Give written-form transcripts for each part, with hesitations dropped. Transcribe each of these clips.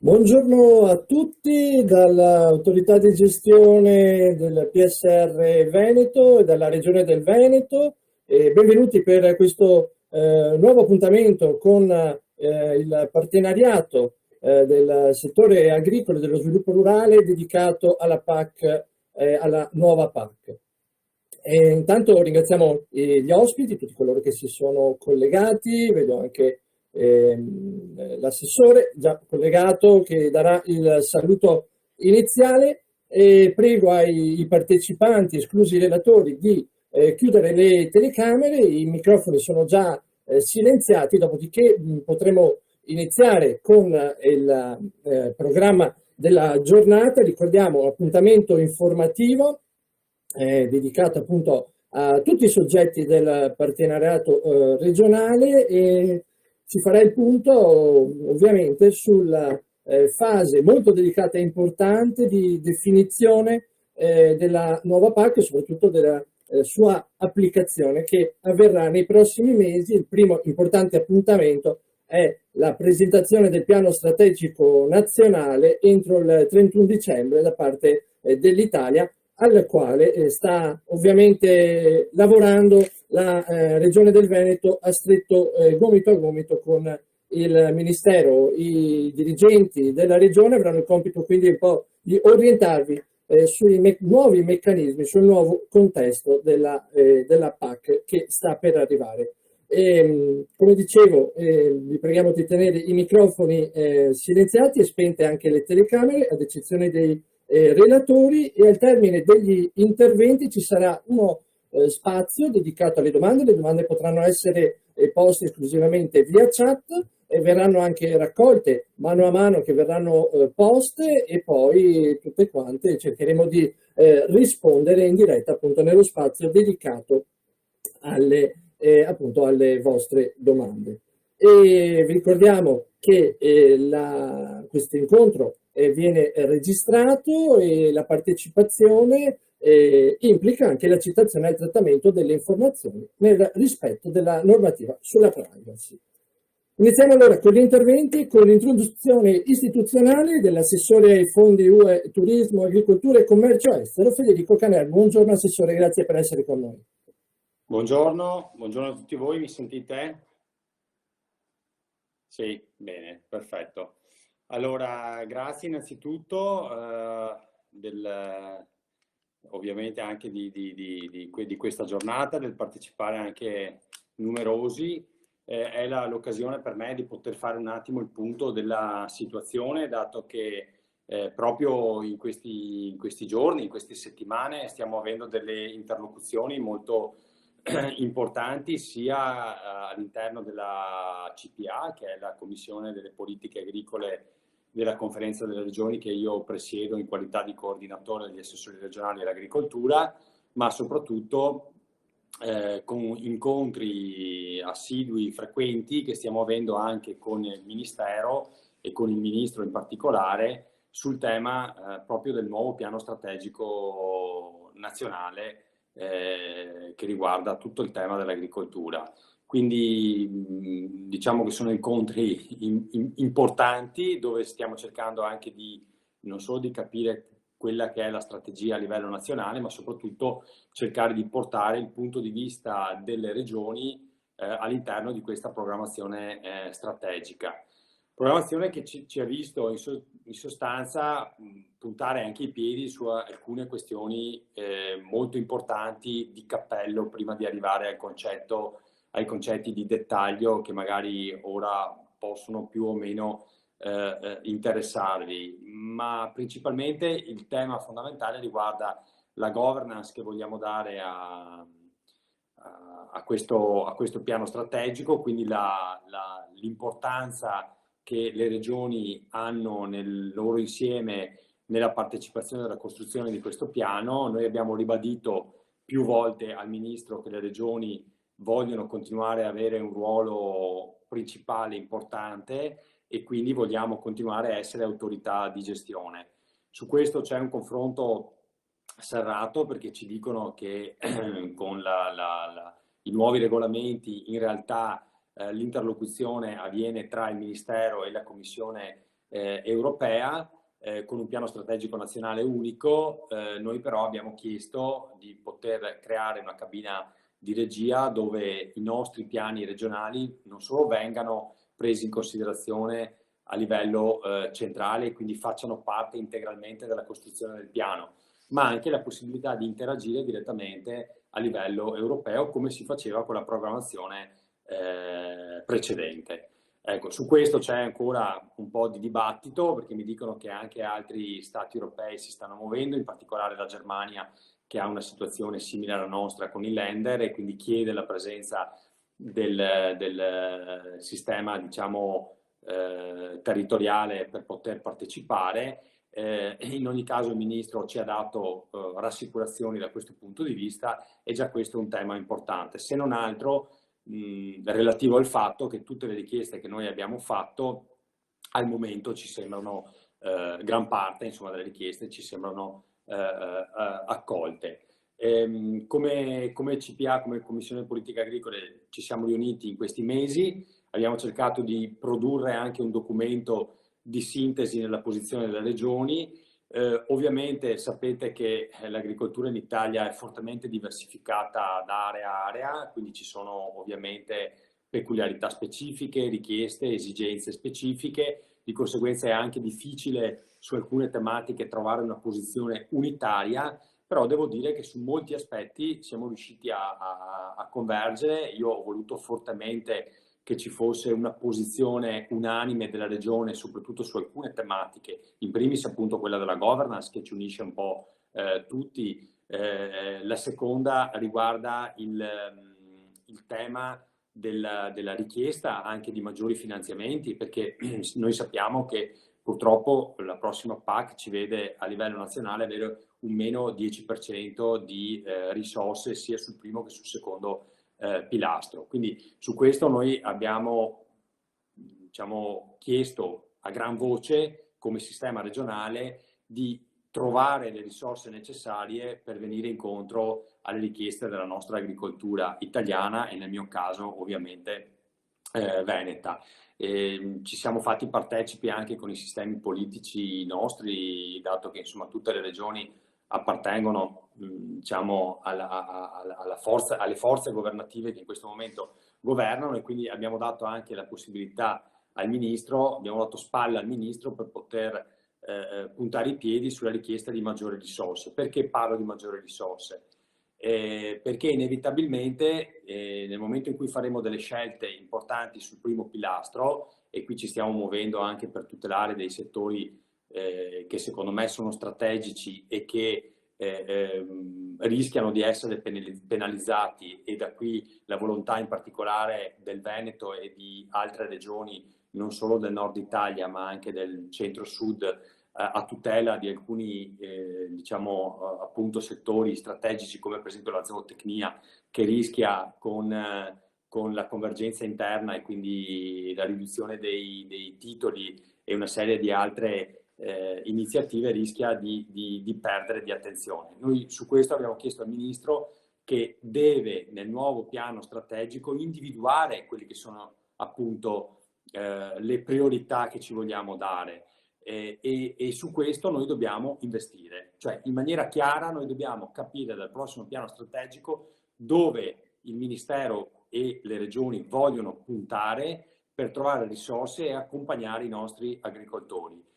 Buongiorno a tutti dall'autorità di gestione del PSR Veneto e dalla Regione del Veneto e benvenuti per questo nuovo appuntamento con il partenariato del settore agricolo e dello sviluppo rurale dedicato alla PAC, alla nuova PAC. E intanto ringraziamo gli ospiti, tutti coloro che si sono collegati, vedo anche l'assessore già collegato che darà il saluto iniziale e prego ai partecipanti, esclusi i relatori, di chiudere le telecamere, i microfoni sono già silenziati, dopodiché potremo iniziare con il programma della giornata. Ricordiamo un appuntamento informativo dedicato appunto a tutti i soggetti del partenariato regionale e si farà il punto ovviamente sulla fase molto delicata e importante di definizione della nuova PAC e soprattutto della sua applicazione che avverrà nei prossimi mesi. Il primo importante appuntamento è la presentazione del piano strategico nazionale entro il 31 dicembre da parte dell'Italia, al quale sta ovviamente lavorando la Regione del Veneto a stretto gomito a gomito con il Ministero. I dirigenti della Regione avranno il compito quindi un po' di orientarvi sui nuovi meccanismi, sul nuovo contesto della PAC che sta per arrivare. Come dicevo, vi preghiamo di tenere i microfoni silenziati e spente anche le telecamere, ad eccezione dei relatori, e al termine degli interventi ci sarà uno spazio dedicato alle domande. Le domande potranno essere poste esclusivamente via chat e verranno anche raccolte mano a mano che verranno poste e poi tutte quante cercheremo di rispondere in diretta appunto nello spazio dedicato appunto alle vostre domande. E vi ricordiamo che questo incontro viene registrato e la partecipazione implica anche la citazione al trattamento delle informazioni nel rispetto della normativa sulla privacy. Iniziamo allora con gli interventi, con l'introduzione istituzionale dell'assessore ai fondi UE Turismo, Agricoltura e Commercio Estero, Federico Caner. Buongiorno Assessore, grazie per essere con noi. Buongiorno a tutti voi, mi sentite? Sì, bene, perfetto. Allora, grazie innanzitutto ovviamente anche di questa giornata, del partecipare anche numerosi. È l'occasione per me di poter fare un attimo il punto della situazione, dato che proprio in questi giorni, in queste settimane, stiamo avendo delle interlocuzioni molto importanti sia all'interno della CPA, che è la Commissione delle Politiche Agricole della Conferenza delle Regioni, che io presiedo in qualità di coordinatore degli assessori regionali all'agricoltura, ma soprattutto con incontri assidui, frequenti, che stiamo avendo anche con il Ministero e con il Ministro in particolare sul tema proprio del nuovo piano strategico nazionale che riguarda tutto il tema dell'agricoltura. Quindi diciamo che sono incontri importanti dove stiamo cercando anche non solo di capire quella che è la strategia a livello nazionale, ma soprattutto cercare di portare il punto di vista delle regioni all'interno di questa programmazione strategica. Programmazione che ci ha visto in sostanza puntare anche i piedi su alcune questioni molto importanti di cappello prima di arrivare ai concetti di dettaglio che magari ora possono più o meno interessarvi, ma principalmente il tema fondamentale riguarda la governance che vogliamo dare a questo piano strategico, quindi l'importanza che le regioni hanno nel loro insieme nella partecipazione alla costruzione di questo piano. Noi abbiamo ribadito più volte al Ministro che le regioni vogliono continuare a avere un ruolo principale importante e quindi vogliamo continuare a essere autorità di gestione. Su questo c'è un confronto serrato, perché ci dicono che con i nuovi regolamenti in realtà l'interlocuzione avviene tra il Ministero e la Commissione europea, con un piano strategico nazionale unico. Noi però abbiamo chiesto di poter creare una cabina di regia dove i nostri piani regionali non solo vengano presi in considerazione a livello centrale e quindi facciano parte integralmente della costruzione del piano, ma anche la possibilità di interagire direttamente a livello europeo come si faceva con la programmazione precedente. Ecco, su questo c'è ancora un po' di dibattito, perché mi dicono che anche altri stati europei si stanno muovendo, in particolare la Germania, che ha una situazione simile alla nostra con i Länder e quindi chiede la presenza del sistema, diciamo, territoriale per poter partecipare. In ogni caso il Ministro ci ha dato rassicurazioni da questo punto di vista e già questo è un tema importante, se non altro relativo al fatto che tutte le richieste che noi abbiamo fatto al momento ci sembrano, gran parte insomma, delle richieste ci sembrano accolte. Come CPA, come Commissione Politiche Agricole, ci siamo riuniti in questi mesi, abbiamo cercato di produrre anche un documento di sintesi nella posizione delle regioni. Ovviamente sapete che l'agricoltura in Italia è fortemente diversificata da area a area, quindi ci sono ovviamente peculiarità specifiche, richieste, esigenze specifiche, di conseguenza è anche difficile su alcune tematiche trovare una posizione unitaria, però devo dire che su molti aspetti siamo riusciti a convergere. Io ho voluto fortemente che ci fosse una posizione unanime della regione, soprattutto su alcune tematiche, in primis appunto quella della governance che ci unisce un po' tutti. La seconda riguarda il tema della richiesta anche di maggiori finanziamenti, perché noi sappiamo che purtroppo la prossima PAC ci vede a livello nazionale avere un meno 10% di risorse sia sul primo che sul secondo pilastro. Quindi su questo noi abbiamo, diciamo, chiesto a gran voce come sistema regionale di trovare le risorse necessarie per venire incontro alle richieste della nostra agricoltura italiana e nel mio caso ovviamente veneta. Ci siamo fatti partecipi anche con i sistemi politici nostri, dato che insomma tutte le regioni appartengono diciamo, alle forze governative che in questo momento governano, e quindi abbiamo dato anche la possibilità al Ministro, abbiamo dato spalla al Ministro per poter puntare i piedi sulla richiesta di maggiori risorse. Perché parlo di maggiori risorse? Perché inevitabilmente nel momento in cui faremo delle scelte importanti sul primo pilastro, e qui ci stiamo muovendo anche per tutelare dei settori che secondo me sono strategici e che rischiano di essere penalizzati, e da qui la volontà in particolare del Veneto e di altre regioni, non solo del nord Italia ma anche del centro-sud, a tutela di alcuni diciamo appunto settori strategici come per esempio la zootecnia, che rischia con la convergenza interna e quindi la riduzione dei titoli e una serie di altre iniziative, rischia di perdere di attenzione. Noi su questo abbiamo chiesto al Ministro che deve nel nuovo piano strategico individuare quelle che sono appunto le priorità che ci vogliamo dare. E su questo noi dobbiamo investire, cioè in maniera chiara noi dobbiamo capire dal prossimo piano strategico dove il Ministero e le regioni vogliono puntare per trovare risorse e accompagnare i nostri agricoltori.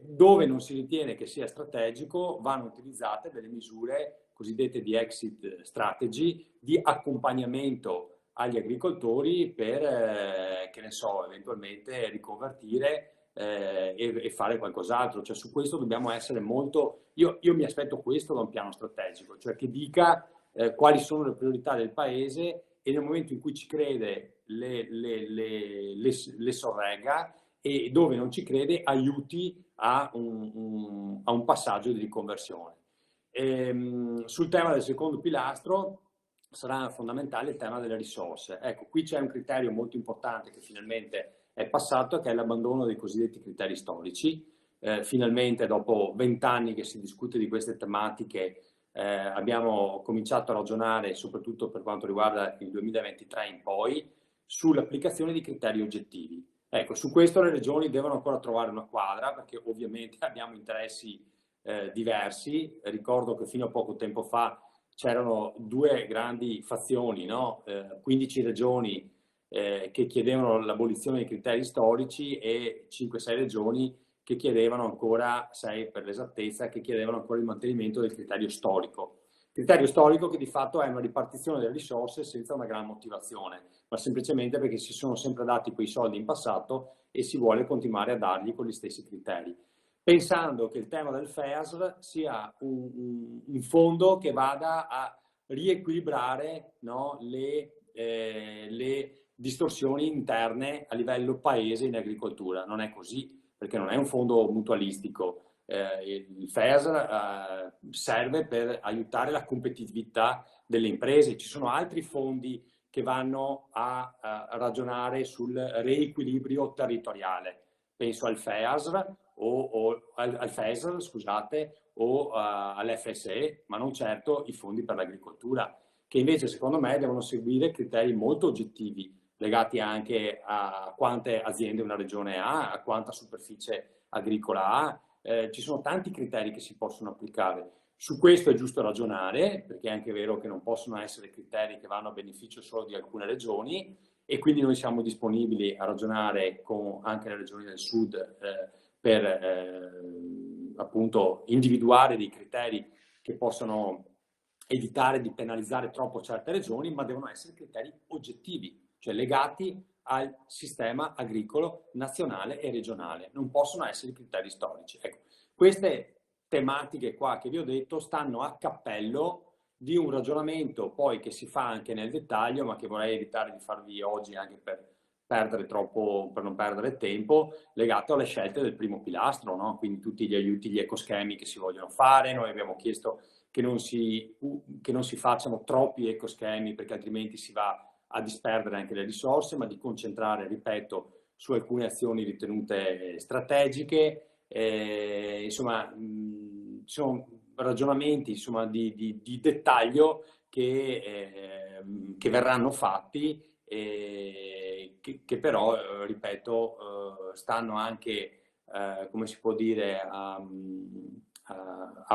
Dove non si ritiene che sia strategico vanno utilizzate delle misure cosiddette di exit strategy, di accompagnamento agli agricoltori per, che ne so, eventualmente riconvertire e fare qualcos'altro. Cioè su questo dobbiamo essere molto... Io mi aspetto questo da un piano strategico, cioè che dica quali sono le priorità del paese e nel momento in cui ci crede le sorregga, e dove non ci crede aiuti a un passaggio di riconversione. Sul tema del secondo pilastro sarà fondamentale il tema delle risorse. Ecco, qui c'è un criterio molto importante che finalmente è passato, che è l'abbandono dei cosiddetti criteri storici. Finalmente, dopo 20 anni che si discute di queste tematiche, abbiamo cominciato a ragionare, soprattutto per quanto riguarda il 2023 in poi, sull'applicazione di criteri oggettivi. Ecco, su questo le regioni devono ancora trovare una quadra, perché ovviamente abbiamo interessi diversi. Ricordo che fino a poco tempo fa c'erano due grandi fazioni, no? 15 regioni che chiedevano l'abolizione dei criteri storici e 5-6 regioni che chiedevano ancora, 6 per l'esattezza, che chiedevano ancora il mantenimento del criterio storico. Criterio storico che di fatto è una ripartizione delle risorse senza una gran motivazione, ma semplicemente perché si sono sempre dati quei soldi in passato e si vuole continuare a dargli con gli stessi criteri, pensando che il tema del FEASR sia un fondo che vada a riequilibrare, no, le distorsioni interne a livello paese in agricoltura. Non è così, perché non è un fondo mutualistico. Il FEASR serve per aiutare la competitività delle imprese. Ci sono altri fondi che vanno a ragionare sul reequilibrio territoriale. Penso al FEASR al FESR, scusate, o all'FSE, ma non certo i fondi per l'agricoltura, che invece secondo me devono seguire criteri molto oggettivi, legati anche a quante aziende una regione ha, a quanta superficie agricola ha. Ci sono tanti criteri che si possono applicare. Su questo è giusto ragionare, perché è anche vero che non possono essere criteri che vanno a beneficio solo di alcune regioni, e quindi noi siamo disponibili a ragionare con anche le regioni del sud per appunto individuare dei criteri che possano evitare di penalizzare troppo certe regioni, ma devono essere criteri oggettivi, cioè legati al sistema agricolo nazionale e regionale. Non possono essere criteri storici. Ecco, queste tematiche qua che vi ho detto stanno a cappello di un ragionamento poi che si fa anche nel dettaglio, ma che vorrei evitare di farvi oggi anche per non perdere tempo, legato alle scelte del primo pilastro, no? Quindi tutti gli aiuti, gli ecoschemi che si vogliono fare. Noi abbiamo chiesto che non si facciano troppi ecoschemi, perché altrimenti si va a disperdere anche le risorse, ma di concentrare, ripeto, su alcune azioni ritenute strategiche. Insomma, sono ragionamenti, insomma, di dettaglio che verranno fatti, che però, ripeto, stanno anche, come si può dire, a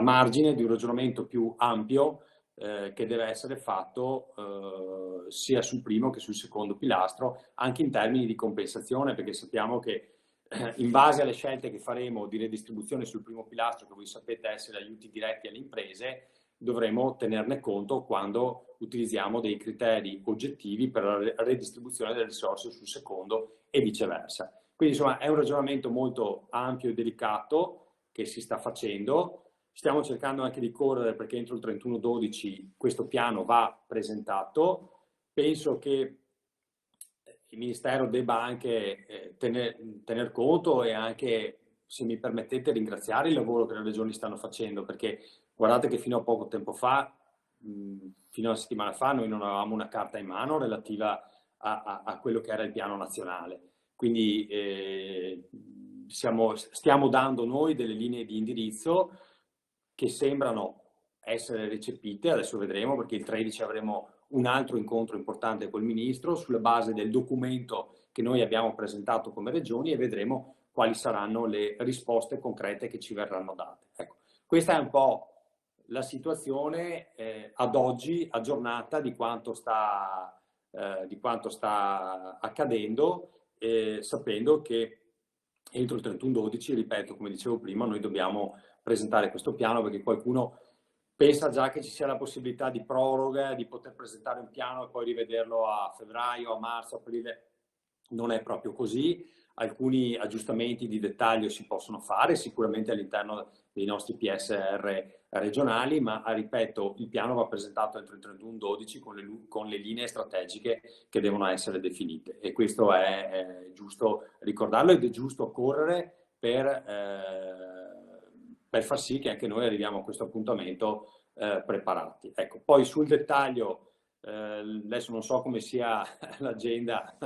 margine di un ragionamento più ampio che deve essere fatto sia sul primo che sul secondo pilastro, anche in termini di compensazione, perché sappiamo che in base alle scelte che faremo di redistribuzione sul primo pilastro, che voi sapete essere aiuti diretti alle imprese, dovremo tenerne conto quando utilizziamo dei criteri oggettivi per la redistribuzione delle risorse sul secondo e viceversa. Quindi insomma è un ragionamento molto ampio e delicato che si sta facendo. Stiamo cercando anche di correre perché entro il 31/12 questo piano va presentato. Penso che il Ministero debba anche tener conto e anche, se mi permettete, ringraziare il lavoro che le regioni stanno facendo, perché guardate che fino a poco tempo fa, fino a una settimana fa, noi non avevamo una carta in mano relativa a quello che era il piano nazionale. Quindi stiamo dando noi delle linee di indirizzo che sembrano essere recepite, adesso vedremo, perché il 13 avremo un altro incontro importante col Ministro sulla base del documento che noi abbiamo presentato come regioni, e vedremo quali saranno le risposte concrete che ci verranno date. Ecco, questa è un po' la situazione ad oggi, aggiornata di quanto sta accadendo, sapendo che entro il 31/12, ripeto, come dicevo prima, noi dobbiamo presentare questo piano, perché qualcuno pensa già che ci sia la possibilità di proroga, di poter presentare un piano e poi rivederlo a febbraio, a marzo, aprile. Non è proprio così. Alcuni aggiustamenti di dettaglio si possono fare sicuramente all'interno dei nostri PSR regionali, ma ripeto, il piano va presentato entro il 31/12 con le linee strategiche che devono essere definite, e questo è giusto ricordarlo, ed è giusto correre per far sì che anche noi arriviamo a questo appuntamento preparati. Ecco, poi sul dettaglio, adesso non so come sia l'agenda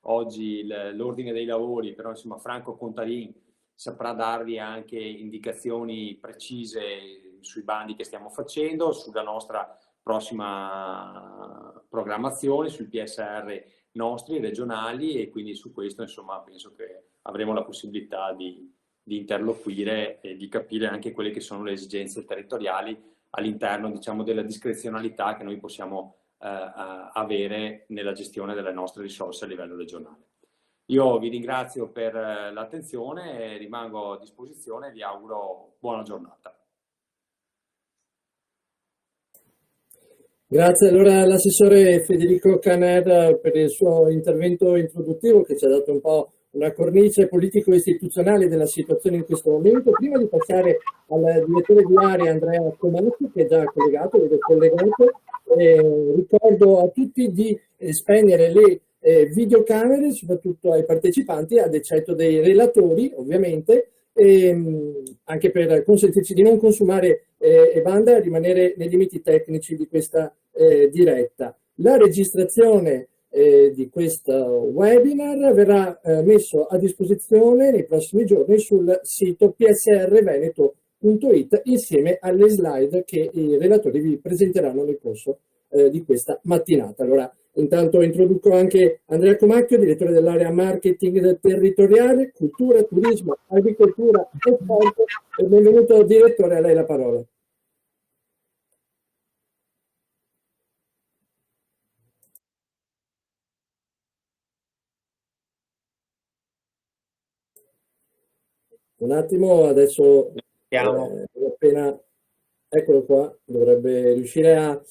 oggi, l'ordine dei lavori, però insomma Franco Contarin saprà darvi anche indicazioni precise sui bandi che stiamo facendo, sulla nostra prossima programmazione, sul PSR nostri, regionali, e quindi su questo insomma penso che avremo la possibilità di interloquire e di capire anche quelle che sono le esigenze territoriali all'interno, diciamo, della discrezionalità che noi possiamo avere nella gestione delle nostre risorse a livello regionale. Io vi ringrazio per l'attenzione, rimango a disposizione e vi auguro buona giornata. Grazie allora all'assessore Federico Caner per il suo intervento introduttivo che ci ha dato un po' una cornice politico-istituzionale della situazione in questo momento. Prima di passare al direttore di area Andrea Comacchio, che è già collegato, vedo collegato, ricordo a tutti di spegnere le videocamere, soprattutto ai partecipanti, ad eccetto dei relatori ovviamente, anche per consentirci di non consumare banda e rimanere nei limiti tecnici di questa diretta. La registrazione di questo webinar verrà messo a disposizione nei prossimi giorni sul sito psrveneto.it insieme alle slide che i relatori vi presenteranno nel corso di questa mattinata. Allora, intanto introduco anche Andrea Comacchio, direttore dell'area marketing territoriale, cultura, turismo, agricoltura e sport. Benvenuto direttore, a lei la parola. Un attimo, adesso appena, eccolo qua, dovrebbe riuscire a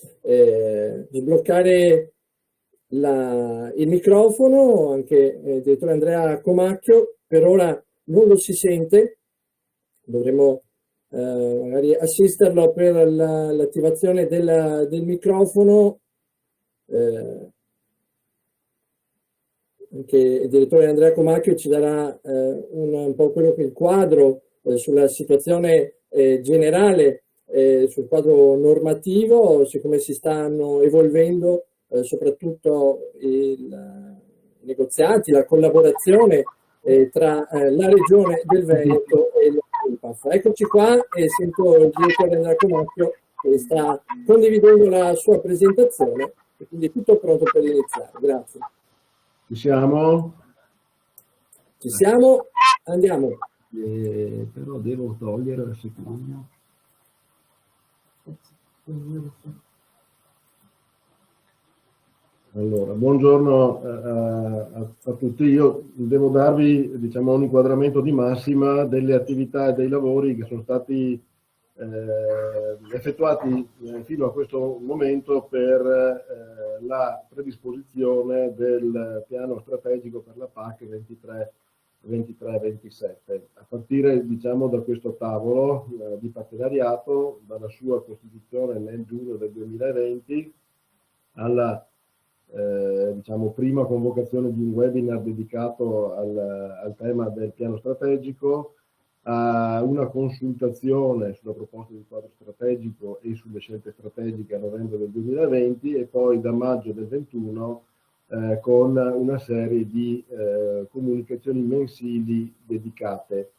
sbloccare il microfono, anche il direttore Andrea Comacchio. Per ora non lo si sente, dovremo magari assisterlo per l'attivazione del microfono. Anche il direttore Andrea Comacchio ci darà un po' quello che è il quadro sulla situazione generale, sul quadro normativo, su come si stanno evolvendo soprattutto i negoziati, la collaborazione tra la Regione del Veneto e l'UNPAF. Eccoci qua e sento il direttore Andrea Comacchio che sta condividendo la sua presentazione e quindi tutto pronto per iniziare. Grazie. Ci siamo? Ci siamo? Andiamo. Però devo togliere un secondo. Allora, buongiorno a tutti. Io devo darvi, diciamo, un inquadramento di massima delle attività e dei lavori che sono stati effettuati fino a questo momento per la predisposizione del piano strategico per la PAC 23-27, a partire, diciamo, da questo tavolo di partenariato, dalla sua costituzione nel giugno del 2020 alla diciamo, prima convocazione di un webinar dedicato al tema del piano strategico, a una consultazione sulla proposta di quadro strategico e sulle scelte strategiche a novembre del 2020 e poi da maggio del 2021 con una serie di comunicazioni mensili dedicate.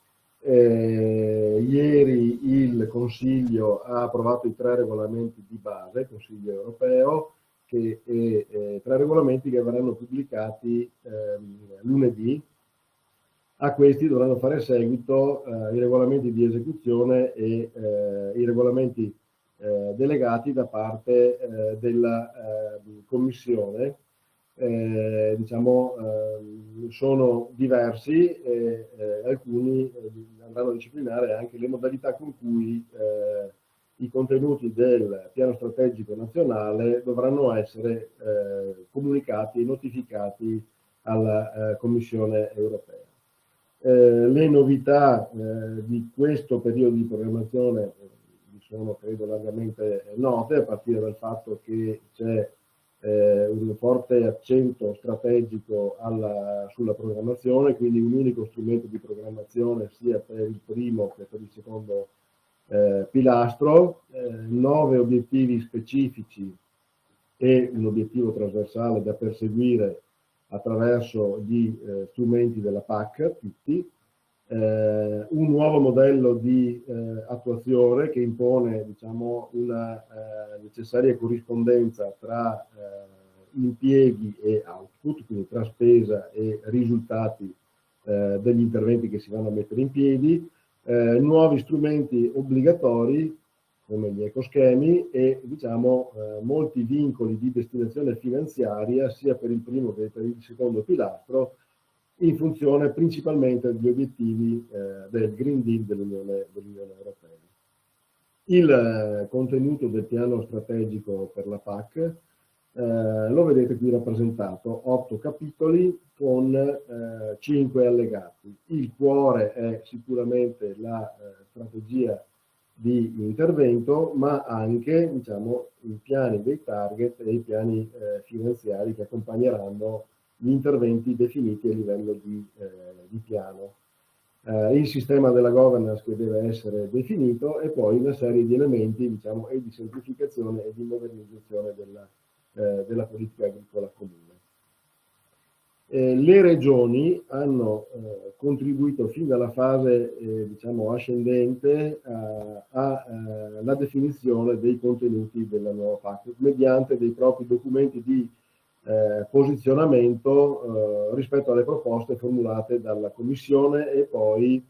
Ieri il Consiglio ha approvato i 3 regolamenti di base, Consiglio europeo, tre regolamenti che verranno pubblicati lunedì. A questi dovranno fare seguito i regolamenti di esecuzione e i regolamenti delegati da parte della Commissione. Diciamo, sono diversi e alcuni andranno a disciplinare anche le modalità con cui i contenuti del piano strategico nazionale dovranno essere comunicati e notificati alla Commissione europea. Le novità di questo periodo di programmazione sono, credo, largamente note, a partire dal fatto che c'è un forte accento strategico sulla programmazione, quindi un unico strumento di programmazione sia per il primo che per il secondo pilastro, 9 obiettivi specifici e un obiettivo trasversale da perseguire attraverso gli strumenti della PAC, tutti, un nuovo modello di attuazione che impone, diciamo, una necessaria corrispondenza tra impieghi e output, quindi tra spesa e risultati degli interventi che si vanno a mettere in piedi, nuovi strumenti obbligatori come gli ecoschemi e diciamo molti vincoli di destinazione finanziaria sia per il primo che per il secondo pilastro in funzione principalmente degli obiettivi del Green Deal dell'Unione Europea. Il contenuto del piano strategico per la PAC lo vedete qui rappresentato, 8 capitoli con 5 allegati. Il cuore è sicuramente la strategia di intervento, ma anche diciamo, i piani dei target e i piani finanziari che accompagneranno gli interventi definiti a livello di piano. Il sistema della governance che deve essere definito e poi una serie di elementi diciamo, e di semplificazione e di modernizzazione della politica agricola comune. Le regioni hanno contribuito fin dalla fase diciamo, ascendente alla definizione dei contenuti della nuova PAC mediante dei propri documenti di posizionamento rispetto alle proposte formulate dalla Commissione e poi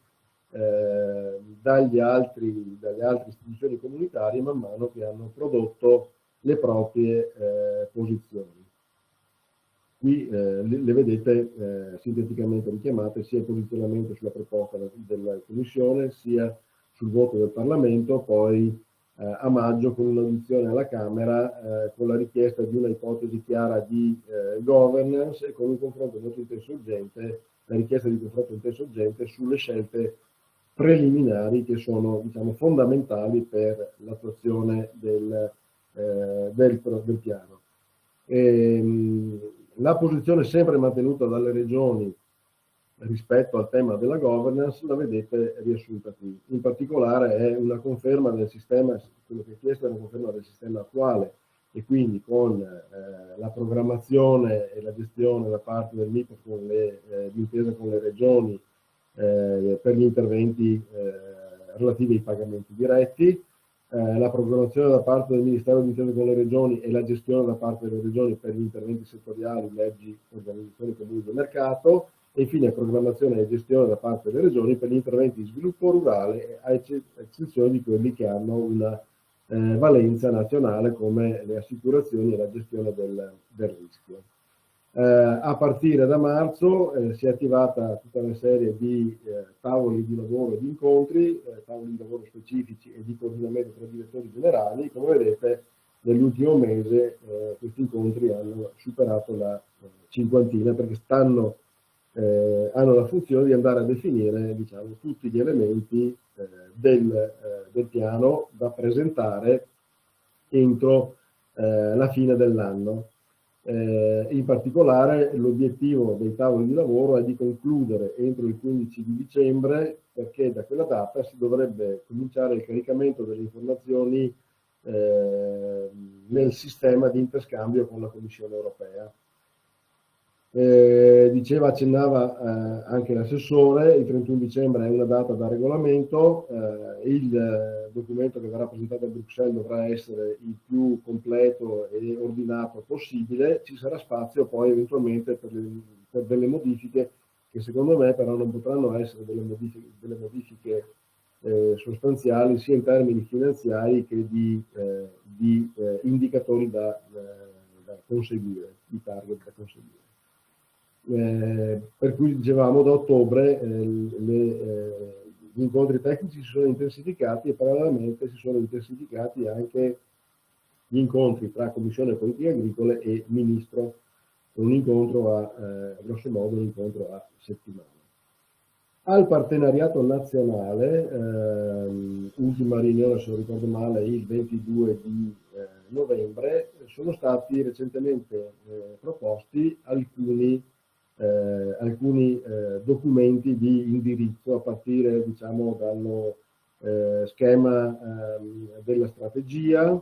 dalle altre istituzioni comunitarie man mano che hanno prodotto le proprie posizioni. Qui le vedete sinteticamente richiamate sia il posizionamento sulla proposta della Commissione sia sul voto del Parlamento, poi a maggio con un'audizione alla Camera con la richiesta di una ipotesi chiara di governance e con un confronto molto intersorgente, la richiesta di confronto intersorgente sulle scelte preliminari che sono diciamo, fondamentali per l'attuazione del piano. La posizione sempre mantenuta dalle regioni rispetto al tema della governance la vedete riassunta qui. In particolare è una conferma del sistema, quello che è chiesto è una conferma del sistema attuale e quindi con la programmazione e la gestione da parte del MIPAAF d'intesa con le regioni per gli interventi relativi ai pagamenti diretti, la programmazione da parte del Ministero d'intesa con le regioni e la gestione da parte delle regioni per gli interventi settoriali, leggi, organizzazioni comuni del mercato, e infine programmazione e gestione da parte delle regioni per gli interventi di sviluppo rurale, a eccezione di quelli che hanno una valenza nazionale come le assicurazioni e la gestione del rischio. A partire da marzo si è attivata tutta una serie di tavoli di lavoro e di incontri, tavoli di lavoro specifici e di coordinamento tra direttori generali. Come vedete nell'ultimo mese questi incontri hanno superato la cinquantina perché hanno la funzione di andare a definire diciamo, tutti gli elementi del piano da presentare entro la fine dell'anno. In particolare l'obiettivo dei tavoli di lavoro è di concludere entro il 15 di dicembre perché da quella data si dovrebbe cominciare il caricamento delle informazioni nel sistema di interscambio con la Commissione europea. Accennava anche l'assessore, il 31 dicembre è una data da regolamento, il documento che verrà presentato a Bruxelles dovrà essere il più completo e ordinato possibile, ci sarà spazio poi eventualmente per delle modifiche che secondo me però non potranno essere delle modifiche sostanziali sia in termini finanziari che di indicatori da conseguire, di target da conseguire. Per cui dicevamo da ottobre gli incontri tecnici si sono intensificati e parallelamente si sono intensificati anche gli incontri tra Commissione Politiche Agricole e Ministro, un incontro grosso modo un incontro a settimana. Al partenariato nazionale, ultima riunione se non ricordo male il 22 di novembre, sono stati recentemente proposti alcuni documenti di indirizzo a partire diciamo dallo schema della strategia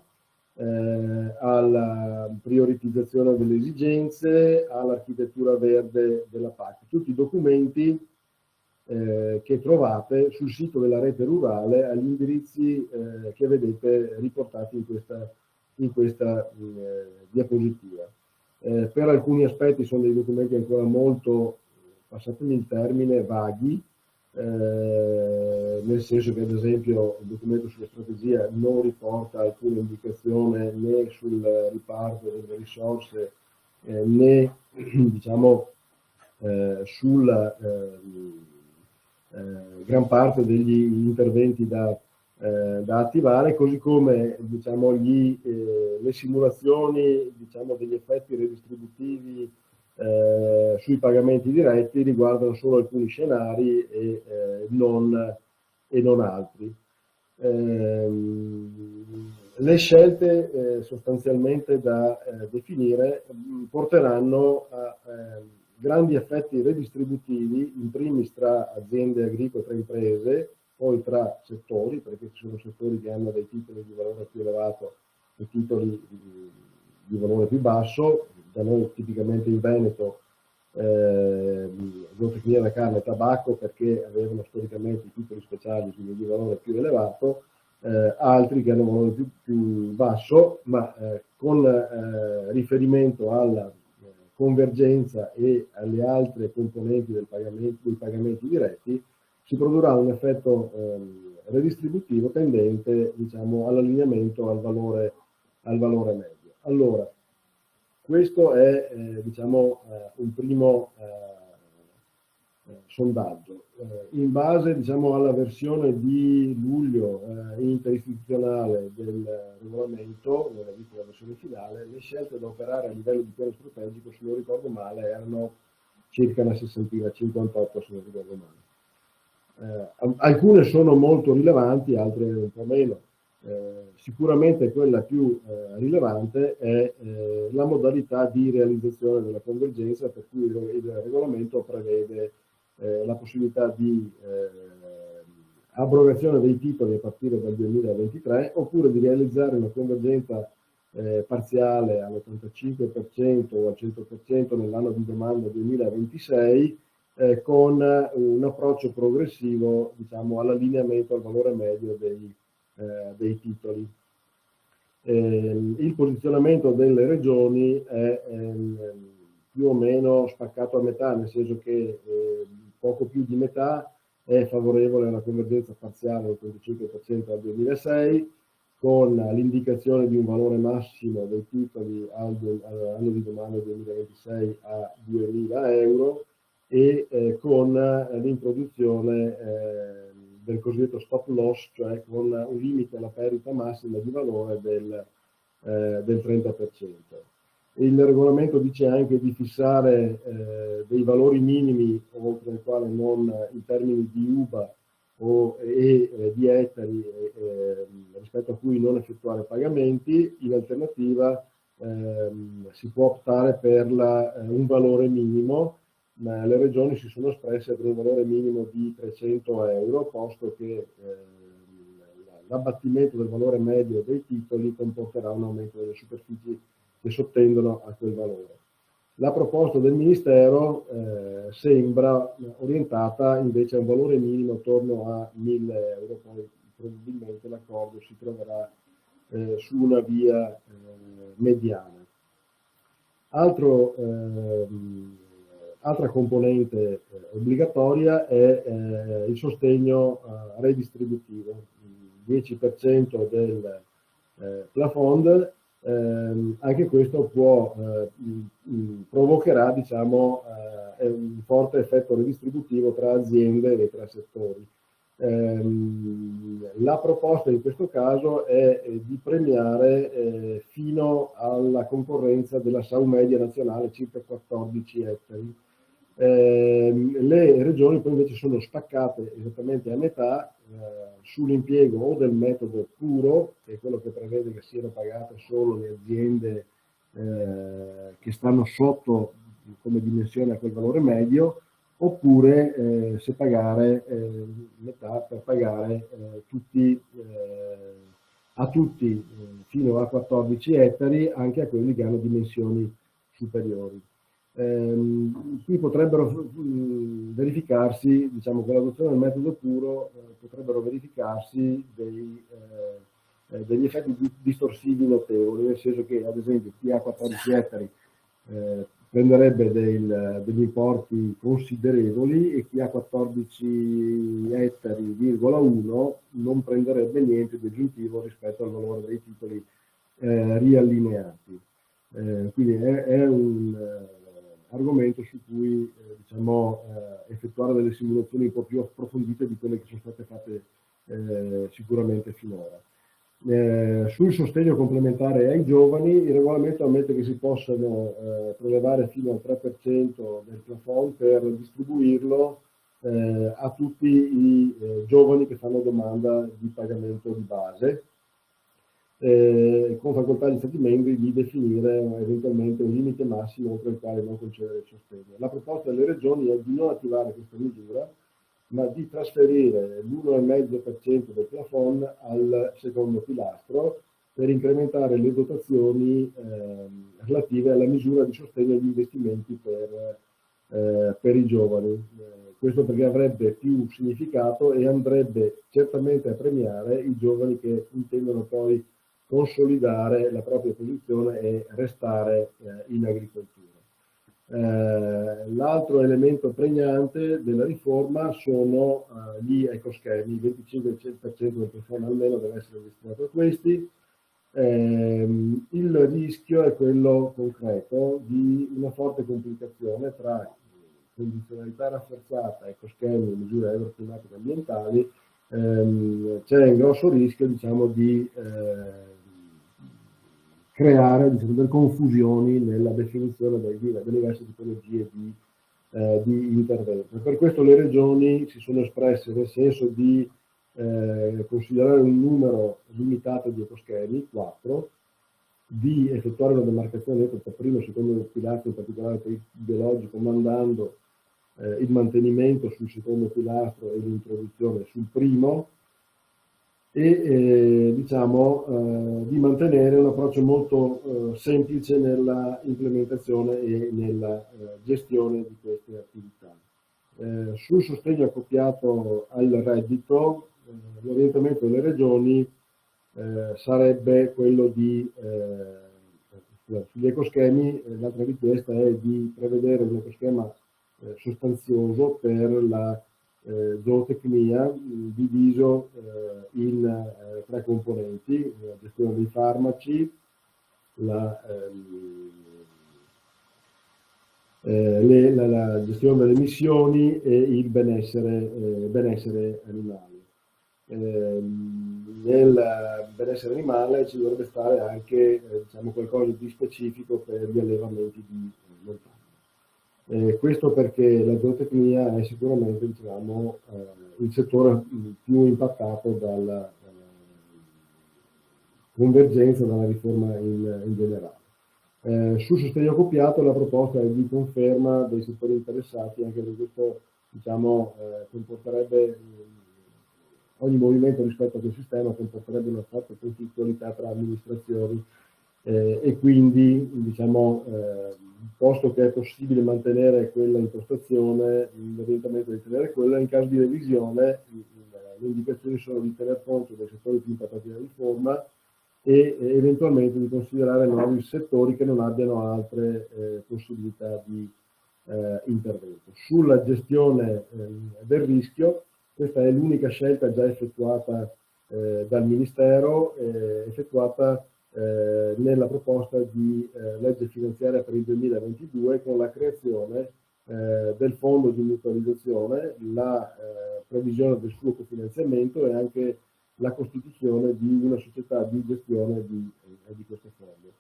alla prioritizzazione delle esigenze all'architettura verde della PAC, tutti documenti che trovate sul sito della rete rurale agli indirizzi che vedete riportati in questa diapositiva. Per alcuni aspetti sono dei documenti ancora molto, passatemi il termine, vaghi, nel senso che ad esempio il documento sulla strategia non riporta alcuna indicazione né sul riparto delle risorse né diciamo sulla gran parte degli interventi da attivare, così come diciamo, le simulazioni diciamo, degli effetti redistributivi sui pagamenti diretti riguardano solo alcuni scenari e non altri. Le scelte sostanzialmente da definire porteranno a grandi effetti redistributivi, in primis tra aziende agricole, tra imprese, poi tra settori, perché ci sono settori che hanno dei titoli di valore più elevato e titoli di valore più basso. Da noi tipicamente in Veneto zootecnia da carne e tabacco, perché avevano storicamente i titoli speciali di valore più elevato, altri che hanno valore più basso, ma con riferimento alla convergenza e alle altre componenti dei pagamenti diretti si produrrà un effetto redistributivo tendente, diciamo, all'allineamento al valore medio. Allora, questo è diciamo, un primo sondaggio. In base diciamo, alla versione di luglio interistituzionale del regolamento, nella vista della versione finale, le scelte da operare a livello di piano strategico, se non ricordo male, erano circa una sessantina, 58 se non ricordo male. Alcune sono molto rilevanti, altre un po' meno. Sicuramente quella più rilevante è la modalità di realizzazione della convergenza, per cui il regolamento prevede la possibilità di abrogazione dei titoli a partire dal 2023, oppure di realizzare una convergenza parziale all'85% o al 100% nell'anno di domanda 2026, con un approccio progressivo, diciamo, all'allineamento al valore medio dei titoli. Il posizionamento delle regioni è più o meno spaccato a metà, nel senso che poco più di metà è favorevole a una convergenza parziale del 35% al 2006, con l'indicazione di un valore massimo dei titoli all'anno di domanda 2026 a 2.000 euro e con l'introduzione del cosiddetto stop loss, cioè con un limite alla perdita massima di valore del 30%. Il regolamento dice anche di fissare dei valori minimi, oltre il quale non in termini di UBA e di ettari, rispetto a cui non effettuare pagamenti. In alternativa si può optare per un valore minimo, ma le regioni si sono espresse per un valore minimo di 300 euro, posto che l'abbattimento del valore medio dei titoli comporterà un aumento delle superfici che sottendono a quel valore. La proposta del Ministero sembra orientata invece a un valore minimo attorno a 1.000 euro, poi probabilmente l'accordo si troverà su una via mediana. Altra componente obbligatoria è il sostegno redistributivo, il 10% del plafond. Anche questo provocherà, diciamo, un forte effetto redistributivo tra aziende e tra settori. La proposta in questo caso è di premiare fino alla concorrenza della SAU media nazionale, circa 14 ettari. Le regioni poi invece sono staccate esattamente a metà sull'impiego o del metodo puro, che è quello che prevede che siano pagate solo le aziende che stanno sotto come dimensione a quel valore medio, oppure se pagare metà per pagare a tutti fino a 14 ettari, anche a quelli che hanno dimensioni superiori. Qui potrebbero verificarsi, diciamo, con l'adozione del metodo puro, potrebbero verificarsi degli effetti distorsivi notevoli, nel senso che ad esempio chi ha 14 ettari prenderebbe degli importi considerevoli, e chi ha 14 ettari,1 non prenderebbe niente di aggiuntivo rispetto al valore dei titoli riallineati. Quindi è un argomento su cui effettuare delle simulazioni un po' più approfondite di quelle che sono state fatte sicuramente finora. Sul sostegno complementare ai giovani, il regolamento ammette che si possano prelevare fino al 3% del plafond per distribuirlo a tutti i giovani che fanno domanda di pagamento di base, con facoltà agli Stati membri di definire eventualmente un limite massimo oltre il quale non concedere il sostegno. La proposta delle regioni è di non attivare questa misura, ma di trasferire l'1,5% del plafond al secondo pilastro per incrementare le dotazioni relative alla misura di sostegno agli investimenti per i giovani. Questo perché avrebbe più significato e andrebbe certamente a premiare i giovani che intendono poi consolidare la propria posizione e restare in agricoltura. L'altro elemento pregnante della riforma sono gli ecoschemi. Il 25% del plafond almeno deve essere destinato a questi. Il rischio è quello concreto di una forte complicazione tra condizionalità rafforzata, ecoschemi e misure agroclimatiche ambientali. C'è un grosso rischio di creare delle confusioni nella definizione delle diverse tipologie di intervento. Per questo le regioni si sono espresse nel senso di considerare un numero limitato di ecoschemi, 4, di effettuare una demarcazione tra primo e secondo pilastro, in particolare per il biologico, mandando il mantenimento sul secondo pilastro e l'introduzione sul primo, e di mantenere un approccio molto semplice nella implementazione e nella gestione di queste attività. Sul sostegno accoppiato al reddito, l'orientamento delle regioni sarebbe quello di, sugli ecoschemi, l'altra richiesta è di prevedere un ecoschema sostanzioso per la zootecnia, diviso in 3 componenti: la gestione dei farmaci, la gestione delle emissioni e il benessere animale. Nel benessere animale ci dovrebbe stare anche qualcosa di specifico per gli allevamenti di montagna. Questo perché la zootecnia è sicuramente il settore più impattato dalla convergenza, dalla riforma in generale. Sul sostegno accoppiato la proposta è di conferma dei settori interessati, anche perché questo comporterebbe ogni movimento rispetto a quel sistema comporterebbe una forte conflittualità tra amministrazioni, e quindi posto che è possibile mantenere quella impostazione, l'orientamento è di tenere quella. In caso di revisione le indicazioni sono di tener conto dei settori più impattati dalla riforma e eventualmente di considerare nuovi settori che non abbiano altre possibilità di intervento. Sulla gestione del rischio, questa è l'unica scelta già effettuata dal Ministero, effettuata nella proposta di legge finanziaria per il 2022, con la creazione del fondo di mutualizzazione, la previsione del suo cofinanziamento e anche la costituzione di una società di gestione di questo fondo.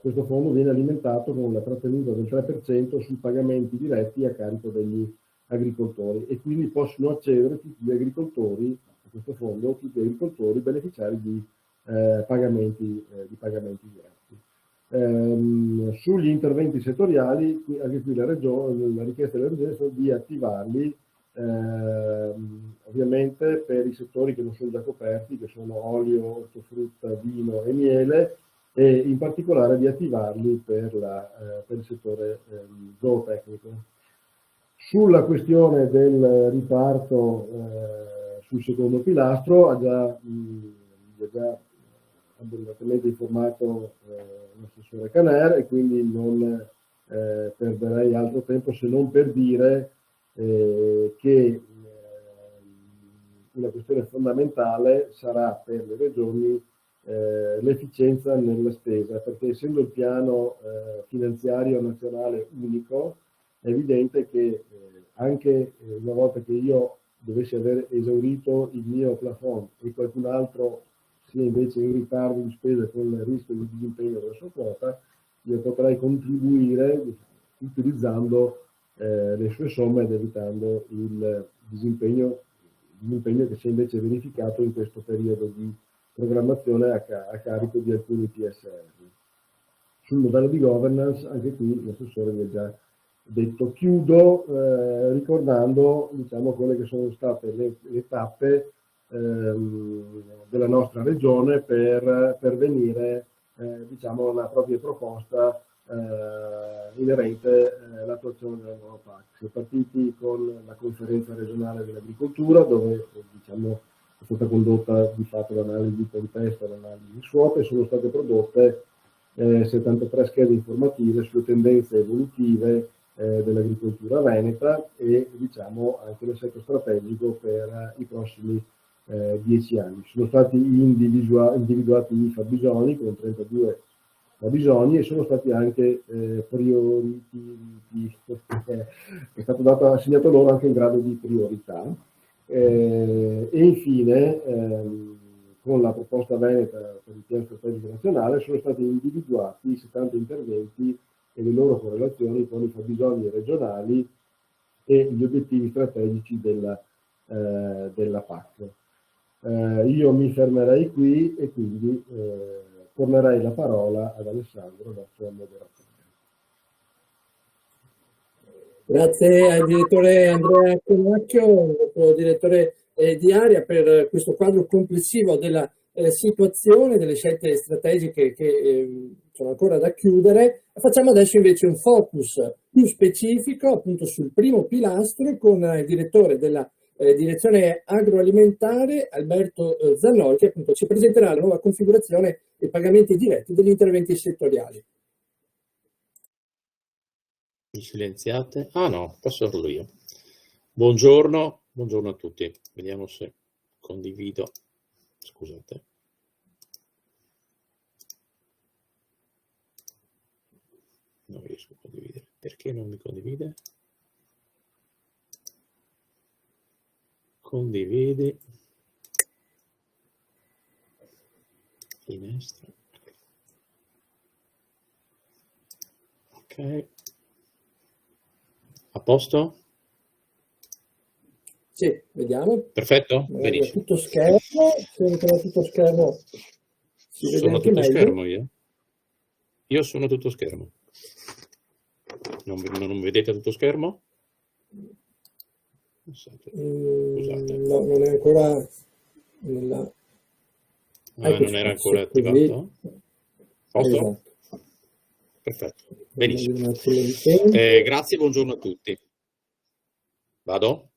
Questo fondo viene alimentato con la trattenuta del 3% sui pagamenti diretti a carico degli agricoltori, e quindi possono accedere tutti gli agricoltori a questo fondo, tutti gli agricoltori beneficiari di pagamenti diretti. Sugli interventi settoriali, anche qui la richiesta della regione è di attivarli, ovviamente per i settori che non sono già coperti, che sono olio, ortofrutta, vino e miele, e in particolare di attivarli per il settore zootecnico. Sulla questione del riparto sul secondo pilastro ha già abbondantemente informato l'assessore Caner, e quindi non perderei altro tempo se non per dire che una questione fondamentale sarà per le regioni l'efficienza nella spesa, perché essendo il piano finanziario nazionale unico, è evidente che anche una volta che io dovessi aver esaurito il mio plafond e qualcun altro sia invece in ritardo di spesa con il rischio di disimpegno della sua quota, io potrei contribuire utilizzando le sue somme ed evitando il disimpegno che si è invece verificato in questo periodo di programmazione a carico di alcuni PSR. Sul modello di governance, anche qui l'assessore vi ha già detto. Chiudo ricordando, diciamo, quelle che sono state le tappe della nostra regione per venire diciamo, una propria proposta inerente all'attuazione della nuova PAC. Si è partiti con la conferenza regionale dell'agricoltura, dove diciamo, è stata condotta di fatto l'analisi di contesto, l'analisi di SWOT, e sono state prodotte 73 schede informative sulle tendenze evolutive dell'agricoltura veneta e diciamo anche l'assetto strategico per i prossimi 10 anni. Sono stati individuati i fabbisogni con 32 fabbisogni e sono stati anche è stato assegnato loro anche un grado di priorità. E infine, con la proposta veneta per il piano strategico nazionale, sono stati individuati 70 interventi e le loro correlazioni con i fabbisogni regionali e gli obiettivi strategici della PAC. Io mi fermerei qui e quindi tornerei la parola ad Alessandro, nostro moderatore. Grazie al direttore Andrea Comacchio, nostro direttore di area, per questo quadro complessivo della situazione, delle scelte strategiche che sono ancora da chiudere. Facciamo adesso invece un focus più specifico appunto sul primo pilastro con il direttore della direzione agroalimentare Alberto Zannoli, che appunto ci presenterà la nuova configurazione dei pagamenti diretti degli interventi settoriali. Mi silenziate? Ah no, posso farlo io. Buongiorno a tutti. Vediamo se condivido. Scusate. Non riesco a condividere. Perché non mi condivide? Condividi. Finestra. Ok. A posto? Sì, vediamo. Perfetto? Benissimo. Tutto schermo, se tutto schermo si vede sono anche tutto meglio. Schermo io? Io sono tutto schermo. Non vedete tutto schermo? Scusate. No, non è ancora nella... non era ancora attivato? Posto? Esatto. Perfetto, benissimo. Grazie, buongiorno a tutti. Vado?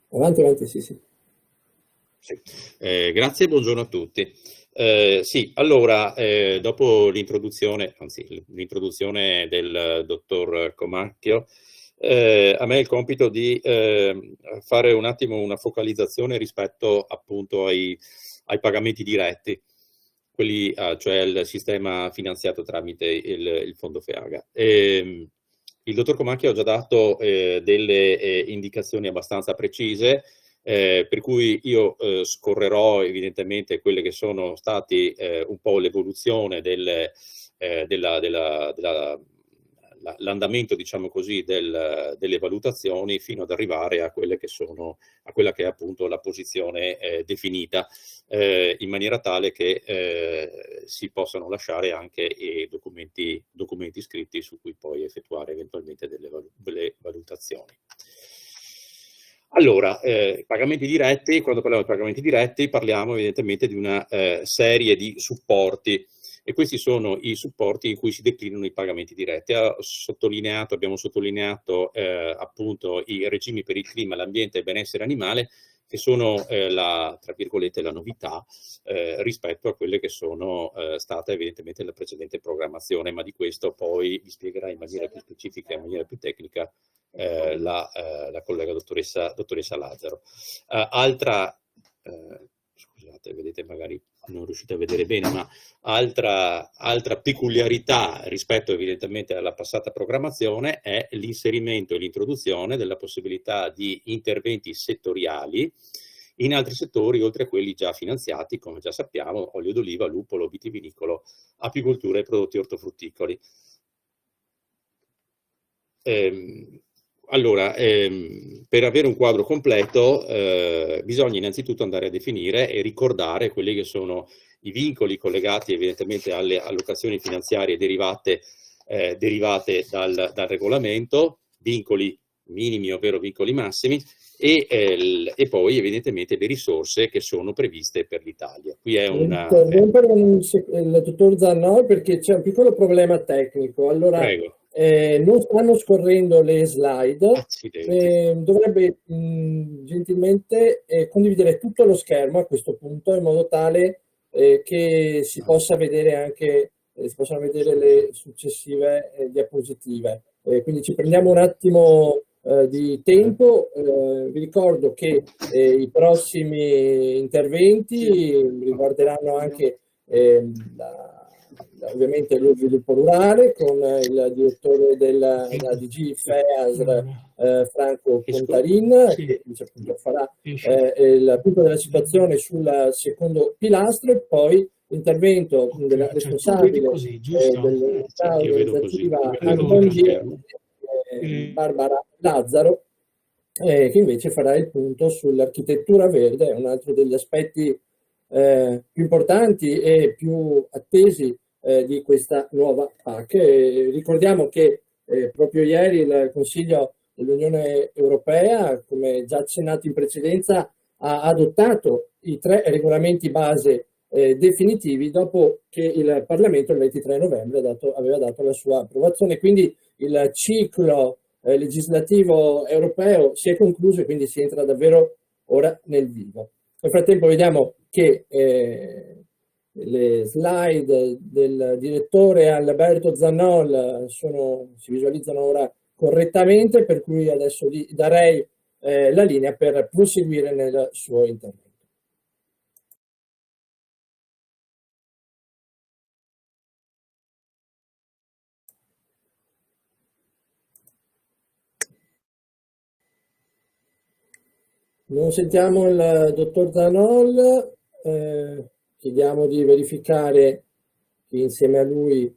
Avanti, sì. Sì. Grazie, buongiorno a tutti. Sì, allora, dopo l'introduzione del dottor Comacchio, a me è il compito di fare un attimo una focalizzazione rispetto appunto ai pagamenti diretti, quelli, cioè il sistema finanziato tramite il fondo FEAGA. Il dottor Comacchio ha già dato delle indicazioni abbastanza precise, per cui io scorrerò evidentemente quelle che sono stati un po' l'evoluzione l'andamento, diciamo così, delle valutazioni fino ad arrivare a quelle che sono, a quella che è appunto la posizione definita, in maniera tale che si possano lasciare anche documenti scritti su cui poi effettuare eventualmente delle valutazioni. Allora, pagamenti diretti, quando parliamo di pagamenti diretti parliamo evidentemente di una serie di supporti e questi sono i supporti in cui si declinano i pagamenti diretti. Abbiamo sottolineato appunto i regimi per il clima, l'ambiente e il benessere animale, che sono tra virgolette la novità rispetto a quelle che sono state evidentemente nella precedente programmazione, ma di questo poi vi spiegherà in maniera più specifica e in maniera più tecnica la collega dottoressa Lazzaro. Scusate, vedete, magari non riuscite a vedere bene, ma altra peculiarità rispetto evidentemente alla passata programmazione è l'inserimento e l'introduzione della possibilità di interventi settoriali in altri settori oltre a quelli già finanziati, come già sappiamo: olio d'oliva, luppolo, vitivinicolo, apicoltura e prodotti ortofrutticoli. Allora, per avere un quadro completo bisogna innanzitutto andare a definire e ricordare quelli che sono i vincoli collegati evidentemente alle allocazioni finanziarie derivate dal regolamento, vincoli minimi ovvero vincoli massimi, e poi evidentemente le risorse che sono previste per l'Italia. Qui è interrompere il dottor Zannol perché c'è un piccolo problema tecnico. Allora, prego. Non stanno scorrendo le slide, dovrebbe gentilmente condividere tutto lo schermo a questo punto in modo tale che si possa vedere anche si possano vedere le successive diapositive. Quindi ci prendiamo un attimo di tempo. Vi ricordo che i prossimi interventi riguarderanno anche ovviamente lo sviluppo rurale con il direttore della DG FEASR Franco Contarin, che appunto farà il punto della situazione sul secondo pilastro, e poi l'intervento della responsabile dell'unità organizzativa Barbara Lazzaro, che invece farà il punto sull'architettura verde, un altro degli aspetti più importanti e più attesi di questa nuova PAC. Ricordiamo che proprio ieri il Consiglio dell'Unione Europea, come già accennato in precedenza, ha adottato i 3 regolamenti base definitivi dopo che il Parlamento il 23 novembre aveva dato la sua approvazione. Quindi il ciclo legislativo europeo si è concluso e quindi si entra davvero ora nel vivo. Nel frattempo vediamo che le slide del direttore Alberto Zannol si visualizzano ora correttamente, per cui adesso gli darei la linea per proseguire nel suo intervento. Non sentiamo il dottor Zannol, chiediamo di verificare insieme a lui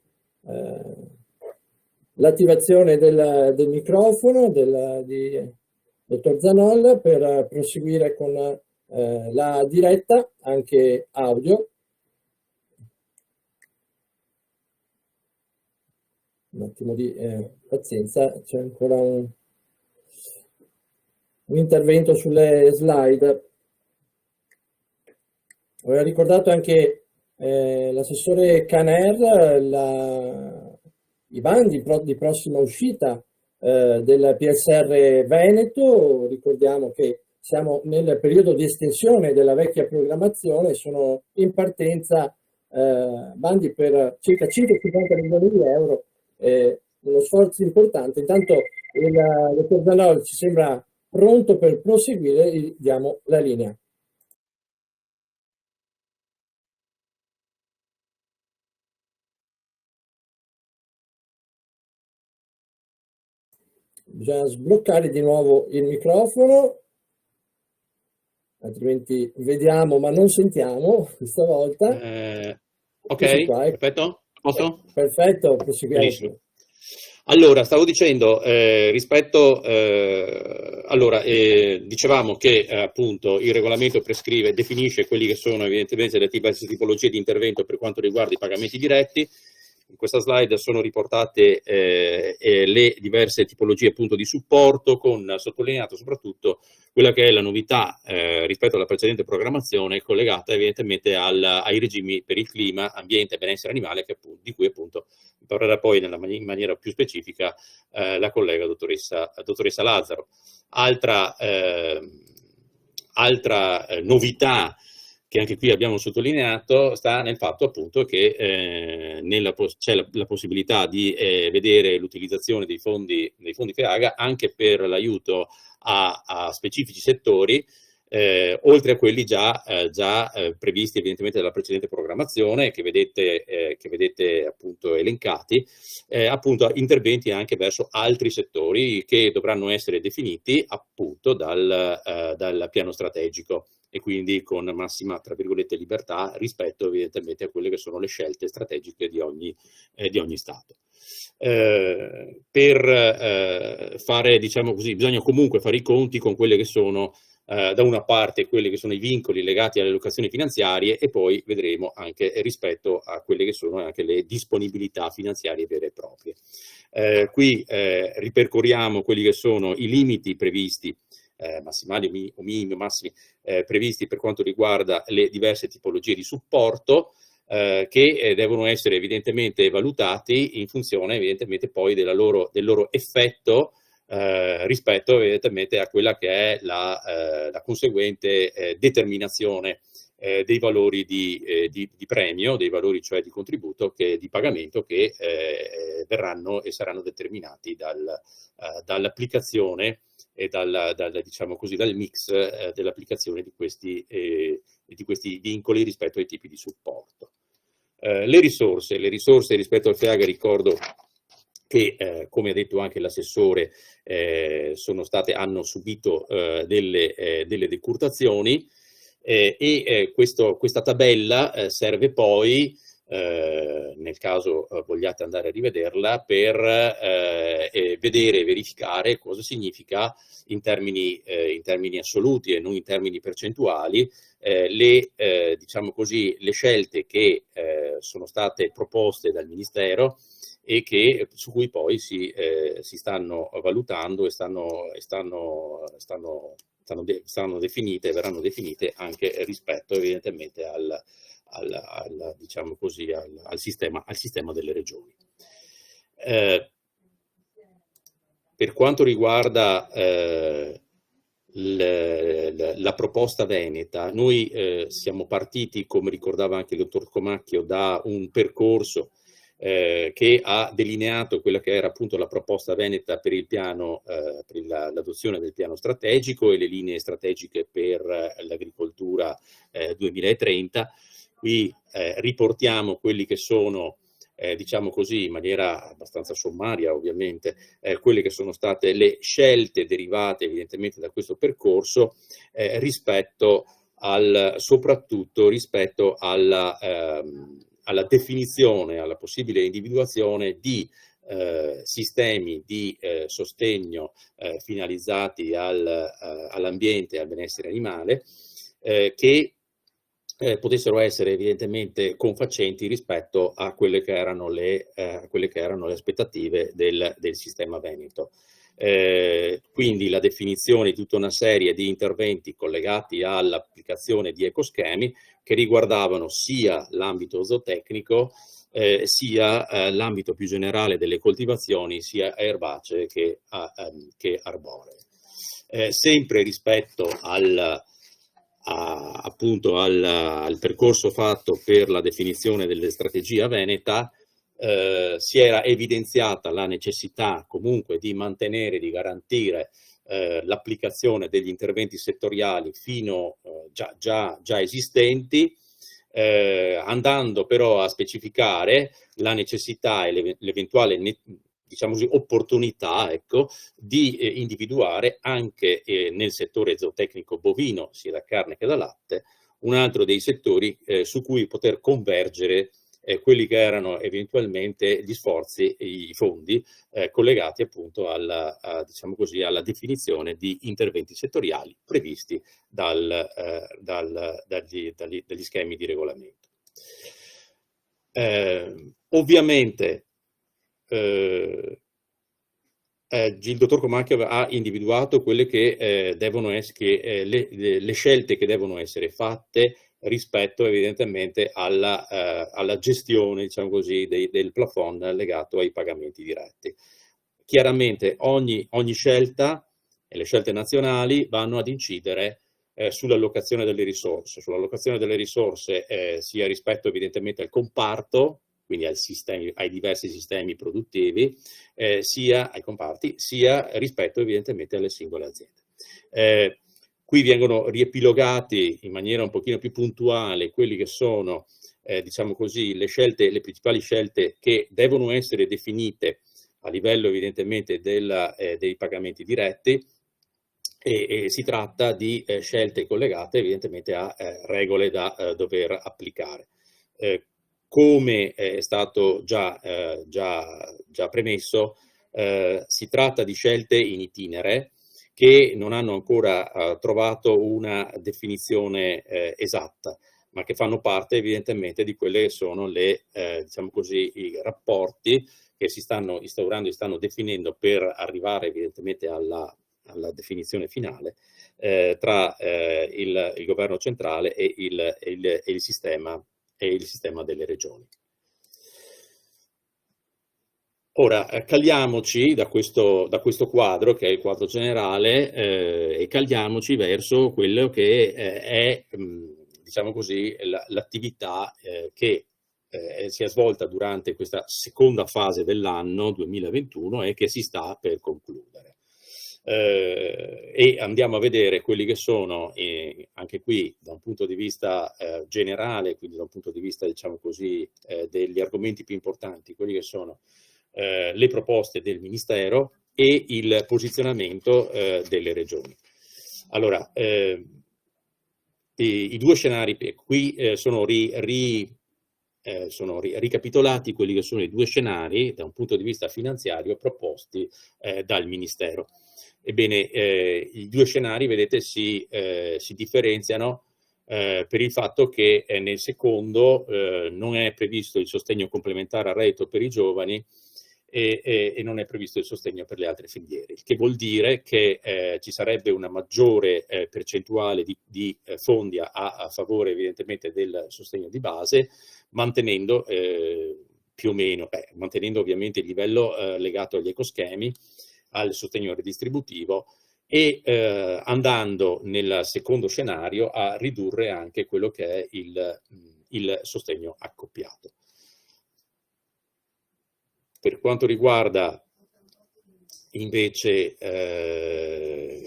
l'attivazione del microfono di dottor Zannol per proseguire con la diretta, anche audio. Un attimo di pazienza, c'è ancora un intervento sulle slide. Aveva ricordato anche l'assessore Caner i bandi di prossima uscita del PSR Veneto. Ricordiamo che siamo nel periodo di estensione della vecchia programmazione, sono in partenza bandi per circa 150 milioni di euro, uno sforzo importante. Intanto il dottor Zannol ci sembra pronto per proseguire, gli diamo la linea. Bisogna sbloccare di nuovo il microfono, altrimenti vediamo ma non sentiamo questa volta. Ok, perfetto. Posso? Perfetto, proseguiamo. Benissimo. Allora, stavo dicendo, dicevamo che appunto il regolamento definisce quelli che sono evidentemente le tipologie di intervento per quanto riguarda i pagamenti diretti. In questa slide sono riportate le diverse tipologie appunto di supporto, con sottolineato soprattutto quella che è la novità rispetto alla precedente programmazione, collegata evidentemente ai regimi per il clima, ambiente e benessere animale, di cui appunto parlerà poi in maniera più specifica la collega dottoressa Lazzaro. Altra novità che anche qui abbiamo sottolineato sta nel fatto appunto che c'è la possibilità di vedere l'utilizzazione dei fondi FEAGA anche per l'aiuto a specifici settori, oltre a quelli già previsti evidentemente dalla precedente programmazione che vedete appunto elencati, appunto interventi anche verso altri settori che dovranno essere definiti appunto dal piano strategico, e quindi con massima, tra virgolette, libertà rispetto evidentemente a quelle che sono le scelte strategiche di ogni Stato. Per fare, diciamo così, bisogna comunque fare i conti con quelle che sono da una parte quelli che sono i vincoli legati alle allocazioni finanziarie, e poi vedremo anche rispetto a quelle che sono anche le disponibilità finanziarie vere e proprie. Qui ripercorriamo quelli che sono i limiti previsti, massimali o minimi o massimi previsti per quanto riguarda le diverse tipologie di supporto, che devono essere evidentemente valutati in funzione evidentemente poi del loro effetto rispetto evidentemente a quella che è la conseguente determinazione dei valori di premio, dei valori cioè di contributo, di pagamento, che verranno e saranno determinati dall'applicazione e diciamo così, dal mix dell'applicazione di questi vincoli rispetto ai tipi di supporto. Le risorse rispetto al FEAGA, ricordo che, come ha detto anche l'assessore, hanno subito delle decurtazioni, e questa tabella serve poi, nel caso vogliate andare a rivederla, per vedere e verificare cosa significa in termini assoluti e non in termini percentuali diciamo così, le scelte che sono state proposte dal Ministero e su cui poi si stanno valutando e stanno definite e verranno definite anche rispetto evidentemente diciamo così, al sistema delle regioni. Per quanto riguarda la proposta veneta, noi siamo partiti, come ricordava anche il dottor Comacchio, da un percorso che ha delineato quella che era appunto la proposta veneta per il piano, per l'adozione del piano strategico e le linee strategiche per l'agricoltura 2030. Qui riportiamo quelli che sono, diciamo così, in maniera abbastanza sommaria ovviamente, quelle che sono state le scelte derivate evidentemente da questo percorso, soprattutto rispetto alla definizione, alla possibile individuazione di sistemi di sostegno finalizzati all'ambiente e al benessere animale, che potessero essere evidentemente confacenti rispetto a quelle che erano le aspettative del sistema veneto. Quindi la definizione di tutta una serie di interventi collegati all'applicazione di ecoschemi che riguardavano sia l'ambito zootecnico, sia l'ambito più generale delle coltivazioni, sia erbacee che arboree. Sempre rispetto appunto al percorso fatto per la definizione delle strategie veneta, si era evidenziata la necessità comunque di mantenere, di garantire l'applicazione degli interventi settoriali già esistenti, andando però a specificare la necessità e l'eventuale diciamo così, opportunità, ecco, di individuare anche nel settore zootecnico bovino, sia da carne che da latte, un altro dei settori su cui poter convergere quelli che erano eventualmente gli sforzi, i fondi collegati appunto diciamo così, alla definizione di interventi settoriali previsti dagli schemi di regolamento. Ovviamente il dottor Comacchio ha individuato quelle che devono essere, le scelte che devono essere fatte rispetto evidentemente alla gestione, diciamo così, del plafond legato ai pagamenti diretti. Chiaramente ogni scelta, e le scelte nazionali, vanno ad incidere sull'allocazione delle risorse, sia rispetto evidentemente al comparto, quindi ai diversi sistemi produttivi, sia ai comparti, sia rispetto evidentemente alle singole aziende. Qui vengono riepilogati in maniera un pochino più puntuale quelli che sono, diciamo così, le principali scelte che devono essere definite a livello evidentemente dei pagamenti diretti, e si tratta di scelte collegate evidentemente a regole da dover applicare. Come è stato già premesso, si tratta di scelte in itinere che non hanno ancora trovato una definizione esatta, ma che fanno parte evidentemente di quelle che sono diciamo così, i rapporti che si stanno instaurando e stanno definendo per arrivare evidentemente alla definizione finale tra il governo centrale e il sistema delle regioni. Ora, caliamoci da questo quadro, che è il quadro generale, e caliamoci verso quello che è, diciamo così, l'attività che si è svolta durante questa seconda fase dell'anno 2021 e che si sta per concludere. E andiamo a vedere quelli che sono, anche qui da un punto di vista generale, quindi da un punto di vista, diciamo così, degli argomenti più importanti, quelli che sono le proposte del Ministero e il posizionamento delle regioni. Allora, i due scenari qui sono ricapitolati quelli che sono i due scenari da un punto di vista finanziario proposti dal Ministero. Ebbene, i due scenari, vedete, si differenziano per il fatto che nel secondo non è previsto il sostegno complementare al reddito per i giovani e non è previsto il sostegno per le altre filiere, il che vuol dire che ci sarebbe una maggiore percentuale di fondi a favore evidentemente del sostegno di base, mantenendo più o meno, mantenendo ovviamente il livello legato agli ecoschemi, al sostegno redistributivo e andando nel secondo scenario a ridurre anche quello che è il sostegno accoppiato. Per quanto riguarda invece,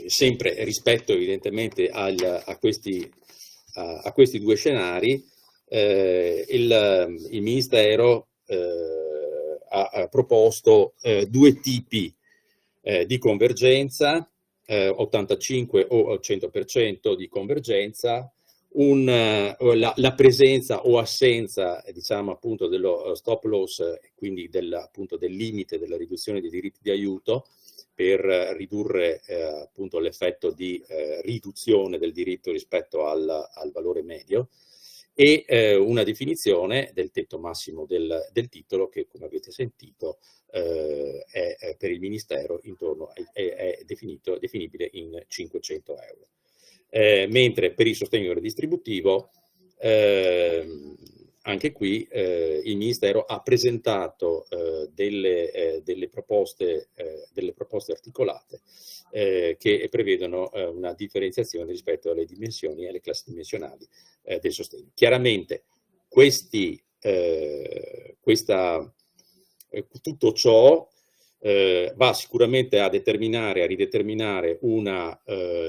sempre rispetto evidentemente a questi due scenari, il Ministero ha proposto due tipi di convergenza, 85 o 100% di convergenza, la presenza o assenza, diciamo appunto, dello stop loss, quindi appunto del limite della riduzione dei diritti di aiuto per ridurre appunto l'effetto di riduzione del diritto rispetto al valore medio, e una definizione del tetto massimo del titolo che, come avete sentito, è per il Ministero è definibile in 500 euro. Mentre per il sostegno redistributivo, anche qui il Ministero ha presentato delle proposte articolate che prevedono una differenziazione rispetto alle dimensioni e alle classi dimensionali del sostegno. Chiaramente tutto ciò va sicuramente a rideterminare una,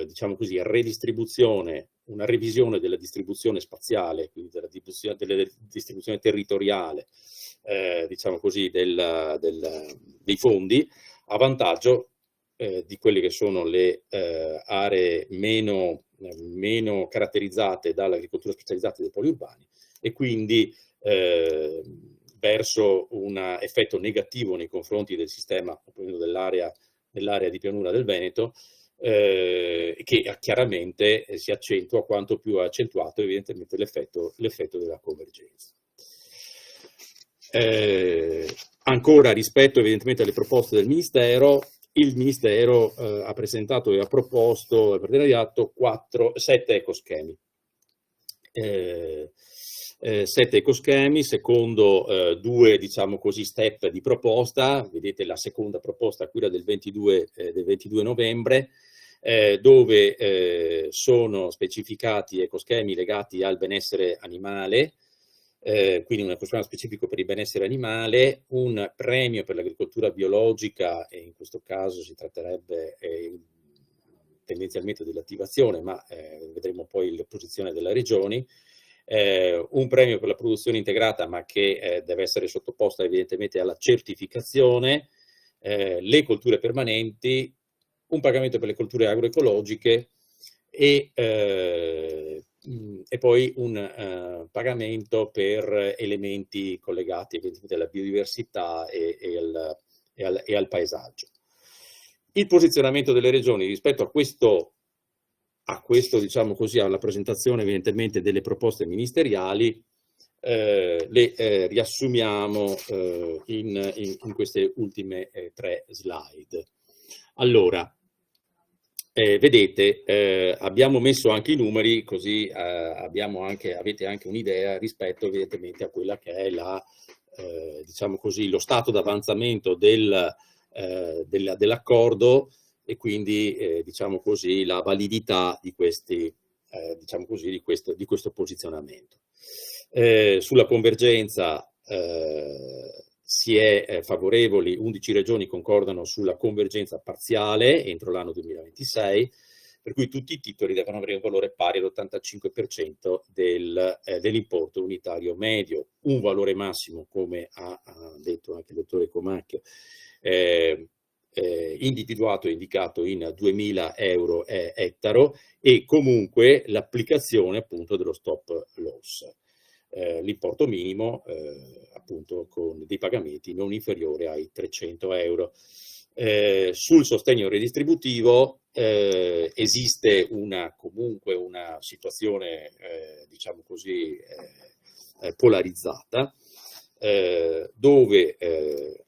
diciamo così, redistribuzione, una revisione della distribuzione spaziale, quindi della distribuzione territoriale, diciamo così, dei fondi, a vantaggio di quelle che sono le aree meno caratterizzate dall'agricoltura specializzata dei poli urbani, e quindi verso un effetto negativo nei confronti del sistema dell'area di pianura del Veneto, che chiaramente si accentua quanto più accentuato evidentemente l'effetto della convergenza. Ancora rispetto evidentemente alle proposte del Ministero, il Ministero ha presentato e ha proposto al partenariato 7 ecoschemi. 7 ecoschemi secondo 2, diciamo così, step di proposta. Vedete la seconda proposta, quella del 22 novembre, dove sono specificati ecoschemi legati al benessere animale, quindi un ecoschema specifico per il benessere animale, un premio per l'agricoltura biologica, e in questo caso si tratterebbe tendenzialmente dell'attivazione, ma vedremo poi la posizione delle regioni, un premio per la produzione integrata, ma che deve essere sottoposta evidentemente alla certificazione, le colture permanenti, un pagamento per le colture agroecologiche e poi un pagamento per elementi collegati evidentemente alla biodiversità e al paesaggio. Il posizionamento delle regioni rispetto a questo, diciamo così, alla presentazione evidentemente delle proposte ministeriali, le riassumiamo in queste ultime 3 slide. Allora, vedete, abbiamo messo anche i numeri, così avete anche un'idea rispetto evidentemente a quella che è diciamo così, lo stato d'avanzamento dell'accordo, e quindi diciamo così la validità di diciamo così, di questo posizionamento. Sulla convergenza si è favorevoli, 11 regioni concordano sulla convergenza parziale entro l'anno 2026, per cui tutti i titoli devono avere un valore pari all'85% dell'importo unitario medio, un valore massimo, come ha detto anche il dottore Comacchio, individuato e indicato in 2.000 euro ettaro, e comunque l'applicazione appunto dello stop loss. L'importo minimo appunto con dei pagamenti non inferiore ai 300 euro. Sul sostegno redistributivo esiste comunque una situazione diciamo così polarizzata, dove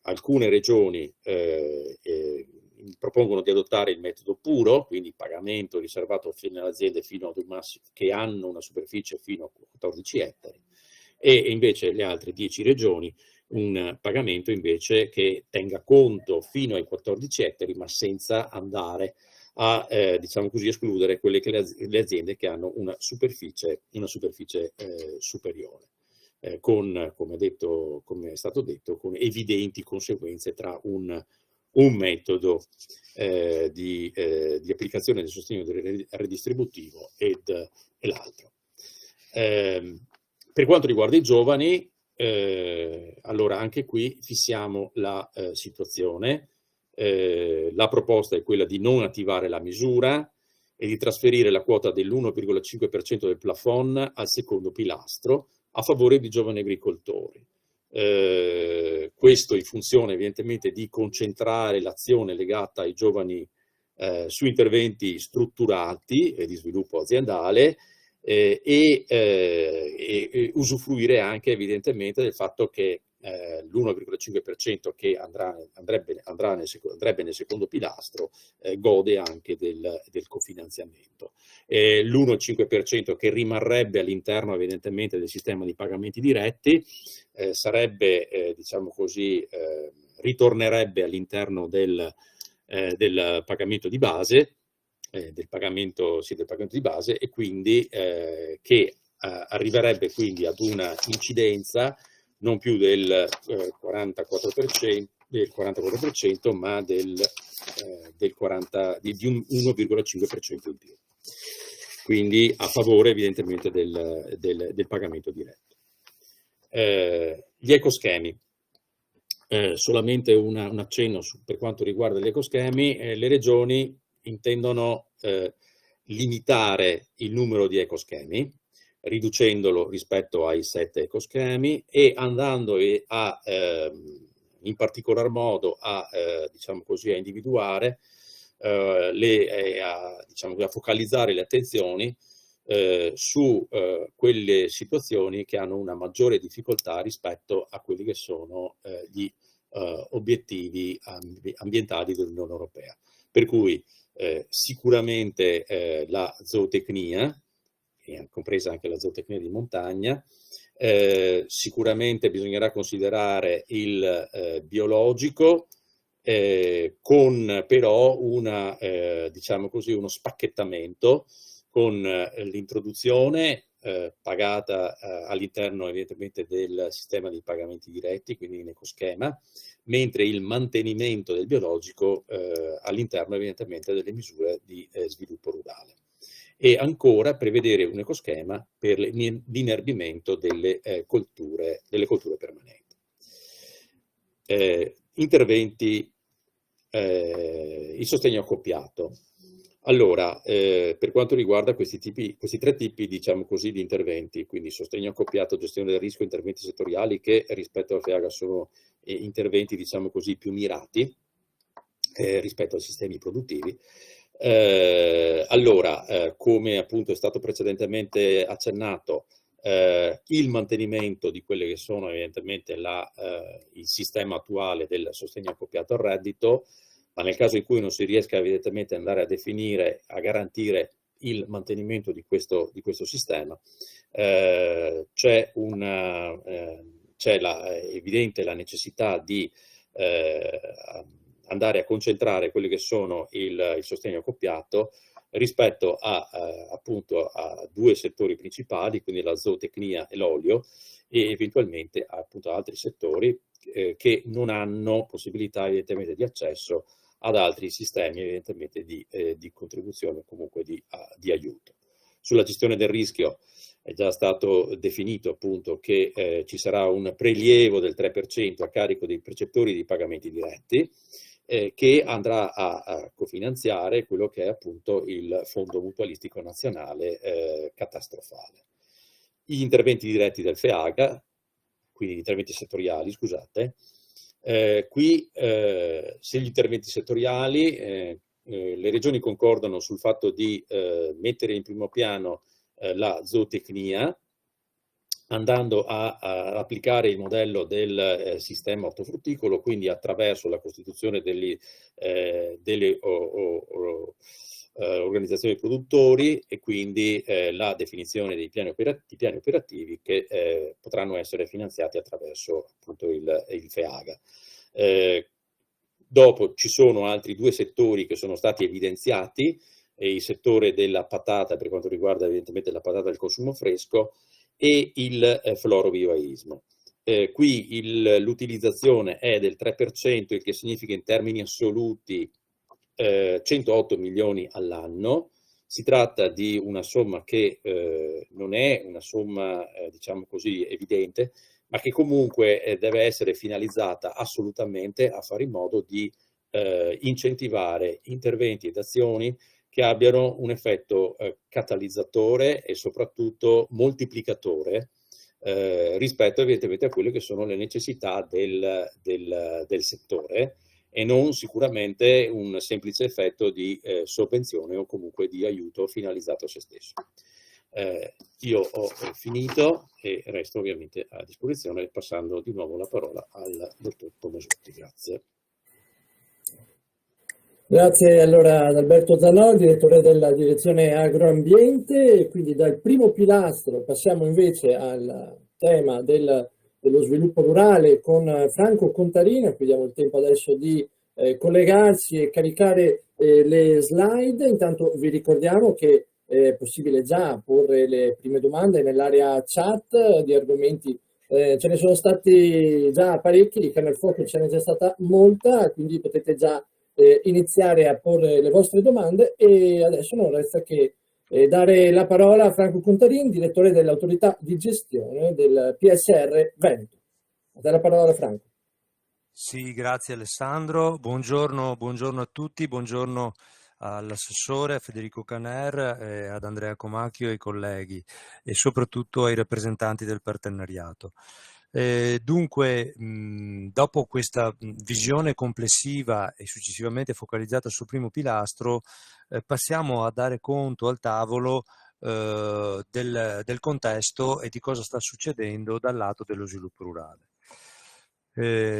alcune regioni propongono di adottare il metodo puro, quindi pagamento riservato alle aziende che hanno una superficie fino a 14 ettari, e invece le altre 10 regioni un pagamento invece che tenga conto fino ai 14 ettari, ma senza andare a diciamo così, escludere le aziende che hanno una superficie superiore. Come è stato detto, con evidenti conseguenze tra un metodo di applicazione del sostegno redistributivo e l'altro. Per quanto riguarda i giovani, allora anche qui fissiamo la situazione. La proposta è quella di non attivare la misura e di trasferire la quota dell'1,5% del plafond al secondo pilastro a favore di giovani agricoltori. Questo in funzione evidentemente di concentrare l'azione legata ai giovani su interventi strutturati e di sviluppo aziendale, e usufruire anche evidentemente del fatto che l'1,5% che andrebbe nel secondo pilastro gode anche del cofinanziamento. L'1,5% che rimarrebbe all'interno evidentemente del sistema di pagamenti diretti sarebbe, diciamo così, ritornerebbe all'interno del pagamento di base, del pagamento di base, e quindi che arriverebbe quindi ad una incidenza non più del 44%, ma di un 1,5% in più. Quindi a favore evidentemente del pagamento diretto. Gli ecoschemi. Solamente un accenno per quanto riguarda gli ecoschemi. Le regioni intendono limitare il numero di ecoschemi, riducendolo rispetto ai 7 ecoschemi, e andando in particolar modo diciamo così, a individuare, diciamo, a focalizzare le attenzioni su quelle situazioni che hanno una maggiore difficoltà rispetto a quelli che sono gli obiettivi ambientali dell'Unione Europea. Per cui sicuramente la zootecnia, compresa anche la zootecnia di montagna, sicuramente bisognerà considerare il biologico, con però diciamo così, uno spacchettamento con l'introduzione pagata all'interno evidentemente del sistema di pagamenti diretti, quindi in ecoschema, mentre il mantenimento del biologico all'interno evidentemente delle misure di sviluppo rurale. E ancora prevedere un ecoschema per l'inerbimento delle colture permanenti. Interventi, il sostegno accoppiato. Allora, per quanto riguarda questi tre tipi, diciamo così, di interventi, quindi sostegno accoppiato, gestione del rischio, interventi settoriali, che rispetto al FEAGA sono interventi, diciamo così, più mirati rispetto ai sistemi produttivi. Allora, come appunto è stato precedentemente accennato, il mantenimento di quelle che sono evidentemente il sistema attuale del sostegno accoppiato al reddito, ma nel caso in cui non si riesca evidentemente ad andare a definire, a garantire il mantenimento di questo sistema, c'è evidente la necessità di andare a concentrare quelli che sono il sostegno accoppiato rispetto appunto a due settori principali, quindi la zootecnia e l'olio, e eventualmente appunto altri settori che non hanno possibilità evidentemente di accesso ad altri sistemi evidentemente di contribuzione o comunque di aiuto. Sulla gestione del rischio è già stato definito appunto che ci sarà un prelievo del 3% a carico dei percettori di pagamenti diretti, che andrà a cofinanziare quello che è appunto il Fondo Mutualistico Nazionale catastrofale. Gli interventi diretti del FEAGA, quindi gli interventi settoriali, scusate, qui se gli interventi settoriali, le regioni concordano sul fatto di mettere in primo piano la zootecnia, andando a applicare il modello del sistema ortofrutticolo, quindi attraverso la costituzione delle organizzazioni produttori e quindi la definizione dei piani operativi che potranno essere finanziati attraverso appunto il FEAGA. Dopo ci sono altri due settori che sono stati evidenziati, il settore della patata per quanto riguarda evidentemente la patata del consumo fresco e il florovivaismo. Qui l'utilizzazione è del 3%, il che significa in termini assoluti 108 milioni all'anno. Si tratta di una somma che non è una somma diciamo così evidente, ma che comunque deve essere finalizzata assolutamente a fare in modo di incentivare interventi ed azioni che abbiano un effetto catalizzatore e soprattutto moltiplicatore rispetto evidentemente a quelle che sono le necessità del settore, e non sicuramente un semplice effetto di sovvenzione o comunque di aiuto finalizzato a se stesso. Io ho finito e resto ovviamente a disposizione, passando di nuovo la parola al dottor Tomasotti. Grazie. Grazie allora ad Alberto Zanò, direttore della direzione agroambiente. E quindi dal primo pilastro passiamo invece al tema dello sviluppo rurale con Franco Contarino. Qui diamo il tempo adesso di collegarsi e caricare le slide. Intanto vi ricordiamo che è possibile già porre le prime domande nell'area chat di argomenti. Ce ne sono stati già parecchi, di Canal Fuoco ce n'è già stata molta, quindi potete già iniziare a porre le vostre domande, e adesso non resta che dare la parola a Franco Contarin, direttore dell'autorità di gestione del PSR Veneto. A te la parola, Franco. Sì, grazie Alessandro, buongiorno a tutti, buongiorno all'assessore, a Federico Caner, ad Andrea Comacchio e ai colleghi e soprattutto ai rappresentanti del partenariato. Dunque, dopo questa visione complessiva e successivamente focalizzata sul primo pilastro, passiamo a dare conto al tavolo del contesto e di cosa sta succedendo dal lato dello sviluppo rurale.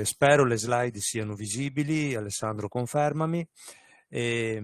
Spero le slide siano visibili, Alessandro confermami. Sì,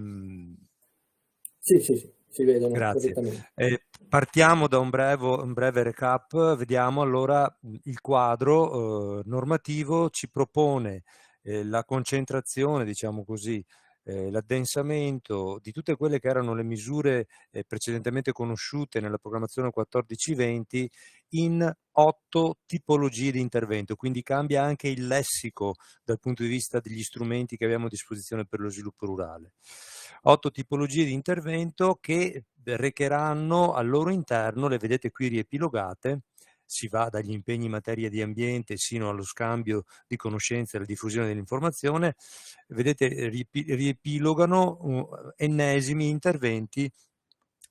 si vedono Grazie. correttamente. Partiamo da un breve recap, vediamo allora il quadro normativo ci propone la concentrazione, diciamo così, l'addensamento di tutte quelle che erano le misure precedentemente conosciute nella programmazione 14-20 in 8 tipologie di intervento, quindi cambia anche il lessico dal punto di vista degli strumenti che abbiamo a disposizione per lo sviluppo rurale. 8 tipologie di intervento che recheranno al loro interno, le vedete qui riepilogate, si va dagli impegni in materia di ambiente sino allo scambio di conoscenze e alla diffusione dell'informazione, vedete riepilogano ennesimi interventi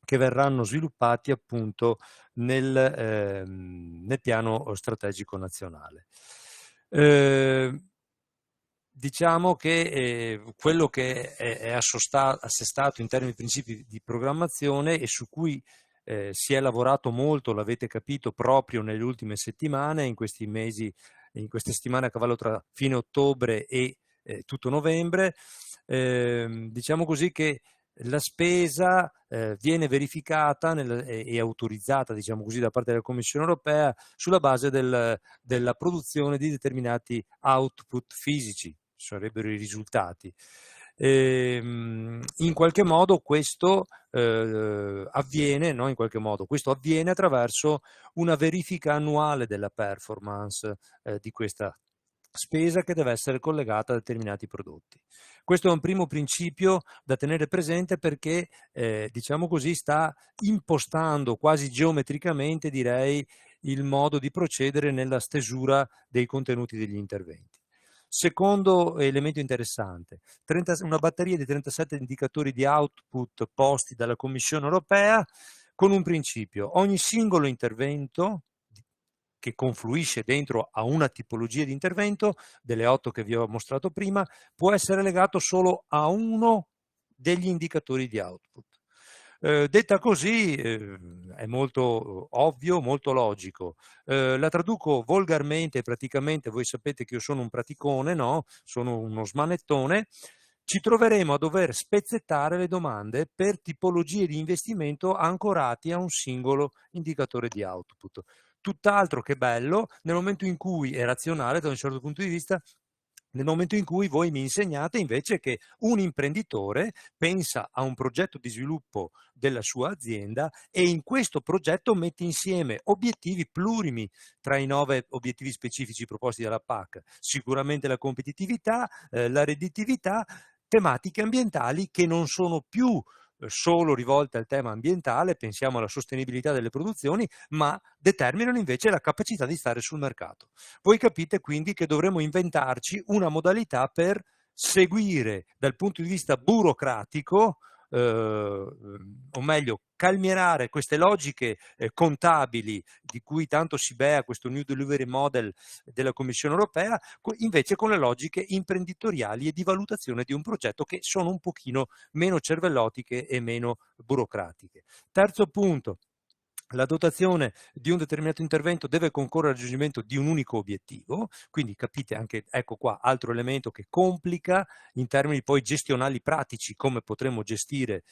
che verranno sviluppati appunto nel piano strategico nazionale. Diciamo che quello che è assestato in termini di principi di programmazione e su cui si è lavorato molto, l'avete capito, proprio nelle ultime settimane, in questi mesi, in queste settimane a cavallo tra fine ottobre e tutto novembre, diciamo così che la spesa viene verificata e autorizzata, diciamo così, da parte della Commissione europea sulla base della produzione di determinati output fisici, sarebbero i risultati. In qualche modo questo avviene, no? In qualche modo questo avviene attraverso una verifica annuale della performance di questa spesa che deve essere collegata a determinati prodotti. Questo è un primo principio da tenere presente perché, diciamo così, sta impostando quasi geometricamente, direi, il modo di procedere nella stesura dei contenuti degli interventi. Secondo elemento interessante, una batteria di 37 indicatori di output posti dalla Commissione europea con un principio: ogni singolo intervento che confluisce dentro a una tipologia di intervento, delle 8 che vi ho mostrato prima, può essere legato solo a uno degli indicatori di output. Detta così è molto ovvio, molto logico. La traduco volgarmente, praticamente, voi sapete che io sono un praticone, no? Sono uno smanettone. Ci troveremo a dover spezzettare le domande per tipologie di investimento ancorati a un singolo indicatore di output. Tutt'altro che bello nel momento in cui è razionale da un certo punto di vista, nel momento in cui voi mi insegnate invece che un imprenditore pensa a un progetto di sviluppo della sua azienda e in questo progetto mette insieme obiettivi plurimi tra i 9 obiettivi specifici proposti dalla PAC, sicuramente la competitività, la redditività, tematiche ambientali che non sono più solo rivolte al tema ambientale, pensiamo alla sostenibilità delle produzioni, ma determinano invece la capacità di stare sul mercato. Voi capite quindi che dovremo inventarci una modalità per seguire dal punto di vista burocratico, o meglio calmierare queste logiche contabili di cui tanto si bea questo New Delivery Model della Commissione europea, invece con le logiche imprenditoriali e di valutazione di un progetto che sono un pochino meno cervellotiche e meno burocratiche. Terzo punto. La dotazione di un determinato intervento deve concorrere al raggiungimento di un unico obiettivo, quindi capite anche, ecco qua, altro elemento che complica in termini poi gestionali pratici come potremmo gestire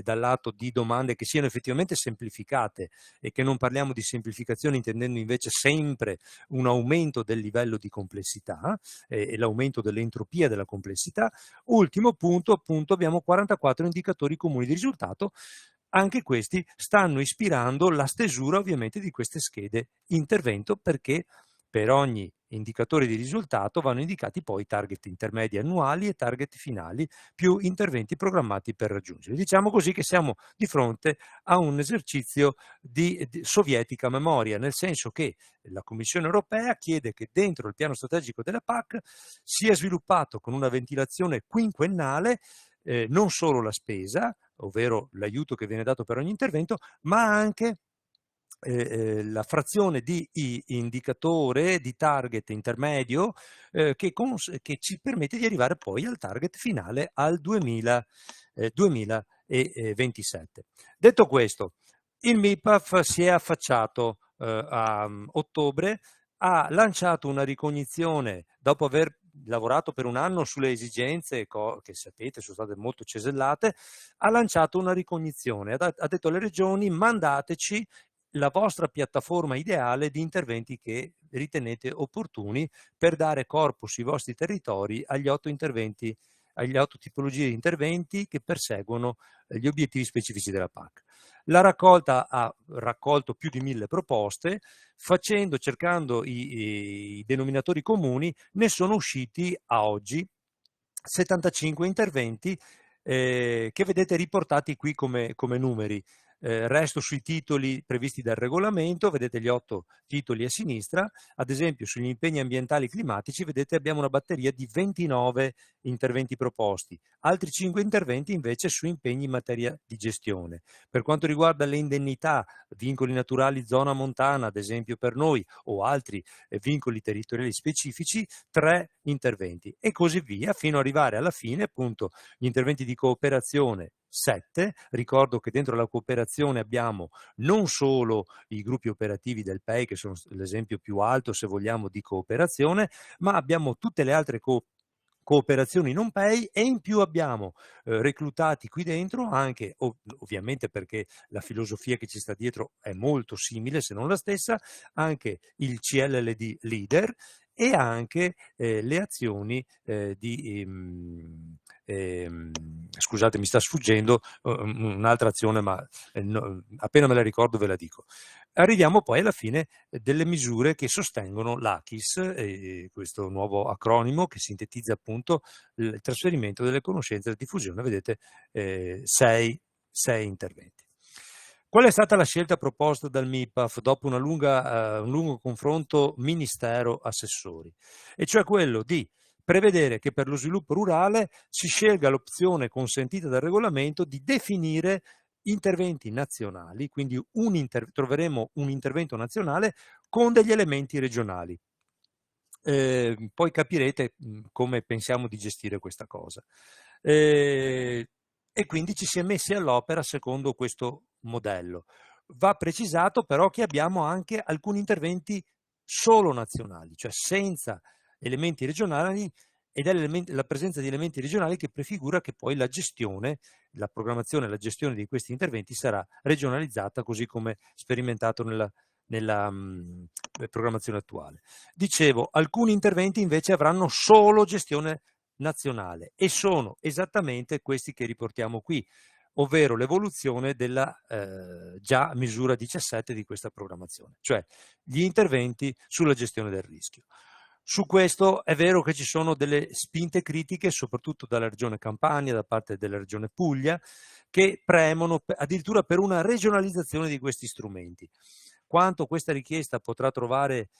dal lato di domande che siano effettivamente semplificate e che non parliamo di semplificazione intendendo invece sempre un aumento del livello di complessità e l'aumento dell'entropia della complessità. Ultimo punto, appunto, abbiamo 44 indicatori comuni di risultato. Anche questi stanno ispirando la stesura ovviamente di queste schede intervento perché per ogni indicatore di risultato vanno indicati poi target intermedi annuali e target finali più interventi programmati per raggiungerli. Diciamo così che siamo di fronte a un esercizio di sovietica memoria, nel senso che la Commissione europea chiede che dentro il piano strategico della PAC sia sviluppato con una ventilazione quinquennale non solo la spesa, ovvero l'aiuto che viene dato per ogni intervento, ma anche la frazione di indicatore di target intermedio che ci permette di arrivare poi al target finale al 2027. Detto questo, Il MIPAF si è affacciato a ottobre, ha lanciato una ricognizione dopo aver lavorato per un anno sulle esigenze che sapete sono state molto cesellate, ha lanciato una ricognizione, ha detto alle regioni: mandateci la vostra piattaforma ideale di interventi che ritenete opportuni per dare corpo sui vostri territori agli 8 interventi, agli 8 tipologie di interventi che perseguono gli obiettivi specifici della PAC. La raccolta ha raccolto più di 1000 proposte, cercando i denominatori comuni, ne sono usciti a oggi 75 interventi che vedete riportati qui come numeri. Resto sui titoli previsti dal regolamento, vedete gli 8 titoli a sinistra. Ad esempio sugli impegni ambientali climatici vedete abbiamo una batteria di 29 interventi proposti, altri 5 interventi invece su impegni in materia di gestione. Per quanto riguarda le indennità, vincoli naturali zona montana ad esempio per noi, o altri vincoli territoriali specifici, 3 interventi e così via, fino ad arrivare alla fine appunto gli interventi di cooperazione 7. Ricordo che dentro la cooperazione abbiamo non solo i gruppi operativi del PEI, che sono l'esempio più alto se vogliamo di cooperazione, ma abbiamo tutte le altre cooperazioni non PEI, e in più abbiamo reclutati qui dentro anche, ovviamente perché la filosofia che ci sta dietro è molto simile se non la stessa, anche il CLLD Leader e anche le azioni scusate, mi sta sfuggendo un'altra azione, ma appena me la ricordo ve la dico. Arriviamo poi alla fine delle misure che sostengono l'ACHIS, questo nuovo acronimo che sintetizza appunto il trasferimento delle conoscenze e la diffusione. Vedete 6 interventi. Qual è stata la scelta proposta dal MIPAF dopo un lungo confronto ministero-assessori? E cioè quello di prevedere che per lo sviluppo rurale si scelga l'opzione consentita dal regolamento di definire interventi nazionali, quindi troveremo un intervento nazionale con degli elementi regionali. Poi capirete come pensiamo di gestire questa cosa. E quindi ci si è messi all'opera secondo questo modello. Va precisato però che abbiamo anche alcuni interventi solo nazionali, cioè senza elementi regionali, ed è la presenza di elementi regionali che prefigura che poi la gestione, la programmazione e la gestione di questi interventi sarà regionalizzata, così come sperimentato nella programmazione attuale. Dicevo, alcuni interventi invece avranno solo gestione nazionale e sono esattamente questi che riportiamo qui, ovvero l'evoluzione della già misura 17 di questa programmazione, cioè gli interventi sulla gestione del rischio. Su questo è vero che ci sono delle spinte critiche, soprattutto dalla regione Campania, da parte della regione Puglia, che premono addirittura per una regionalizzazione di questi strumenti. Quanto questa richiesta potrà trovare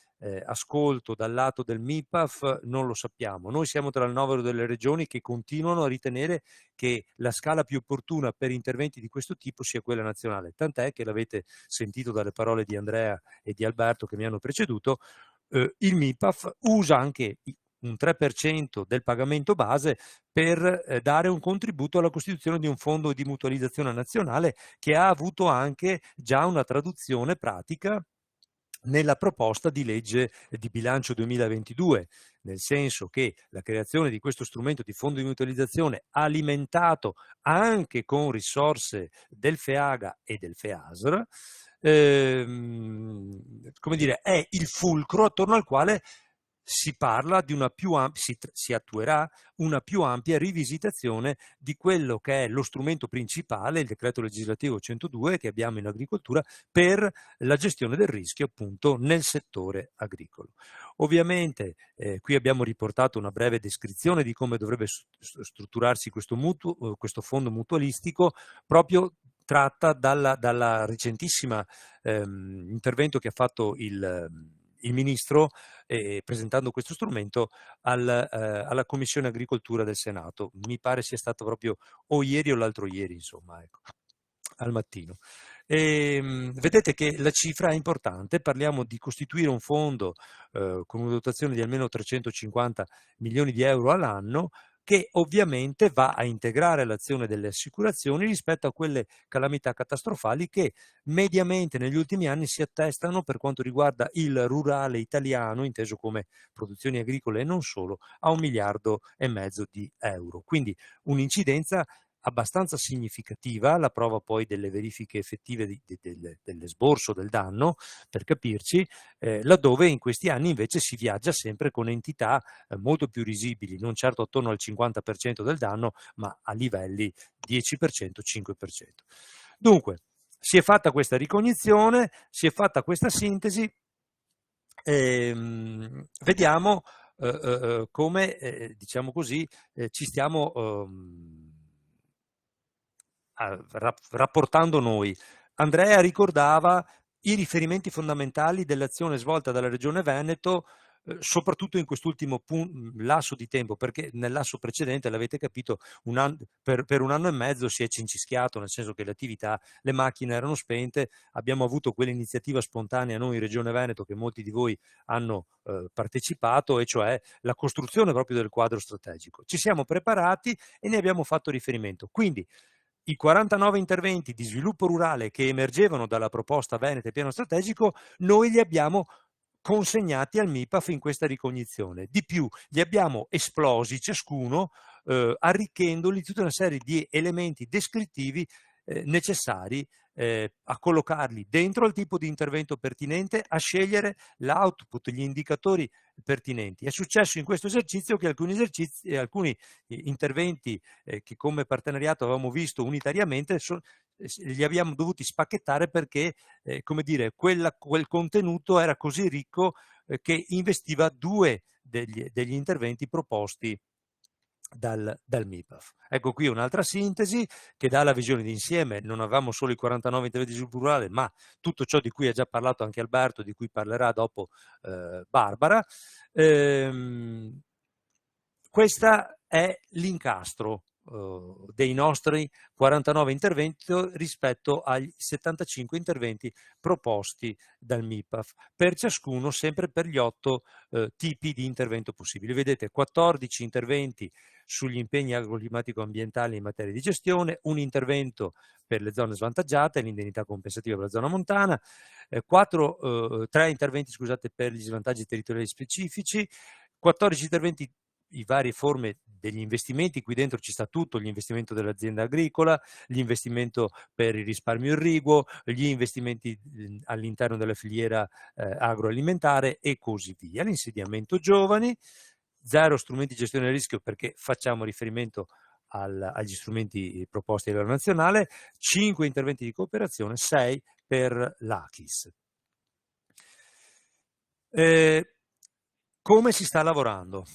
ascolto dal lato del MIPAF non lo sappiamo. Noi siamo tra il novero delle regioni che continuano a ritenere che la scala più opportuna per interventi di questo tipo sia quella nazionale, tant'è che l'avete sentito dalle parole di Andrea e di Alberto che mi hanno preceduto, il MIPAF usa anche un 3% del pagamento base per dare un contributo alla costituzione di un fondo di mutualizzazione nazionale che ha avuto anche già una traduzione pratica nella proposta di legge di bilancio 2022, nel senso che la creazione di questo strumento di fondo di mutualizzazione alimentato anche con risorse del FEAGA e del FEASR, come dire, è il fulcro attorno al quale si parla di si attuerà una più ampia rivisitazione di quello che è lo strumento principale, il decreto legislativo 102 che abbiamo in agricoltura per la gestione del rischio appunto nel settore agricolo. Ovviamente qui abbiamo riportato una breve descrizione di come dovrebbe strutturarsi questo fondo mutualistico, proprio tratta dalla recentissima intervento che ha fatto il Ministro presentando questo strumento alla Commissione Agricoltura del Senato. Mi pare sia stato proprio o ieri o l'altro ieri, insomma, ecco, al mattino. Vedete che la cifra è importante, parliamo di costituire un fondo con una dotazione di almeno 350 milioni di euro all'anno che ovviamente va a integrare l'azione delle assicurazioni rispetto a quelle calamità catastrofali che mediamente negli ultimi anni si attestano per quanto riguarda il rurale italiano, inteso come produzioni agricole e non solo, a 1,5 miliardi di euro. Quindi un'incidenza abbastanza significativa, la prova poi delle verifiche effettive dell'esborso del danno, per capirci, laddove in questi anni invece si viaggia sempre con entità molto più risibili, non certo attorno al 50% del danno, ma a livelli 10%, 5%. Dunque, si è fatta questa ricognizione, si è fatta questa sintesi, vediamo come, diciamo così, ci stiamo rapportando noi. Andrea ricordava i riferimenti fondamentali dell'azione svolta dalla Regione Veneto, soprattutto in quest'ultimo lasso di tempo, perché nel lasso precedente, l'avete capito, per 1 anno e mezzo si è cincischiato, nel senso che le attività, le macchine erano spente, abbiamo avuto quell'iniziativa spontanea noi in Regione Veneto che molti di voi hanno partecipato, e cioè la costruzione proprio del quadro strategico. Ci siamo preparati e ne abbiamo fatto riferimento. Quindi i 49 interventi di sviluppo rurale che emergevano dalla proposta Veneta e piano strategico, noi li abbiamo consegnati al MIPAF in questa ricognizione. Di più, li abbiamo esplosi ciascuno, arricchendoli di tutta una serie di elementi descrittivi necessari a collocarli dentro il tipo di intervento pertinente, a scegliere l'output, gli indicatori pertinenti. È successo in questo esercizio che alcuni interventi che come partenariato avevamo visto unitariamente li abbiamo dovuti spacchettare perché come dire, quel contenuto era così ricco che investiva 2 degli interventi proposti dal MIPAF. Ecco qui un'altra sintesi che dà la visione d'insieme. Non avevamo solo i 49 interventi di sviluppo rurale, ma tutto ciò di cui ha già parlato anche Alberto, di cui parlerà dopo Barbara. Questa è l'incastro dei nostri 49 interventi rispetto agli 75 interventi proposti dal MIPAF, per ciascuno sempre per gli 8 tipi di intervento possibili. Vedete 14 interventi sugli impegni agroclimatico-ambientali in materia di gestione, un intervento per le zone svantaggiate, l'indennità compensativa per la zona montana, 3 interventi per gli svantaggi territoriali specifici, 14 interventi i varie forme degli investimenti. Qui dentro ci sta tutto: l'investimento dell'azienda agricola, l'investimento per il risparmio irriguo, gli investimenti all'interno della filiera agroalimentare e così via, l'insediamento giovani, 0 strumenti di gestione del rischio perché facciamo riferimento agli strumenti proposti a livello nazionale, 5 interventi di cooperazione, 6 per l'ACHIS. Come si sta lavorando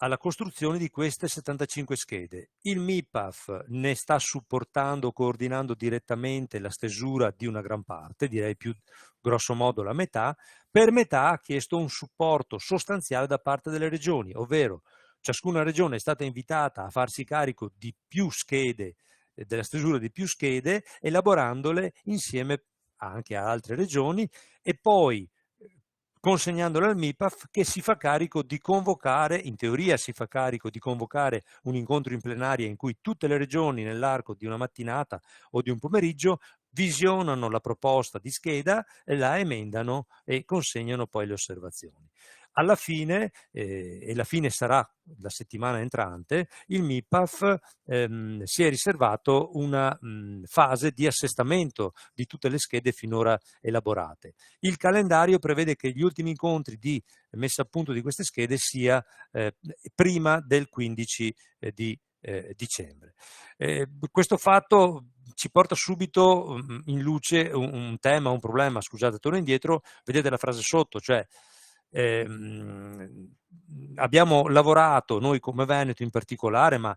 alla costruzione di queste 75 schede? Il MIPAF ne sta supportando, coordinando direttamente la stesura di una gran parte, direi più grosso modo la metà. Per metà ha chiesto un supporto sostanziale da parte delle regioni, ovvero ciascuna regione è stata invitata a farsi carico di più schede, della stesura di più schede, elaborandole insieme anche a altre regioni e poi consegnandole al MIPAF, che si fa carico di convocare, in teoria si fa carico di convocare un incontro in plenaria in cui tutte le regioni nell'arco di una mattinata o di un pomeriggio visionano la proposta di scheda, la emendano e consegnano poi le osservazioni. Alla fine, e la fine sarà la settimana entrante, il MIPAF si è riservato una fase di assestamento di tutte le schede finora elaborate. Il calendario prevede che gli ultimi incontri di messa a punto di queste schede sia prima del 15 di dicembre. Questo fatto ci porta subito in luce un tema, un problema. Scusate, torno indietro, vedete la frase sotto, cioè abbiamo lavorato noi come Veneto in particolare, ma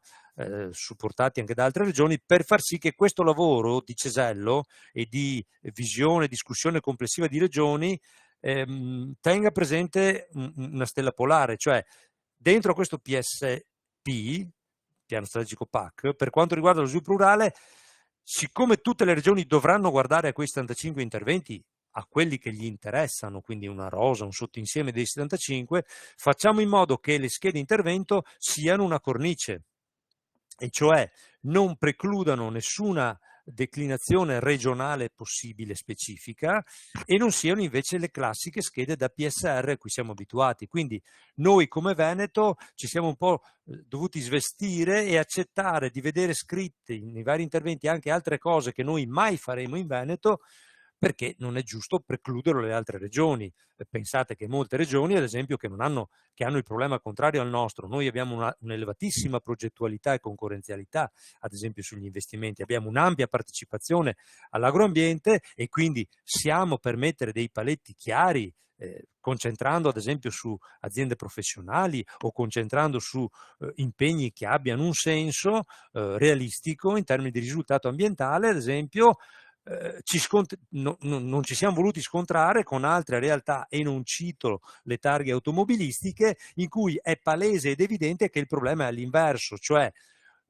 supportati anche da altre regioni, per far sì che questo lavoro di cesello e di visione, discussione complessiva di regioni tenga presente una stella polare, cioè dentro a questo PSP, piano strategico PAC, per quanto riguarda lo sviluppo rurale, siccome tutte le regioni dovranno guardare a quei 75 interventi, a quelli che gli interessano, quindi una rosa, un sottoinsieme dei 75, facciamo in modo che le schede di intervento siano una cornice, e cioè non precludano nessuna declinazione regionale possibile specifica e non siano invece le classiche schede da PSR a cui siamo abituati. Quindi noi come Veneto ci siamo un po' dovuti svestire e accettare di vedere scritte nei vari interventi anche altre cose che noi mai faremo in Veneto, perché non è giusto precludere le altre regioni. Pensate che molte regioni, ad esempio, che hanno il problema contrario al nostro, noi abbiamo un'elevatissima progettualità e concorrenzialità, ad esempio sugli investimenti, abbiamo un'ampia partecipazione all'agroambiente e quindi siamo per mettere dei paletti chiari, concentrando ad esempio su aziende professionali o concentrando su impegni che abbiano un senso realistico in termini di risultato ambientale, ad esempio. Non ci siamo voluti scontrare con altre realtà, e non cito le targhe automobilistiche, in cui è palese ed evidente che il problema è all'inverso, cioè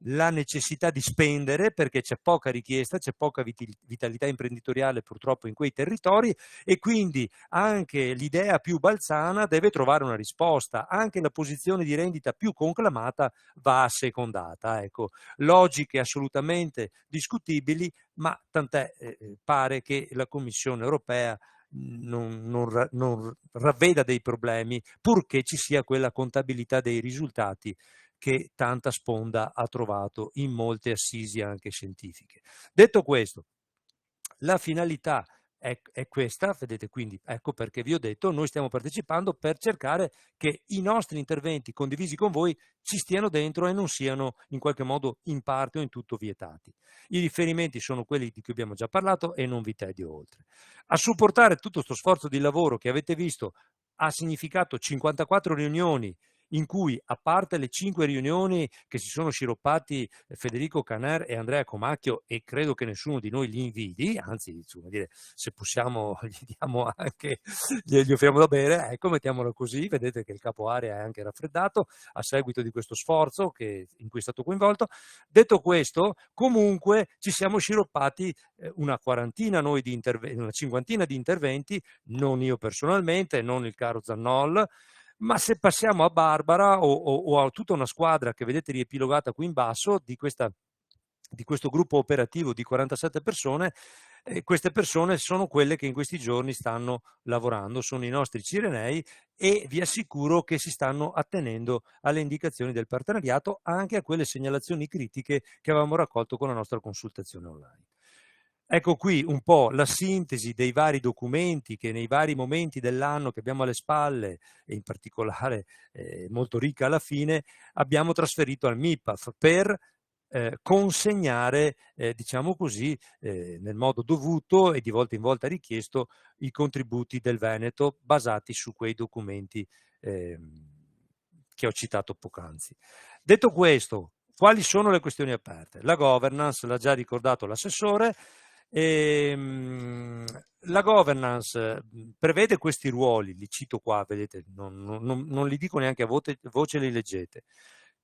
la necessità di spendere perché c'è poca richiesta, c'è poca vitalità imprenditoriale purtroppo in quei territori, e quindi anche l'idea più balzana deve trovare una risposta, anche la posizione di rendita più conclamata va assecondata. Ecco, logiche assolutamente discutibili, ma tant'è, pare che la Commissione europea non ravveda dei problemi, purché ci sia quella contabilità dei risultati che tanta sponda ha trovato in molte assisi anche scientifiche. Detto questo, la finalità è questa, vedete, quindi ecco perché vi ho detto, noi stiamo partecipando per cercare che i nostri interventi condivisi con voi ci stiano dentro e non siano in qualche modo in parte o in tutto vietati. I riferimenti sono quelli di cui abbiamo già parlato e non vi tedio oltre. A supportare tutto questo sforzo di lavoro che avete visto ha significato 54 riunioni in cui, a parte le 5 riunioni che si sono sciroppati Federico Caner e Andrea Comacchio, e credo che nessuno di noi li invidi, anzi, insomma, dire, se possiamo gli diamo anche, gli offriamo da bere, ecco, mettiamolo così, vedete che il capo area è anche raffreddato a seguito di questo sforzo in cui è stato coinvolto. Detto questo, comunque ci siamo sciroppati una cinquantina di interventi, non io personalmente, non il caro Zannol, ma se passiamo a Barbara o a tutta una squadra che vedete riepilogata qui in basso di questo gruppo operativo di 47 persone, queste persone sono quelle che in questi giorni stanno lavorando, sono i nostri cirenei, e vi assicuro che si stanno attenendo alle indicazioni del partenariato, anche a quelle segnalazioni critiche che avevamo raccolto con la nostra consultazione online. Ecco qui un po' la sintesi dei vari documenti che nei vari momenti dell'anno che abbiamo alle spalle, e in particolare molto ricca alla fine, abbiamo trasferito al MIPAF per consegnare, diciamo così, nel modo dovuto e di volta in volta richiesto, i contributi del Veneto basati su quei documenti che ho citato poc'anzi. Detto questo, quali sono le questioni aperte? La governance, l'ha già ricordato l'assessore. La governance prevede questi ruoli, li cito qua, vedete, non li dico neanche a voce, li leggete.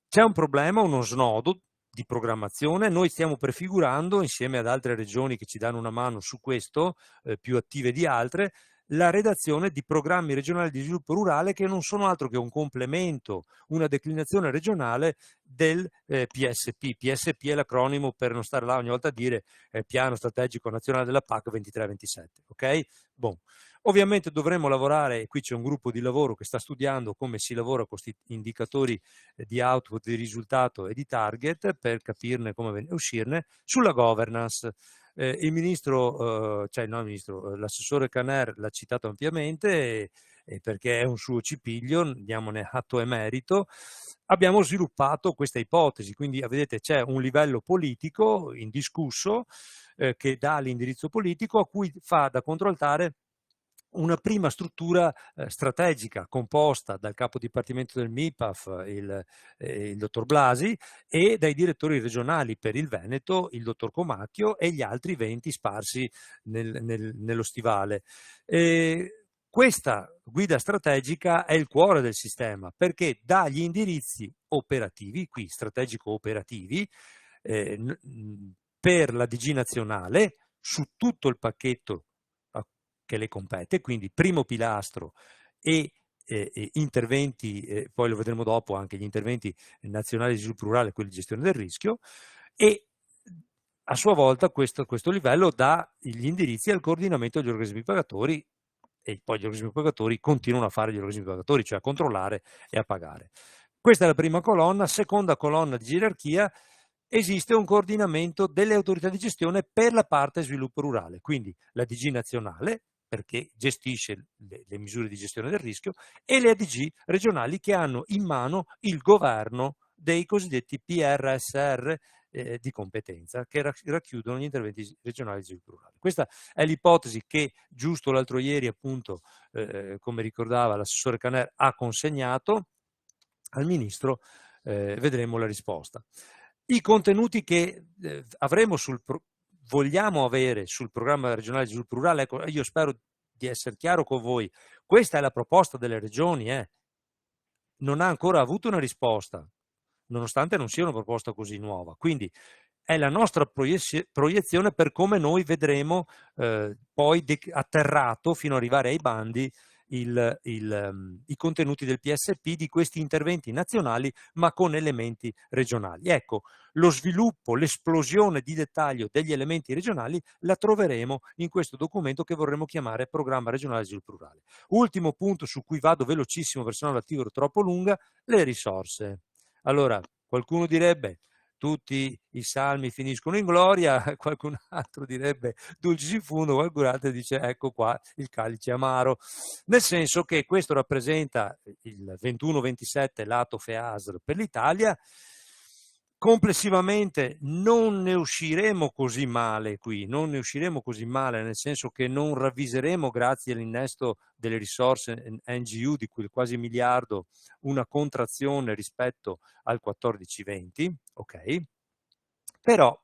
C'è un problema, uno snodo di programmazione, noi stiamo prefigurando, insieme ad altre regioni che ci danno una mano su questo, più attive di altre, la redazione di programmi regionali di sviluppo rurale che non sono altro che un complemento, una declinazione regionale del PSP. PSP è l'acronimo, per non stare là ogni volta a dire Piano Strategico Nazionale della PAC 23-27, ok? Bon. Ovviamente dovremo lavorare, e qui c'è un gruppo di lavoro che sta studiando come si lavora con questi indicatori di output, di risultato e di target per capirne come uscirne, sulla governance. Il ministro, l'assessore Caner l'ha citato ampiamente perché è un suo cipiglio, diamone atto e merito. Abbiamo sviluppato questa ipotesi, quindi vedete c'è un livello politico indiscusso che dà l'indirizzo politico a cui fa da controaltare una prima struttura strategica composta dal capo dipartimento del MIPAF, il dottor Blasi, e dai direttori regionali per il Veneto, il dottor Comacchio, e gli altri 20 sparsi nello stivale. Questa guida strategica è il cuore del sistema, perché dà gli indirizzi operativi, qui strategico-operativi, per la DG nazionale su tutto il pacchetto che le compete, quindi primo pilastro e interventi, poi lo vedremo dopo, anche gli interventi nazionali di sviluppo rurale, quelli di gestione del rischio, e a sua volta questo livello dà gli indirizzi al coordinamento degli organismi pagatori, e poi gli organismi pagatori continuano a fare gli organismi pagatori, cioè a controllare e a pagare. Questa è la prima colonna. Seconda colonna di gerarchia: esiste un coordinamento delle autorità di gestione per la parte sviluppo rurale, quindi la DG nazionale, perché gestisce le misure di gestione del rischio, e le ADG regionali, che hanno in mano il governo dei cosiddetti PRSR di competenza, che racchiudono gli interventi regionali di sviluppo rurale. Questa è l'ipotesi che giusto l'altro ieri, appunto, come ricordava l'assessore Caner, ha consegnato al Ministro. Vedremo la risposta. I contenuti che vogliamo avere sul programma regionale di sviluppo rurale, ecco, io spero di essere chiaro con voi, questa è la proposta delle regioni, non ha ancora avuto una risposta, nonostante non sia una proposta così nuova, quindi è la nostra proiezione per come noi vedremo poi atterrato fino ad arrivare ai bandi i contenuti del PSP di questi interventi nazionali, ma con elementi regionali. Ecco, lo sviluppo, l'esplosione di dettaglio degli elementi regionali la troveremo in questo documento che vorremmo chiamare Programma regionale di sviluppo rurale. Ultimo punto su cui vado velocissimo, perché sennò la tiro troppo lunga: le risorse. Allora, qualcuno direbbe tutti i salmi finiscono in gloria, qualcun altro direbbe dulcis in fundo, qualcun altro dice ecco qua il calice amaro, nel senso che questo rappresenta il 21-27 lato FEASR per l'Italia. Complessivamente non ne usciremo così male qui, non ne usciremo così male, nel senso che non ravviseremo, grazie all'innesto delle risorse NGU di quel quasi miliardo, una contrazione rispetto al 14-20, ok? Però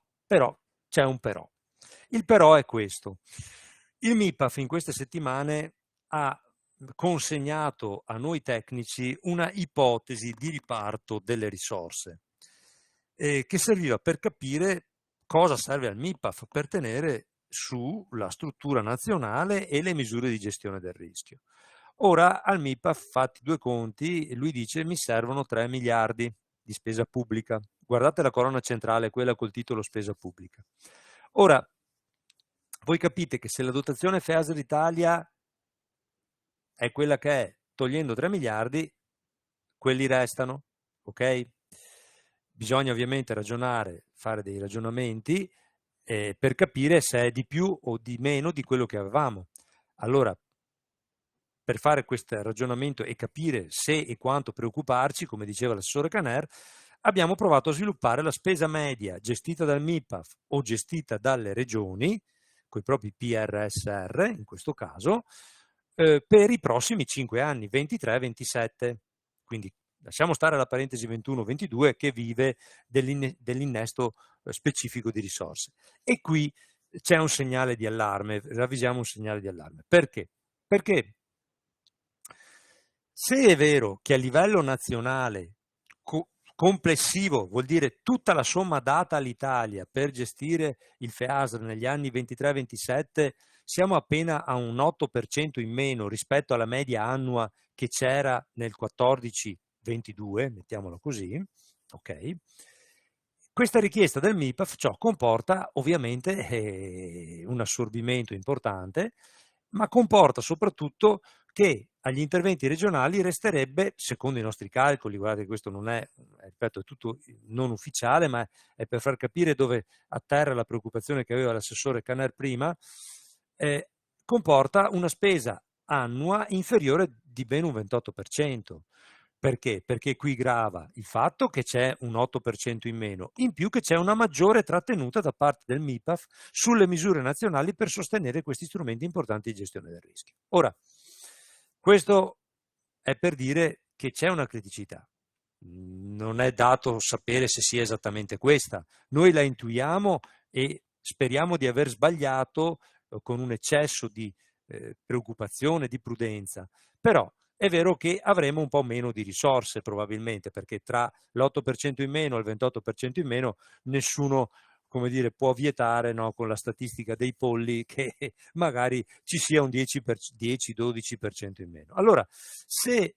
c'è un però. Il però è questo: il MIPAF in queste settimane ha consegnato a noi tecnici una ipotesi di riparto delle risorse, che serviva per capire cosa serve al MIPAF per tenere su la struttura nazionale e le misure di gestione del rischio. Ora al MIPAF, fatti due conti, lui dice mi servono 3 miliardi di spesa pubblica. Guardate la colonna centrale, quella col titolo spesa pubblica. Ora, voi capite che se la dotazione FEASR Italia è quella che è, togliendo 3 miliardi, quelli restano, ok? Bisogna ovviamente ragionare, fare dei ragionamenti per capire se è di più o di meno di quello che avevamo. Allora, per fare questo ragionamento e capire se e quanto preoccuparci, come diceva l'assessore Caner, abbiamo provato a sviluppare la spesa media gestita dal MIPAF o gestita dalle regioni, con i propri PRSR in questo caso, per i prossimi 5 anni, 23-27. Quindi lasciamo stare la parentesi 21-22 che vive dell'innesto specifico di risorse. E qui c'è un segnale di allarme, ravvisiamo un segnale di allarme. Perché? Perché se è vero che a livello nazionale complessivo, vuol dire tutta la somma data all'Italia per gestire il FEASR negli anni 23-27, siamo appena a un 8% in meno rispetto alla media annua che c'era nel 14-22, mettiamolo così, ok? Questa richiesta del MIPAF ciò comporta ovviamente un assorbimento importante, ma comporta soprattutto che agli interventi regionali resterebbe, secondo i nostri calcoli, guardate, questo non è, ripeto, è tutto non ufficiale, ma è per far capire dove atterra la preoccupazione che aveva l'assessore Caner prima, comporta una spesa annua inferiore di ben un 28%. Perché? Perché qui grava il fatto che c'è un 8% in meno, in più che c'è una maggiore trattenuta da parte del MIPAF sulle misure nazionali per sostenere questi strumenti importanti di gestione del rischio. Ora, questo è per dire che c'è una criticità. Non è dato sapere se sia esattamente questa. Noi la intuiamo e speriamo di aver sbagliato con un eccesso di preoccupazione, di prudenza. Però è vero che avremo un po' meno di risorse probabilmente, perché tra l'8% in meno e il 28% in meno nessuno come dire, può vietare, no, con la statistica dei polli che magari ci sia un 10-12% in meno. Allora, se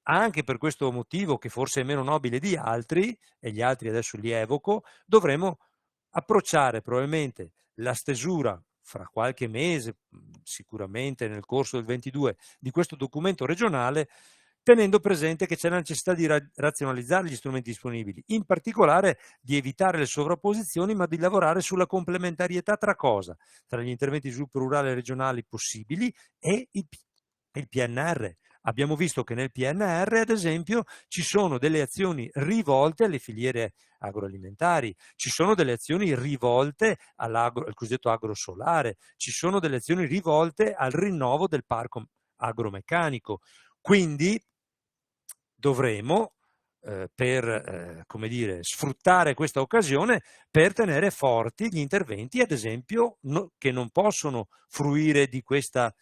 anche per questo motivo, che forse è meno nobile di altri, e gli altri adesso li evoco, dovremo approcciare probabilmente la stesura fra qualche mese, sicuramente nel corso del 22, di questo documento regionale, tenendo presente che c'è la necessità di razionalizzare gli strumenti disponibili, in particolare di evitare le sovrapposizioni, ma di lavorare sulla complementarietà tra cosa? Tra gli interventi di sviluppo rurale regionali possibili e il PNR. Abbiamo visto che nel PNR, ad esempio, ci sono delle azioni rivolte alle filiere agroalimentari, ci sono delle azioni rivolte al cosiddetto agrosolare, ci sono delle azioni rivolte al rinnovo del parco agromeccanico. Quindi dovremo, come dire, sfruttare questa occasione per tenere forti gli interventi, ad esempio, che non possono fruire di questa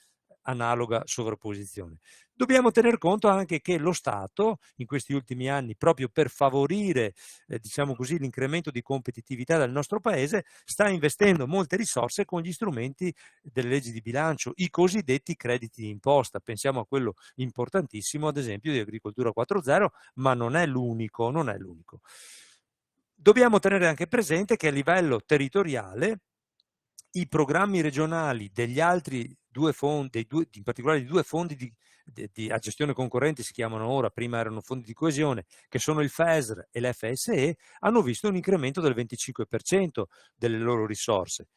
analoga sovrapposizione. Dobbiamo tener conto anche che lo Stato in questi ultimi anni, proprio per favorire diciamo così, l'incremento di competitività del nostro Paese, sta investendo molte risorse con gli strumenti delle leggi di bilancio, i cosiddetti crediti d'imposta. Pensiamo a quello importantissimo, ad esempio, di Agricoltura 4.0, ma non è l'unico, non è l'unico. Dobbiamo tenere anche presente che a livello territoriale i programmi regionali degli altri due fondi, in particolare di due fondi a gestione concorrente si chiamano ora, prima erano fondi di coesione, che sono il FESR e l'FSE, hanno visto un incremento del 25% delle loro risorse.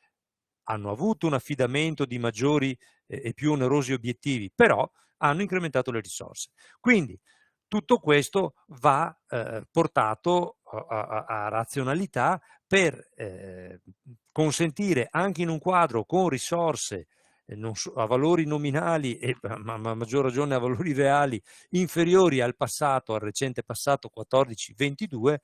Hanno avuto un affidamento di maggiori e più onerosi obiettivi, però hanno incrementato le risorse. Quindi tutto questo va portato a razionalità per consentire anche in un quadro con risorse a valori nominali e a maggior ragione a valori reali inferiori al passato, al recente passato 14-22,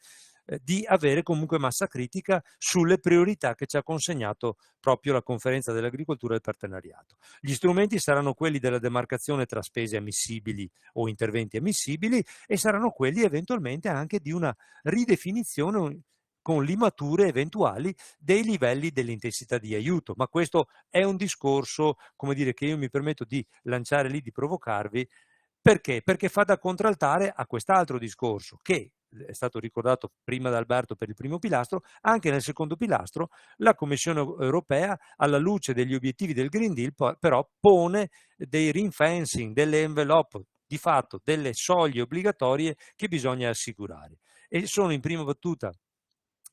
di avere comunque massa critica sulle priorità che ci ha consegnato proprio la Conferenza dell'Agricoltura e del Partenariato. Gli strumenti saranno quelli della demarcazione tra spese ammissibili o interventi ammissibili e saranno quelli eventualmente anche di una ridefinizione con limature eventuali dei livelli dell'intensità di aiuto, ma questo è un discorso, come dire, che io mi permetto di lanciare lì, di provocarvi. Perché? Perché fa da contraltare a quest'altro discorso che è stato ricordato prima da Alberto per il primo pilastro. Anche nel secondo pilastro la Commissione europea, alla luce degli obiettivi del Green Deal, però pone dei ring fencing, delle envelope, di fatto delle soglie obbligatorie che bisogna assicurare, e sono in prima battuta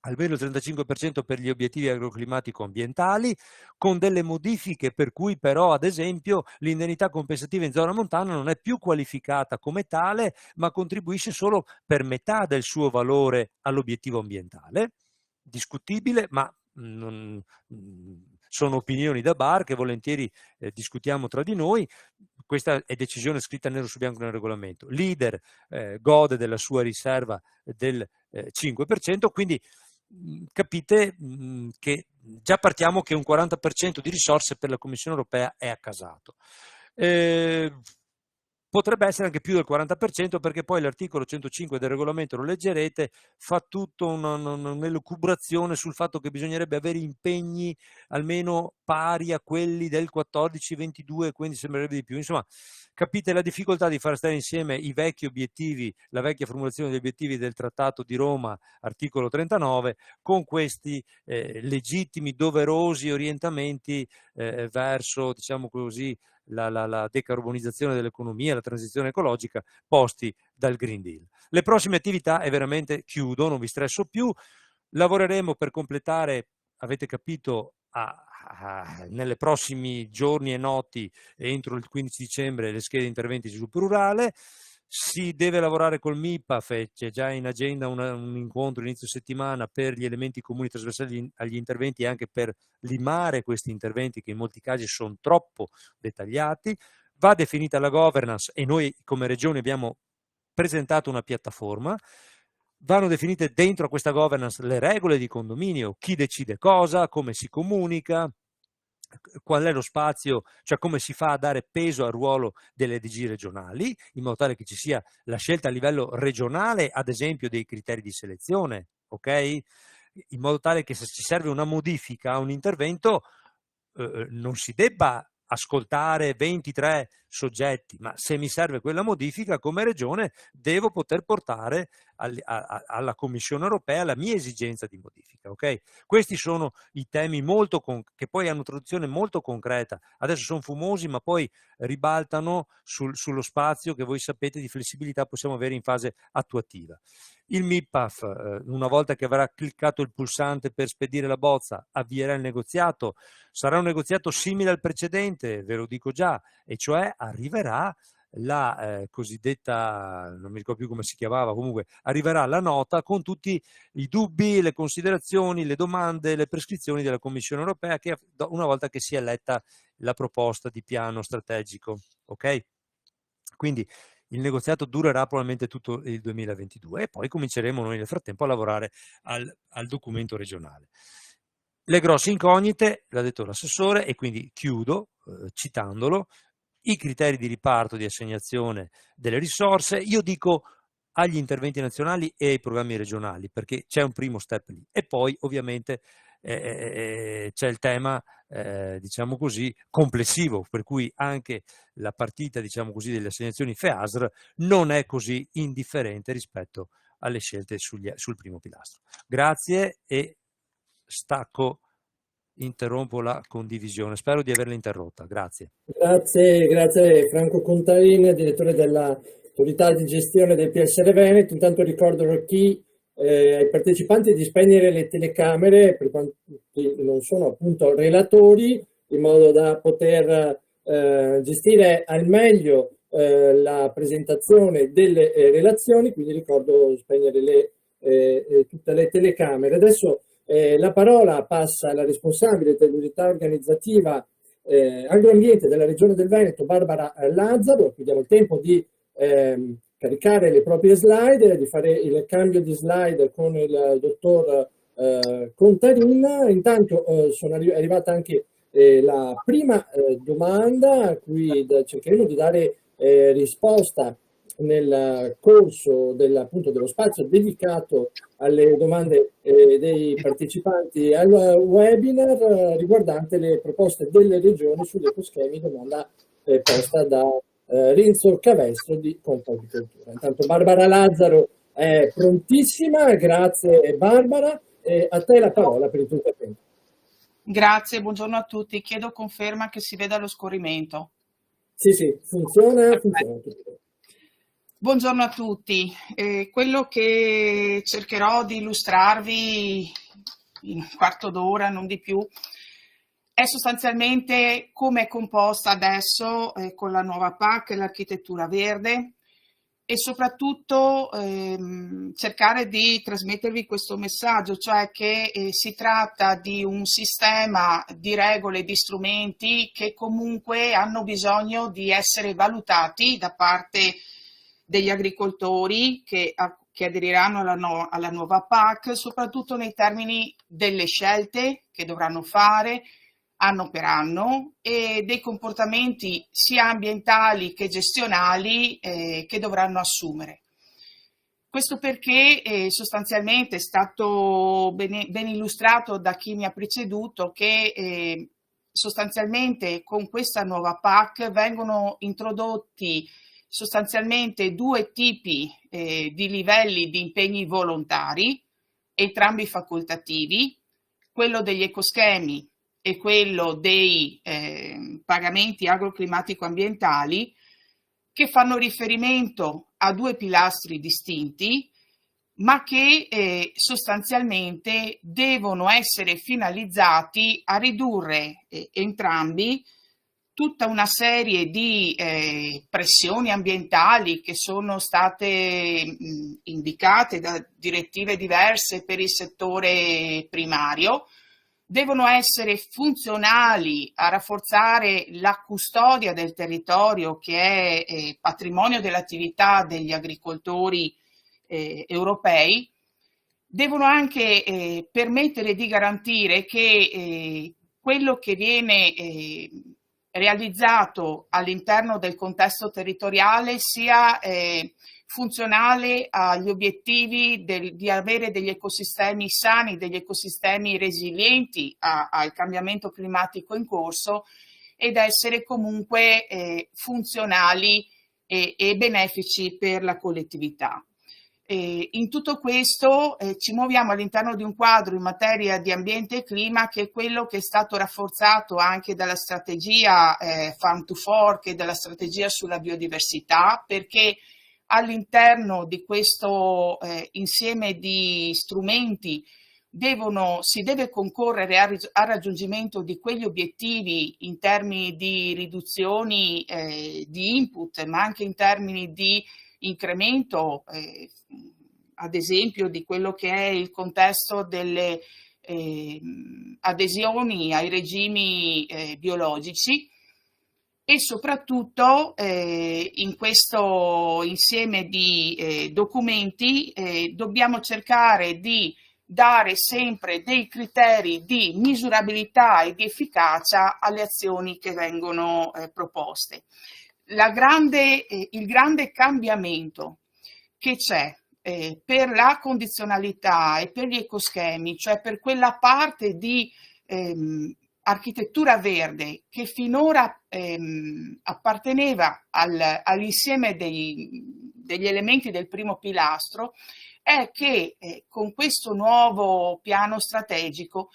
almeno il 35% per gli obiettivi agroclimatico-ambientali, con delle modifiche per cui però, ad esempio, l'indennità compensativa in zona montana non è più qualificata come tale, ma contribuisce solo per metà del suo valore all'obiettivo ambientale. Discutibile, ma sono opinioni da bar che volentieri discutiamo tra di noi. Questa è decisione scritta nero su bianco nel regolamento. L'Ider gode della sua riserva del 5%, quindi capite che già partiamo che un 40% di risorse per la Commissione europea è accasato. Potrebbe essere anche più del 40%, perché poi l'articolo 105 del regolamento, lo leggerete, fa tutta un'elucubrazione sul fatto che bisognerebbe avere impegni almeno pari a quelli del 14-22, quindi sembrerebbe di più. Insomma, capite la difficoltà di far stare insieme i vecchi obiettivi, la vecchia formulazione degli obiettivi del Trattato di Roma, articolo 39, con questi legittimi, doverosi orientamenti verso, diciamo così, la decarbonizzazione dell'economia, la transizione ecologica posti dal Green Deal. Le prossime attività, e veramente chiudo, non vi stresso più, lavoreremo per completare, avete capito, nelle prossimi giorni e notti, entro il 15 dicembre, le schede di interventi di sviluppo rurale. Si deve lavorare col MIPAF e c'è già in agenda un incontro inizio settimana per gli elementi comuni trasversali agli interventi e anche per limare questi interventi che in molti casi sono troppo dettagliati. Va definita la governance e noi come Regione abbiamo presentato una piattaforma. Vanno definite dentro a questa governance le regole di condominio, chi decide cosa, come si comunica, qual è lo spazio, cioè come si fa a dare peso al ruolo delle DG regionali, in modo tale che ci sia la scelta a livello regionale, ad esempio, dei criteri di selezione, ok? in modo tale che se ci serve una modifica a un intervento non si debba ascoltare 23 soggetti, ma se mi serve quella modifica come regione devo poter portare alla Commissione europea la mia esigenza di modifica. Okay? Questi sono i temi che poi hanno traduzione molto concreta. Adesso sono fumosi, ma poi ribaltano sullo spazio che voi sapete di flessibilità possiamo avere in fase attuativa. Il MIPAF, una volta che avrà cliccato il pulsante per spedire la bozza, avvierà il negoziato. Sarà un negoziato simile al precedente, ve lo dico già, e cioè arriverà la cosiddetta, non mi ricordo più come si chiamava, comunque arriverà la nota con tutti i dubbi, le considerazioni, le domande, le prescrizioni della Commissione europea, che una volta che si è letta la proposta di piano strategico. Ok? Quindi il negoziato durerà probabilmente tutto il 2022 e poi cominceremo noi nel frattempo a lavorare al documento regionale. Le grosse incognite, l'ha detto l'assessore, e quindi chiudo citandolo: i criteri di riparto, di assegnazione delle risorse. Io dico agli interventi nazionali e ai programmi regionali, perché c'è un primo step lì, e poi ovviamente c'è il tema diciamo così complessivo, per cui anche la partita diciamo così delle assegnazioni FEASR non è così indifferente rispetto alle scelte sul primo pilastro. Grazie e interrompo la condivisione, spero di averla interrotta. Grazie. Grazie Franco Contarin, direttore dell'autorità di gestione del PSR Veneto. Intanto ricordo ai partecipanti di spegnere le telecamere per quanti non sono appunto relatori, in modo da poter gestire al meglio la presentazione delle relazioni, quindi ricordo spegnere tutte le telecamere. Adesso la parola passa alla responsabile dell'unità organizzativa agroambiente della Regione del Veneto, Barbara Lazzaro. Qui diamo il tempo di caricare le proprie slide, di fare il cambio di slide con il dottor Contarin. Intanto è arrivata anche la prima domanda a cui cercheremo di dare risposta nel corso appunto dello spazio dedicato alle domande dei partecipanti al webinar riguardante le proposte delle regioni sugli ecoschemi, domanda posta da Renzo Cavestro di Confagricoltura. Intanto Barbara Lazzaro è prontissima, grazie Barbara, a te la parola per il tuo intervento. Grazie, buongiorno a tutti, chiedo conferma che si veda lo scorrimento. Sì, funziona. Buongiorno a tutti, quello che cercherò di illustrarvi in un quarto d'ora, non di più, è sostanzialmente come è composta adesso con la nuova PAC, l'architettura verde, e soprattutto cercare di trasmettervi questo messaggio, cioè che si tratta di un sistema di regole e di strumenti che comunque hanno bisogno di essere valutati da parte degli agricoltori che aderiranno alla nuova PAC, soprattutto nei termini delle scelte che dovranno fare anno per anno e dei comportamenti sia ambientali che gestionali che dovranno assumere. Questo perché sostanzialmente è stato ben illustrato da chi mi ha preceduto che sostanzialmente con questa nuova PAC vengono introdotti sostanzialmente due tipi di livelli di impegni volontari, entrambi facoltativi, quello degli ecoschemi e quello dei pagamenti agroclimatico-ambientali, che fanno riferimento a due pilastri distinti, ma che sostanzialmente devono essere finalizzati a ridurre entrambi tutta una serie di pressioni ambientali che sono state indicate da direttive diverse per il settore primario, devono essere funzionali a rafforzare la custodia del territorio, che è patrimonio dell'attività degli agricoltori europei, devono anche permettere di garantire che quello che viene realizzato all'interno del contesto territoriale sia funzionale agli obiettivi di avere degli ecosistemi sani, degli ecosistemi resilienti al cambiamento climatico in corso, ed essere comunque funzionali e benefici per la collettività. In tutto questo ci muoviamo all'interno di un quadro in materia di ambiente e clima che è quello che è stato rafforzato anche dalla strategia Farm to Fork e dalla strategia sulla biodiversità, perché all'interno di questo insieme di strumenti si deve concorrere al raggiungimento di quegli obiettivi in termini di riduzioni di input, ma anche in termini di incremento, ad esempio, di quello che è il contesto delle adesioni ai regimi biologici. E soprattutto in questo insieme di documenti dobbiamo cercare di dare sempre dei criteri di misurabilità e di efficacia alle azioni che vengono proposte. Il grande cambiamento che c'è per la condizionalità e per gli ecoschemi, cioè per quella parte di architettura verde che finora apparteneva all'insieme degli elementi del primo pilastro, è che con questo nuovo piano strategico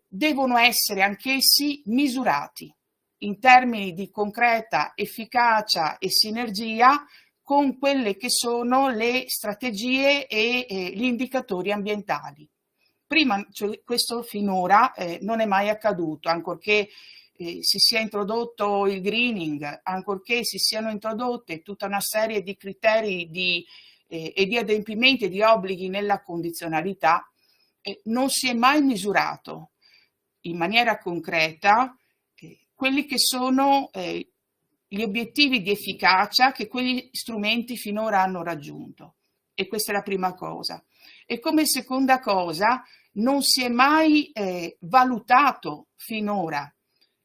devono essere anch'essi misurati in termini di concreta efficacia e sinergia con quelle che sono le strategie e gli indicatori ambientali. Prima, cioè, questo finora non è mai accaduto, ancorché si sia introdotto il greening, ancorché si siano introdotte tutta una serie di criteri e di adempimenti e di obblighi nella condizionalità, non si è mai misurato in maniera concreta quelli che sono gli obiettivi di efficacia che quegli strumenti finora hanno raggiunto. E questa è la prima cosa. E come seconda cosa, non si è mai valutato finora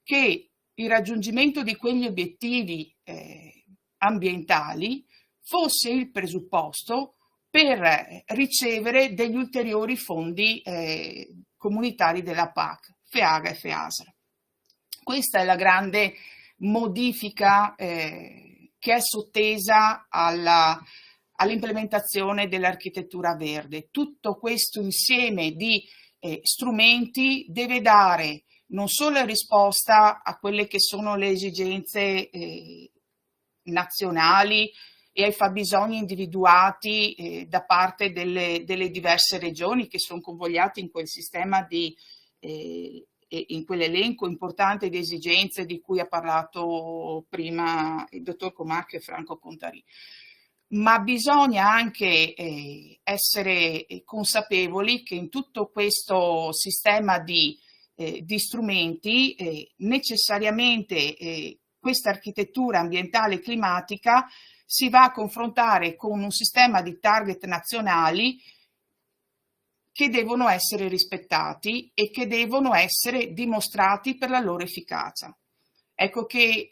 che il raggiungimento di quegli obiettivi ambientali fosse il presupposto per ricevere degli ulteriori fondi comunitari della PAC, FEAGA e FEASR. Questa è la grande modifica che è sottesa all'implementazione dell'architettura verde. Tutto questo insieme di strumenti deve dare non solo risposta a quelle che sono le esigenze nazionali e ai fabbisogni individuati da parte delle diverse regioni che sono convogliate in quel sistema in quell'elenco importante di esigenze di cui ha parlato prima il dottor Comacchio e Franco Contarì. Ma bisogna anche essere consapevoli che in tutto questo sistema di strumenti necessariamente questa architettura ambientale e climatica si va a confrontare con un sistema di target nazionali che devono essere rispettati e che devono essere dimostrati per la loro efficacia. Ecco che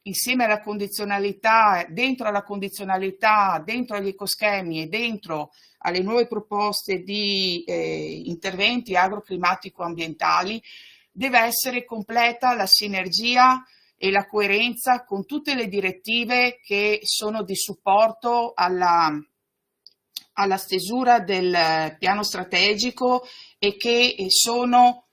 insieme alla condizionalità, dentro alla condizionalità, dentro agli ecoschemi e dentro alle nuove proposte di interventi agroclimatico-ambientali, deve essere completa la sinergia e la coerenza con tutte le direttive che sono di supporto alla stesura del piano strategico e che sono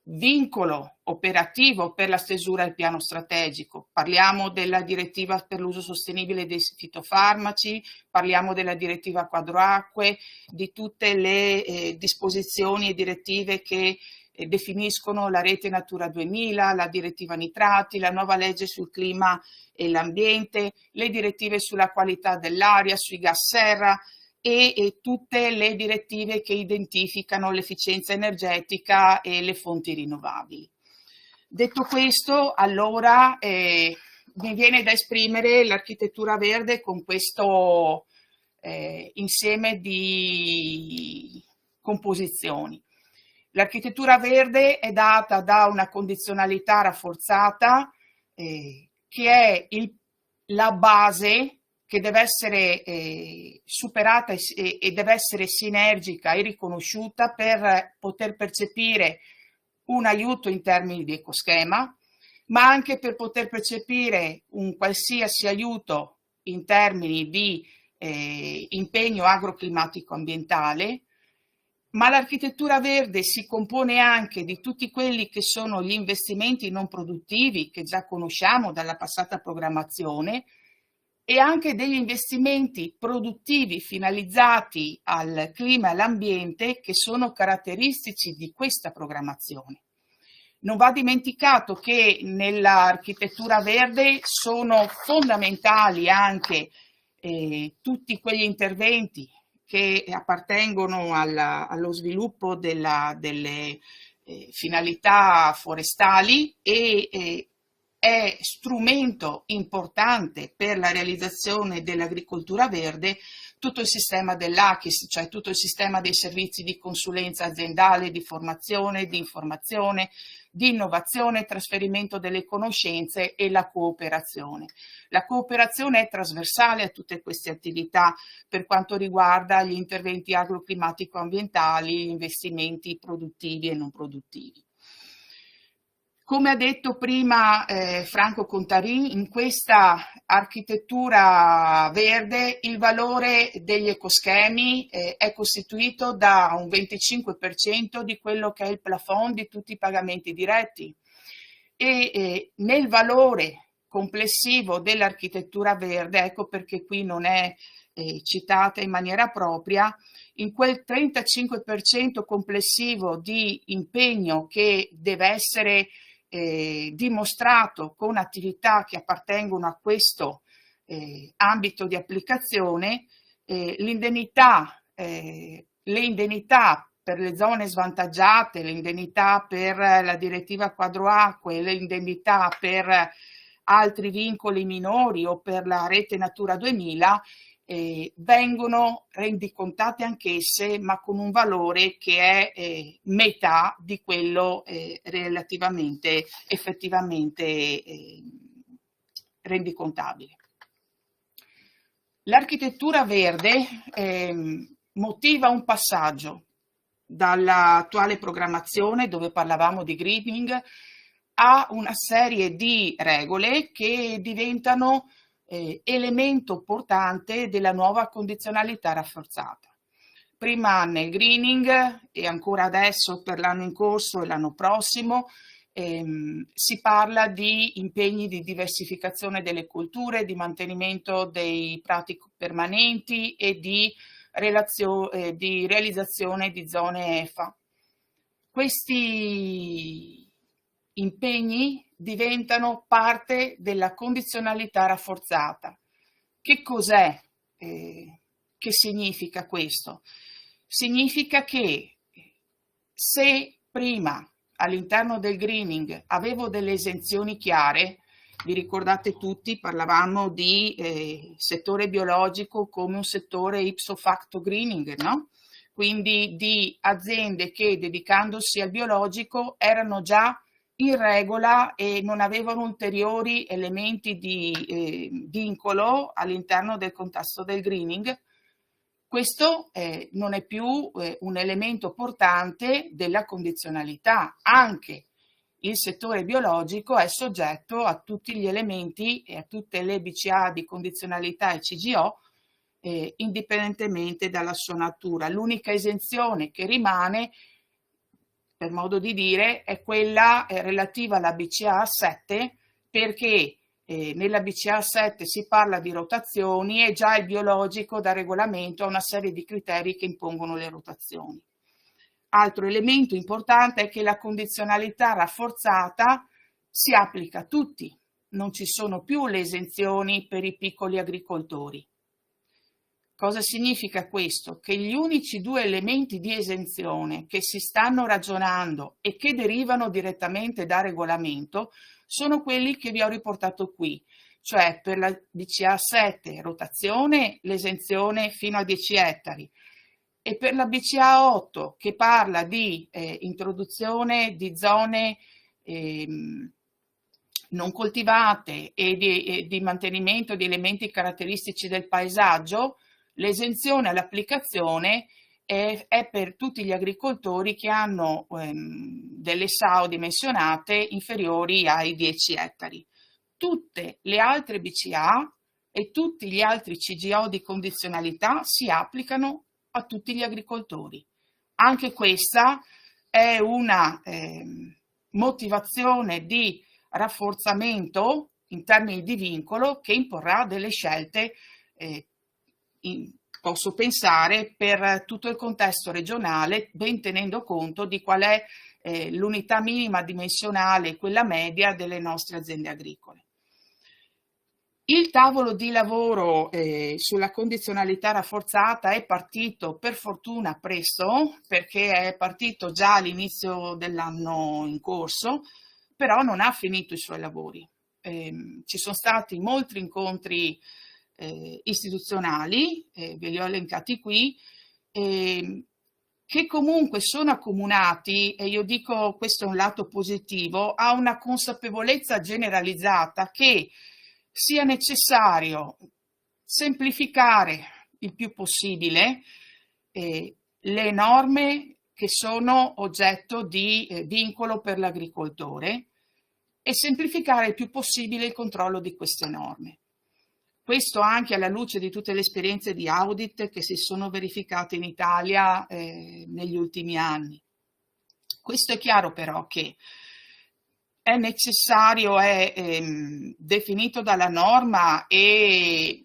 vincolo operativo per la stesura del piano strategico. Parliamo della direttiva per l'uso sostenibile dei fitofarmaci, parliamo della direttiva quadroacque, di tutte le disposizioni e direttive che definiscono la rete Natura 2000, la direttiva nitrati, la nuova legge sul clima e l'ambiente, le direttive sulla qualità dell'aria, sui gas serra e tutte le direttive che identificano l'efficienza energetica e le fonti rinnovabili. Detto questo, allora mi viene da esprimere l'architettura verde con questo insieme di composizioni. L'architettura verde è data da una condizionalità rafforzata che è la base che deve essere superata e deve essere sinergica e riconosciuta per poter percepire un aiuto in termini di ecoschema, ma anche per poter percepire un qualsiasi aiuto in termini di impegno agroclimatico ambientale. Ma l'architettura verde si compone anche di tutti quelli che sono gli investimenti non produttivi che già conosciamo dalla passata programmazione e anche degli investimenti produttivi finalizzati al clima e all'ambiente che sono caratteristici di questa programmazione. Non va dimenticato che nell'architettura verde sono fondamentali anche tutti quegli interventi che appartengono allo sviluppo delle finalità forestali e è strumento importante per la realizzazione dell'agricoltura verde tutto il sistema dell'ACIS, cioè tutto il sistema dei servizi di consulenza aziendale, di formazione, di informazione, di innovazione, trasferimento delle conoscenze e la cooperazione. La cooperazione è trasversale a tutte queste attività per quanto riguarda gli interventi agroclimatico-ambientali, gli investimenti produttivi e non produttivi. Come ha detto prima Franco Contarin, in questa architettura verde il valore degli ecoschemi è costituito da un 25% di quello che è il plafond di tutti i pagamenti diretti e nel valore complessivo dell'architettura verde, ecco perché qui non è citata in maniera propria, in quel 35% complessivo di impegno che deve essere dimostrato con attività che appartengono a questo ambito di applicazione, le indennità per le zone svantaggiate, le indennità per la direttiva quadro acque, le indennità per altri vincoli minori o per la rete Natura 2000 vengono rendicontate anch'esse, ma con un valore che è metà di quello relativamente effettivamente rendicontabile. L'architettura verde motiva un passaggio dall'attuale programmazione, dove parlavamo di greening, a una serie di regole che diventano elemento portante della nuova condizionalità rafforzata. Prima nel greening e ancora adesso per l'anno in corso e l'anno prossimo si parla di impegni di diversificazione delle colture, di mantenimento dei prati permanenti e di realizzazione di zone EFA. Questi impegni diventano parte della condizionalità rafforzata. Che cos'è? Che significa questo? Significa che se prima all'interno del greening avevo delle esenzioni chiare, vi ricordate tutti, parlavamo di settore biologico come un settore ipso facto greening, no? Quindi di aziende che dedicandosi al biologico erano già in regola e non avevano ulteriori elementi di vincolo all'interno del contesto del greening. Questo non è più un elemento portante della condizionalità. Anche il settore biologico è soggetto a tutti gli elementi e a tutte le BCA di condizionalità e CGO indipendentemente dalla sua natura. L'unica esenzione che rimane, per modo di dire, è quella relativa alla BCA 7, perché nella BCA 7 si parla di rotazioni e già il biologico da regolamento ha una serie di criteri che impongono le rotazioni. Altro elemento importante è che la condizionalità rafforzata si applica a tutti, non ci sono più le esenzioni per i piccoli agricoltori. Cosa significa questo? Che gli unici due elementi di esenzione che si stanno ragionando e che derivano direttamente da regolamento sono quelli che vi ho riportato qui, cioè per la BCA 7 rotazione l'esenzione fino a 10 ettari e per la BCA 8 che parla di introduzione di zone non coltivate e di mantenimento di elementi caratteristici del paesaggio, l'esenzione all'applicazione è per tutti gli agricoltori che hanno delle SAO dimensionate inferiori ai 10 ettari. Tutte le altre BCA e tutti gli altri CGO di condizionalità si applicano a tutti gli agricoltori. Anche questa è una motivazione di rafforzamento in termini di vincolo che imporrà delle scelte, posso pensare, per tutto il contesto regionale, ben tenendo conto di qual è l'unità minima dimensionale, quella media delle nostre aziende agricole. Il tavolo di lavoro sulla condizionalità rafforzata è partito per fortuna presto, perché è partito già all'inizio dell'anno in corso, però non ha finito i suoi lavori. Ci sono stati molti incontri istituzionali, ve li ho elencati qui, che comunque sono accomunati, e io dico questo è un lato positivo, a una consapevolezza generalizzata che sia necessario semplificare il più possibile le norme che sono oggetto di vincolo per l'agricoltore e semplificare il più possibile il controllo di queste norme. Questo anche alla luce di tutte le esperienze di audit che si sono verificate in Italia negli ultimi anni. Questo è chiaro però che è necessario, è definito dalla norma e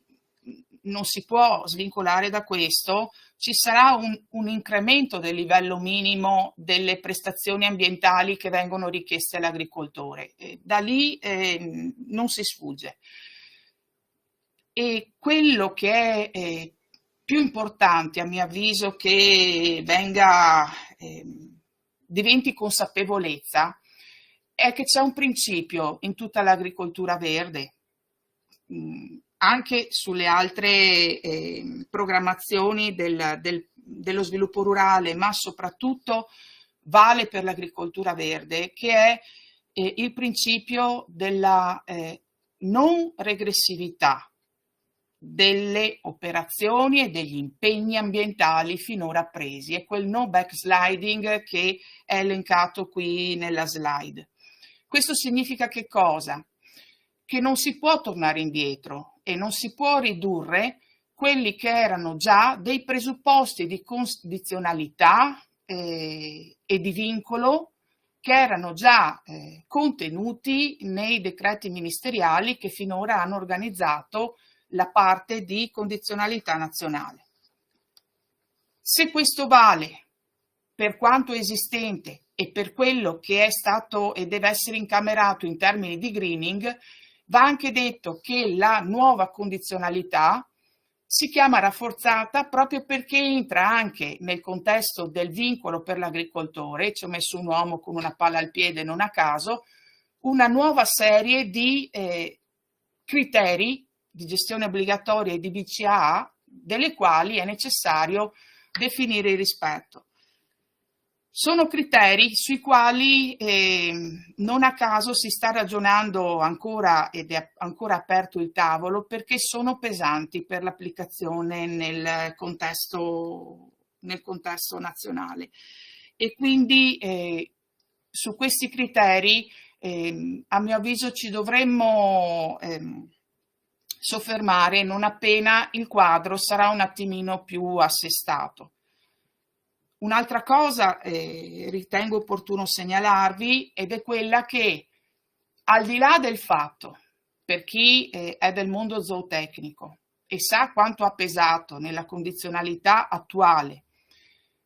non si può svincolare da questo. Ci sarà un incremento del livello minimo delle prestazioni ambientali che vengono richieste all'agricoltore. Da lì non si sfugge. E quello che è più importante, a mio avviso, che diventi consapevolezza, è che c'è un principio in tutta l'agricoltura verde, anche sulle altre programmazioni dello sviluppo rurale, ma soprattutto vale per l'agricoltura verde, che è il principio della non regressività delle operazioni e degli impegni ambientali finora presi. È quel no backsliding che è elencato qui nella slide. Questo significa che cosa? Che non si può tornare indietro e non si può ridurre quelli che erano già dei presupposti di condizionalità e di vincolo che erano già contenuti nei decreti ministeriali che finora hanno organizzato la parte di condizionalità nazionale. Se questo vale per quanto esistente e per quello che è stato e deve essere incamerato in termini di greening, va anche detto che la nuova condizionalità si chiama rafforzata proprio perché entra anche nel contesto del vincolo per l'agricoltore, ci ho messo un uomo con una palla al piede non a caso, una nuova serie di criteri di gestione obbligatoria e di BCAA, delle quali è necessario definire il rispetto. Sono criteri sui quali non a caso si sta ragionando ancora ed è ancora aperto il tavolo perché sono pesanti per l'applicazione nel contesto nazionale. E quindi su questi criteri a mio avviso ci dovremmo soffermare non appena il quadro sarà un attimino più assestato. Un'altra cosa ritengo opportuno segnalarvi ed è quella che al di là del fatto, per chi è del mondo zootecnico e sa quanto ha pesato nella condizionalità attuale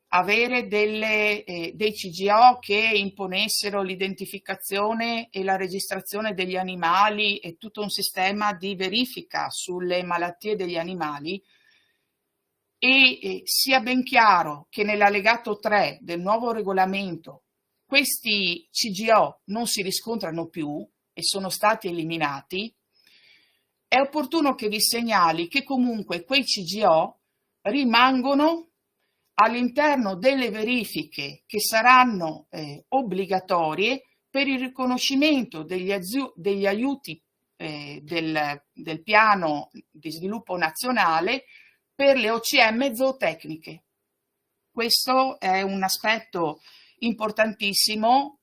avere dei CGO che imponessero l'identificazione e la registrazione degli animali e tutto un sistema di verifica sulle malattie degli animali, e sia ben chiaro che nell'allegato 3 del nuovo regolamento questi CGO non si riscontrano più e sono stati eliminati, è opportuno che vi segnali che comunque quei CGO rimangono all'interno delle verifiche che saranno obbligatorie per il riconoscimento degli aiuti del piano di sviluppo nazionale per le OCM zootecniche. Questo è un aspetto importantissimo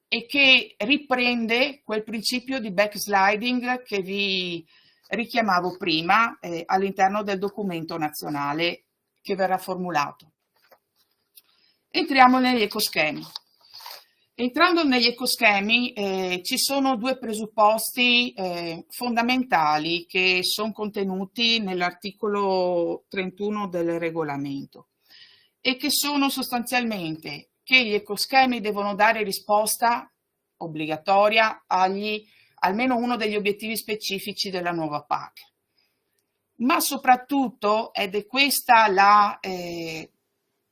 e che riprende quel principio di backsliding che vi richiamavo prima all'interno del documento nazionale che verrà formulato. Entriamo negli ecoschemi. Entrando negli ecoschemi ci sono due presupposti fondamentali che sono contenuti nell'articolo 31 del regolamento e che sono sostanzialmente che gli ecoschemi devono dare risposta obbligatoria agli almeno uno degli obiettivi specifici della nuova PAC. Ma soprattutto, ed è questa la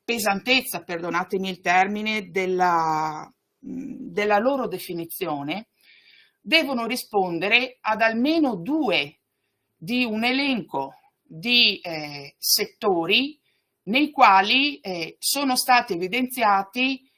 pesantezza, perdonatemi il termine, della loro definizione, devono rispondere ad almeno due di un elenco di settori nei quali sono stati evidenziati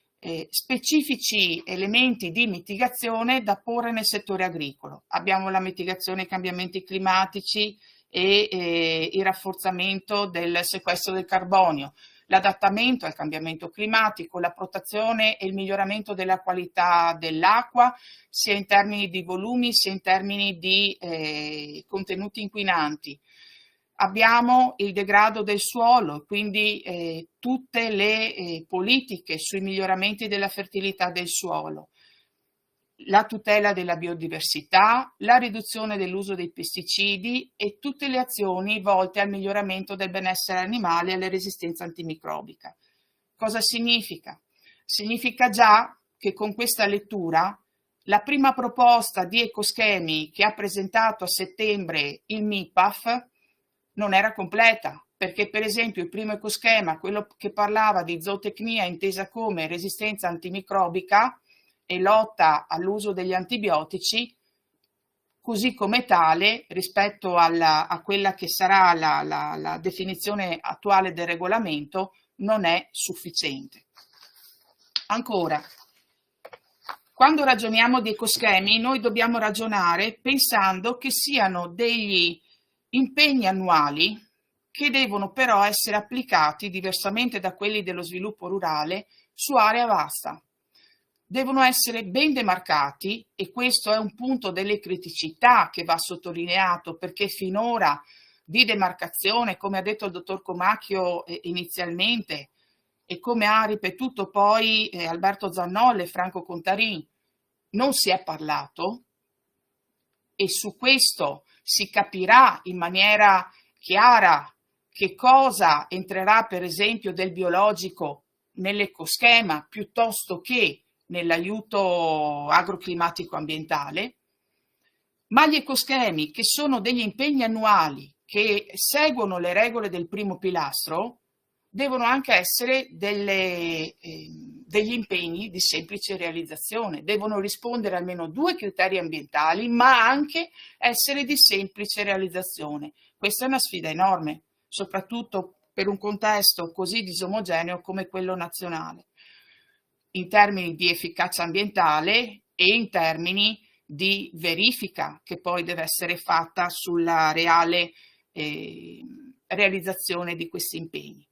specifici elementi di mitigazione da porre nel settore agricolo. Abbiamo la mitigazione ai cambiamenti climatici e il rafforzamento del sequestro del carbonio, l'adattamento al cambiamento climatico, la protezione e il miglioramento della qualità dell'acqua, sia in termini di volumi sia in termini di contenuti inquinanti. Abbiamo il degrado del suolo, quindi tutte le politiche sui miglioramenti della fertilità del suolo, la tutela della biodiversità, la riduzione dell'uso dei pesticidi e tutte le azioni volte al miglioramento del benessere animale e alla resistenza antimicrobica. Cosa significa? Significa già che con questa lettura la prima proposta di ecoschemi che ha presentato a settembre il MIPAF non era completa, perché per esempio il primo ecoschema, quello che parlava di zootecnia intesa come resistenza antimicrobica e lotta all'uso degli antibiotici, così come tale rispetto a quella che sarà la definizione attuale del regolamento, non è sufficiente. Ancora, quando ragioniamo di ecoschemi, noi dobbiamo ragionare pensando che siano degli impegni annuali che devono però essere applicati, diversamente da quelli dello sviluppo rurale, su area vasta. Devono essere ben demarcati e questo è un punto delle criticità che va sottolineato, perché finora di demarcazione, come ha detto il dottor Comacchio inizialmente e come ha ripetuto poi Alberto Zannolle e Franco Contarin, non si è parlato, e su questo si capirà in maniera chiara che cosa entrerà per esempio del biologico nell'ecoschema piuttosto che nell'aiuto agroclimatico ambientale, ma gli ecoschemi, che sono degli impegni annuali che seguono le regole del primo pilastro, devono anche essere degli impegni di semplice realizzazione, devono rispondere almeno a 2 criteri ambientali, ma anche essere di semplice realizzazione. Questa è una sfida enorme, soprattutto per un contesto così disomogeneo come quello nazionale, in termini di efficacia ambientale e in termini di verifica che poi deve essere fatta sulla reale realizzazione di questi impegni.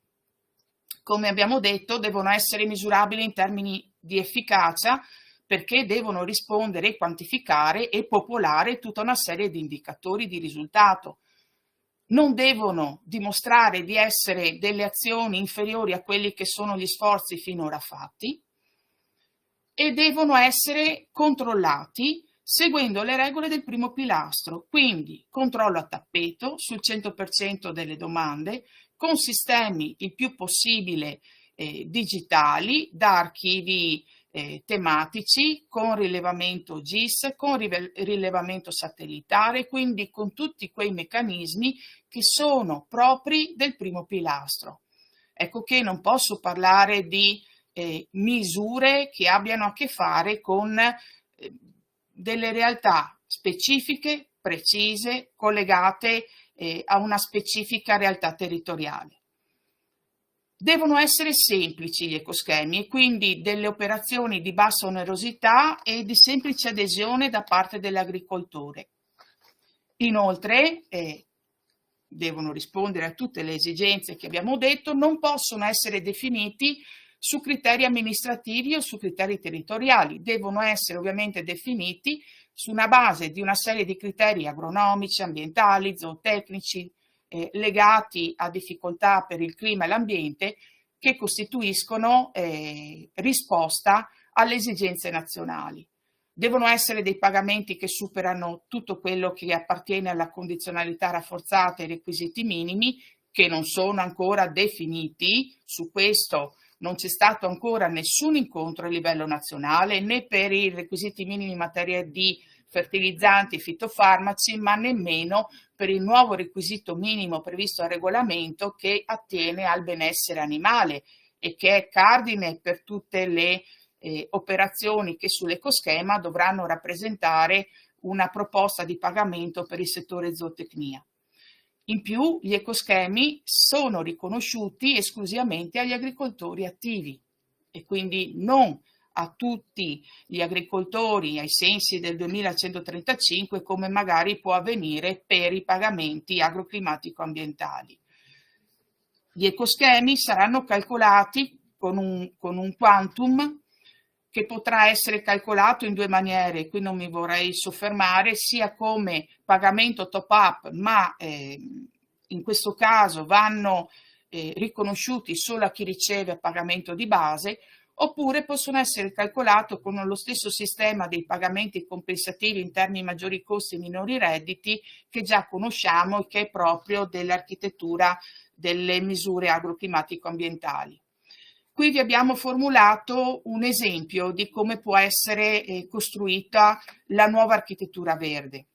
Come abbiamo detto, devono essere misurabili in termini di efficacia perché devono rispondere, quantificare e popolare tutta una serie di indicatori di risultato. Non devono dimostrare di essere delle azioni inferiori a quelli che sono gli sforzi finora fatti e devono essere controllati seguendo le regole del primo pilastro, quindi controllo a tappeto sul 100% delle domande, con sistemi il più possibile digitali, da archivi tematici, con rilevamento GIS, con rilevamento satellitare, quindi con tutti quei meccanismi che sono propri del primo pilastro. Ecco che non posso parlare di misure che abbiano a che fare con delle realtà specifiche, precise, collegate a una specifica realtà territoriale. Devono essere semplici gli ecoschemi e quindi delle operazioni di bassa onerosità e di semplice adesione da parte dell'agricoltore. Inoltre, devono rispondere a tutte le esigenze che abbiamo detto, non possono essere definiti su criteri amministrativi o su criteri territoriali, devono essere ovviamente definiti su una base di una serie di criteri agronomici, ambientali, zootecnici, legati a difficoltà per il clima e l'ambiente, che costituiscono risposta alle esigenze nazionali. Devono essere dei pagamenti che superano tutto quello che appartiene alla condizionalità rafforzata e ai requisiti minimi, che non sono ancora definiti. Su questo non c'è stato ancora nessun incontro a livello nazionale, né per i requisiti minimi in materia di fertilizzanti e fitofarmaci, ma nemmeno per il nuovo requisito minimo previsto al regolamento che attiene al benessere animale e che è cardine per tutte le operazioni che sull'ecoschema dovranno rappresentare una proposta di pagamento per il settore zootecnia. In più, gli ecoschemi sono riconosciuti esclusivamente agli agricoltori attivi e quindi non a tutti gli agricoltori ai sensi del 2135 come magari può avvenire per i pagamenti agroclimatico-ambientali. Gli ecoschemi saranno calcolati con un quantum che potrà essere calcolato in due maniere, qui non mi vorrei soffermare, sia come pagamento top-up, ma in questo caso vanno riconosciuti solo a chi riceve pagamento di base, oppure possono essere calcolati con lo stesso sistema dei pagamenti compensativi in termini di maggiori costi e minori redditi che già conosciamo e che è proprio dell'architettura delle misure agroclimatico-ambientali. Qui vi abbiamo formulato un esempio di come può essere costruita la nuova architettura verde.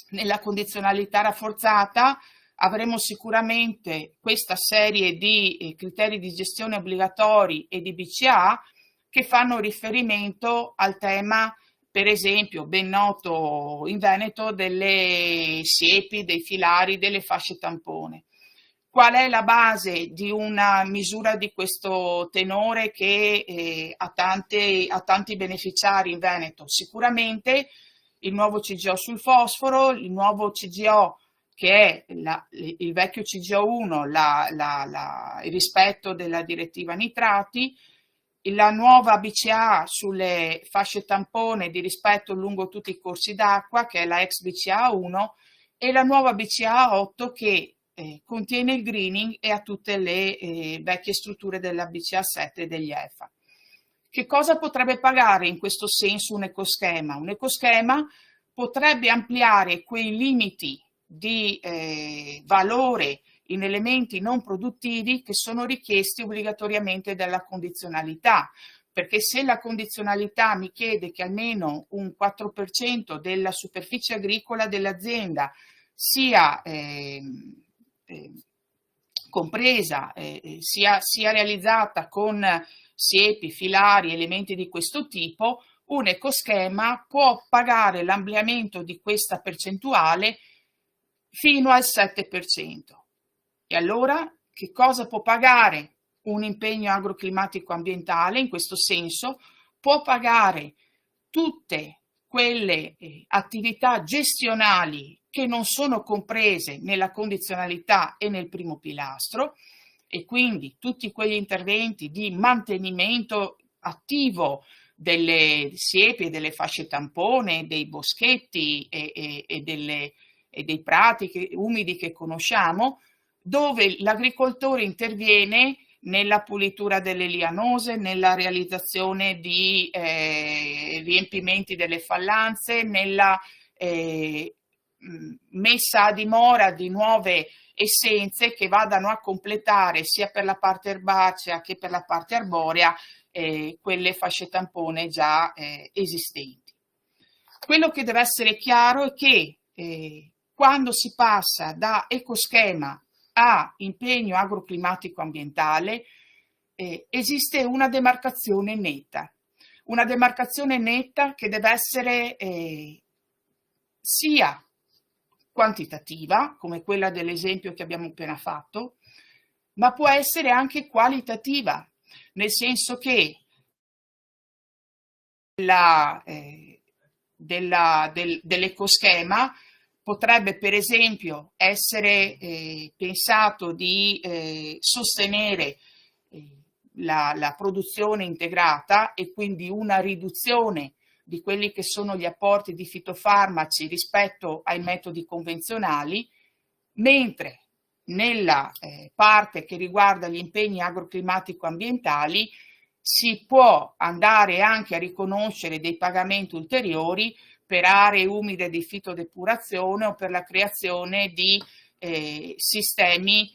Nella condizionalità rafforzata avremo sicuramente questa serie di criteri di gestione obbligatori e di BCA che fanno riferimento al tema, per esempio, ben noto in Veneto, delle siepi, dei filari, delle fasce tampone. Qual è la base di una misura di questo tenore che ha tanti beneficiari in Veneto? Sicuramente il nuovo CGO sul fosforo, il nuovo CGO che è il vecchio CGO1, il rispetto della direttiva nitrati, la nuova BCA sulle fasce tampone di rispetto lungo tutti i corsi d'acqua, che è la ex BCA 1, e la nuova BCA 8 che contiene il greening e ha tutte le vecchie strutture della BCA 7 e degli EFA. Che cosa potrebbe pagare in questo senso un ecoschema? Un ecoschema potrebbe ampliare quei limiti di valore in elementi non produttivi che sono richiesti obbligatoriamente dalla condizionalità, perché se la condizionalità mi chiede che almeno un 4% della superficie agricola dell'azienda sia compresa, sia realizzata con siepi, filari, elementi di questo tipo, un ecoschema può pagare l'ampliamento di questa percentuale fino al 7%. E allora che cosa può pagare un impegno agroclimatico ambientale? In questo senso può pagare tutte quelle attività gestionali che non sono comprese nella condizionalità e nel primo pilastro, e quindi tutti quegli interventi di mantenimento attivo delle siepi e delle fasce tampone, dei boschetti e dei prati umidi che conosciamo, dove l'agricoltore interviene nella pulitura delle lianose, nella realizzazione di riempimenti delle fallanze, nella messa a dimora di nuove essenze che vadano a completare sia per la parte erbacea che per la parte arborea quelle fasce tampone già esistenti. Quello che deve essere chiaro è che quando si passa da ecoschema a impegno agroclimatico ambientale esiste una demarcazione netta che deve essere sia quantitativa, come quella dell'esempio che abbiamo appena fatto, ma può essere anche qualitativa, nel senso che dell'ecoschema potrebbe per esempio essere pensato di sostenere la produzione integrata e quindi una riduzione di quelli che sono gli apporti di fitofarmaci rispetto ai metodi convenzionali, mentre nella parte che riguarda gli impegni agroclimatico-ambientali si può andare anche a riconoscere dei pagamenti ulteriori per aree umide di fitodepurazione o per la creazione di sistemi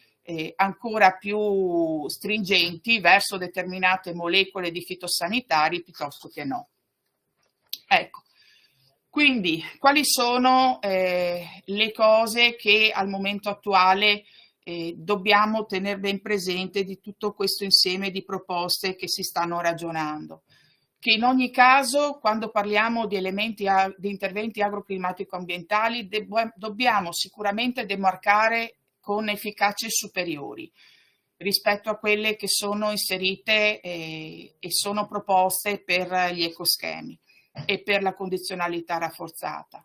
ancora più stringenti verso determinate molecole di fitosanitari piuttosto che no. Ecco, quindi quali sono le cose che al momento attuale dobbiamo tenere ben presente di tutto questo insieme di proposte che si stanno ragionando? Che in ogni caso, quando parliamo di di interventi agroclimatico-ambientali, dobbiamo sicuramente demarcare con efficacie superiori rispetto a quelle che sono inserite e sono proposte per gli ecoschemi e per la condizionalità rafforzata.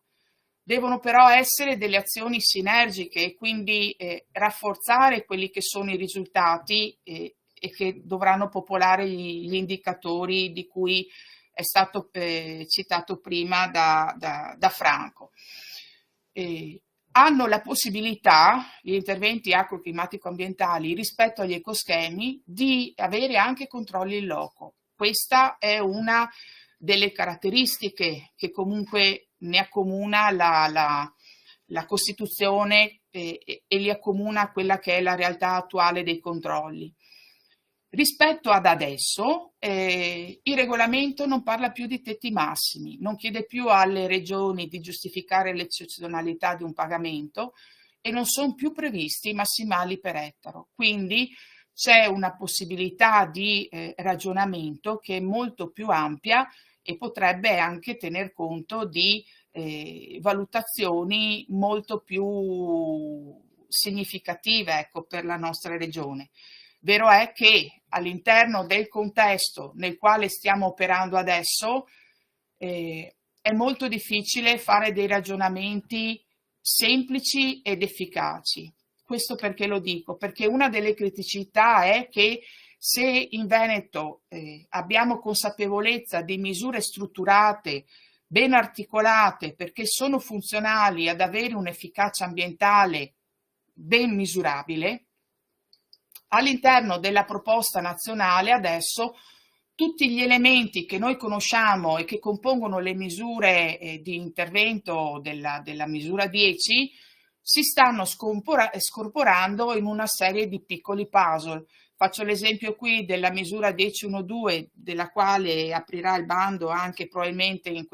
Devono però essere delle azioni sinergiche e quindi rafforzare quelli che sono i risultati e che dovranno popolare gli indicatori di cui è stato citato prima da Franco. Hanno la possibilità, gli interventi agroclimatico-ambientali rispetto agli ecoschemi, di avere anche controlli in loco. Questa è una delle caratteristiche che comunque ne accomuna la Costituzione e li accomuna quella che è la realtà attuale dei controlli. Rispetto ad adesso, il regolamento non parla più di tetti massimi, non chiede più alle regioni di giustificare l'eccezionalità di un pagamento e non sono più previsti i massimali per ettaro. Quindi c'è una possibilità di ragionamento che è molto più ampia e potrebbe anche tener conto di valutazioni molto più significative, ecco, per la nostra regione. Vero è che all'interno del contesto nel quale stiamo operando adesso è molto difficile fare dei ragionamenti semplici ed efficaci. Questo perché lo dico? Perché una delle criticità è che se in Veneto abbiamo consapevolezza di misure strutturate, ben articolate, perché sono funzionali ad avere un'efficacia ambientale ben misurabile, all'interno della proposta nazionale adesso tutti gli elementi che noi conosciamo e che compongono le misure di intervento della misura 10 si stanno scorporando in una serie di piccoli puzzle. Faccio l'esempio qui della misura 10.1.2, della quale aprirà il bando anche probabilmente nel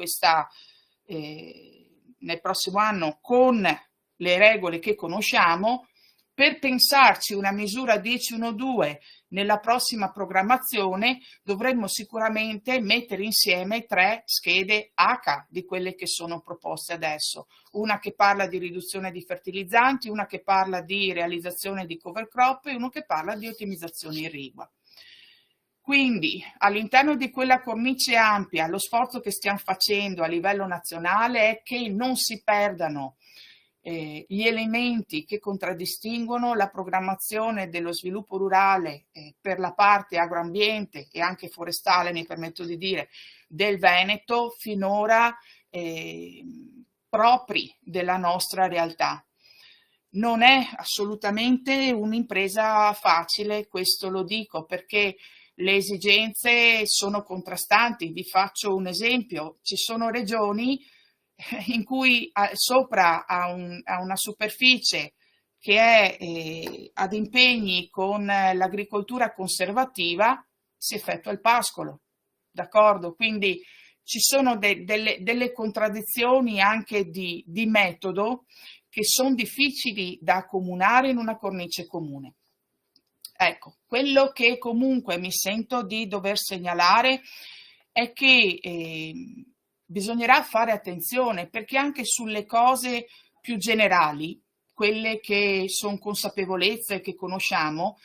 prossimo anno con le regole che conosciamo. Per pensarci una misura 10.1.2 nella prossima programmazione dovremmo sicuramente mettere insieme 3 schede H di quelle che sono proposte adesso. Una che parla di riduzione di fertilizzanti, una che parla di realizzazione di cover crop e una che parla di ottimizzazione irrigua. Quindi all'interno di quella cornice ampia lo sforzo che stiamo facendo a livello nazionale è che non si perdano gli elementi che contraddistinguono la programmazione dello sviluppo rurale per la parte agroambiente e anche forestale, mi permetto di dire, del Veneto finora propri della nostra realtà. Non è assolutamente un'impresa facile, questo lo dico, perché le esigenze sono contrastanti. Vi faccio un esempio: ci sono regioni in cui sopra a una superficie che è ad impegni con l'agricoltura conservativa si effettua il pascolo, d'accordo? Quindi ci sono delle contraddizioni anche di metodo che sono difficili da accomunare in una cornice comune. Ecco, quello che comunque mi sento di dover segnalare è che bisognerà fare attenzione, perché anche sulle cose più generali, quelle che sono consapevolezze che conosciamo,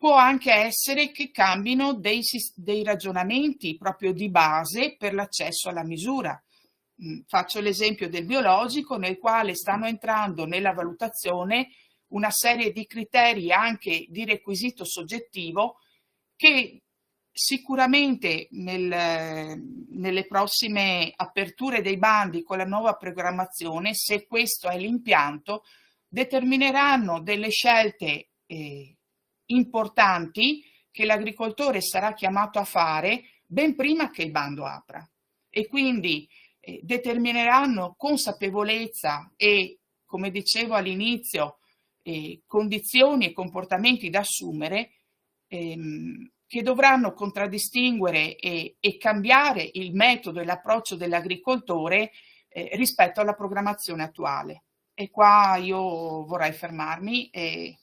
può anche essere che cambino dei ragionamenti proprio di base per l'accesso alla misura. Faccio l'esempio del biologico, nel quale stanno entrando nella valutazione una serie di criteri anche di requisito soggettivo che sicuramente nelle prossime aperture dei bandi con la nuova programmazione, se questo è l'impianto, determineranno delle scelte importanti che l'agricoltore sarà chiamato a fare ben prima che il bando apra, e quindi determineranno consapevolezza e, come dicevo all'inizio, condizioni e comportamenti da assumere che dovranno contraddistinguere e cambiare il metodo e l'approccio dell'agricoltore rispetto alla programmazione attuale. E qua io vorrei fermarmi e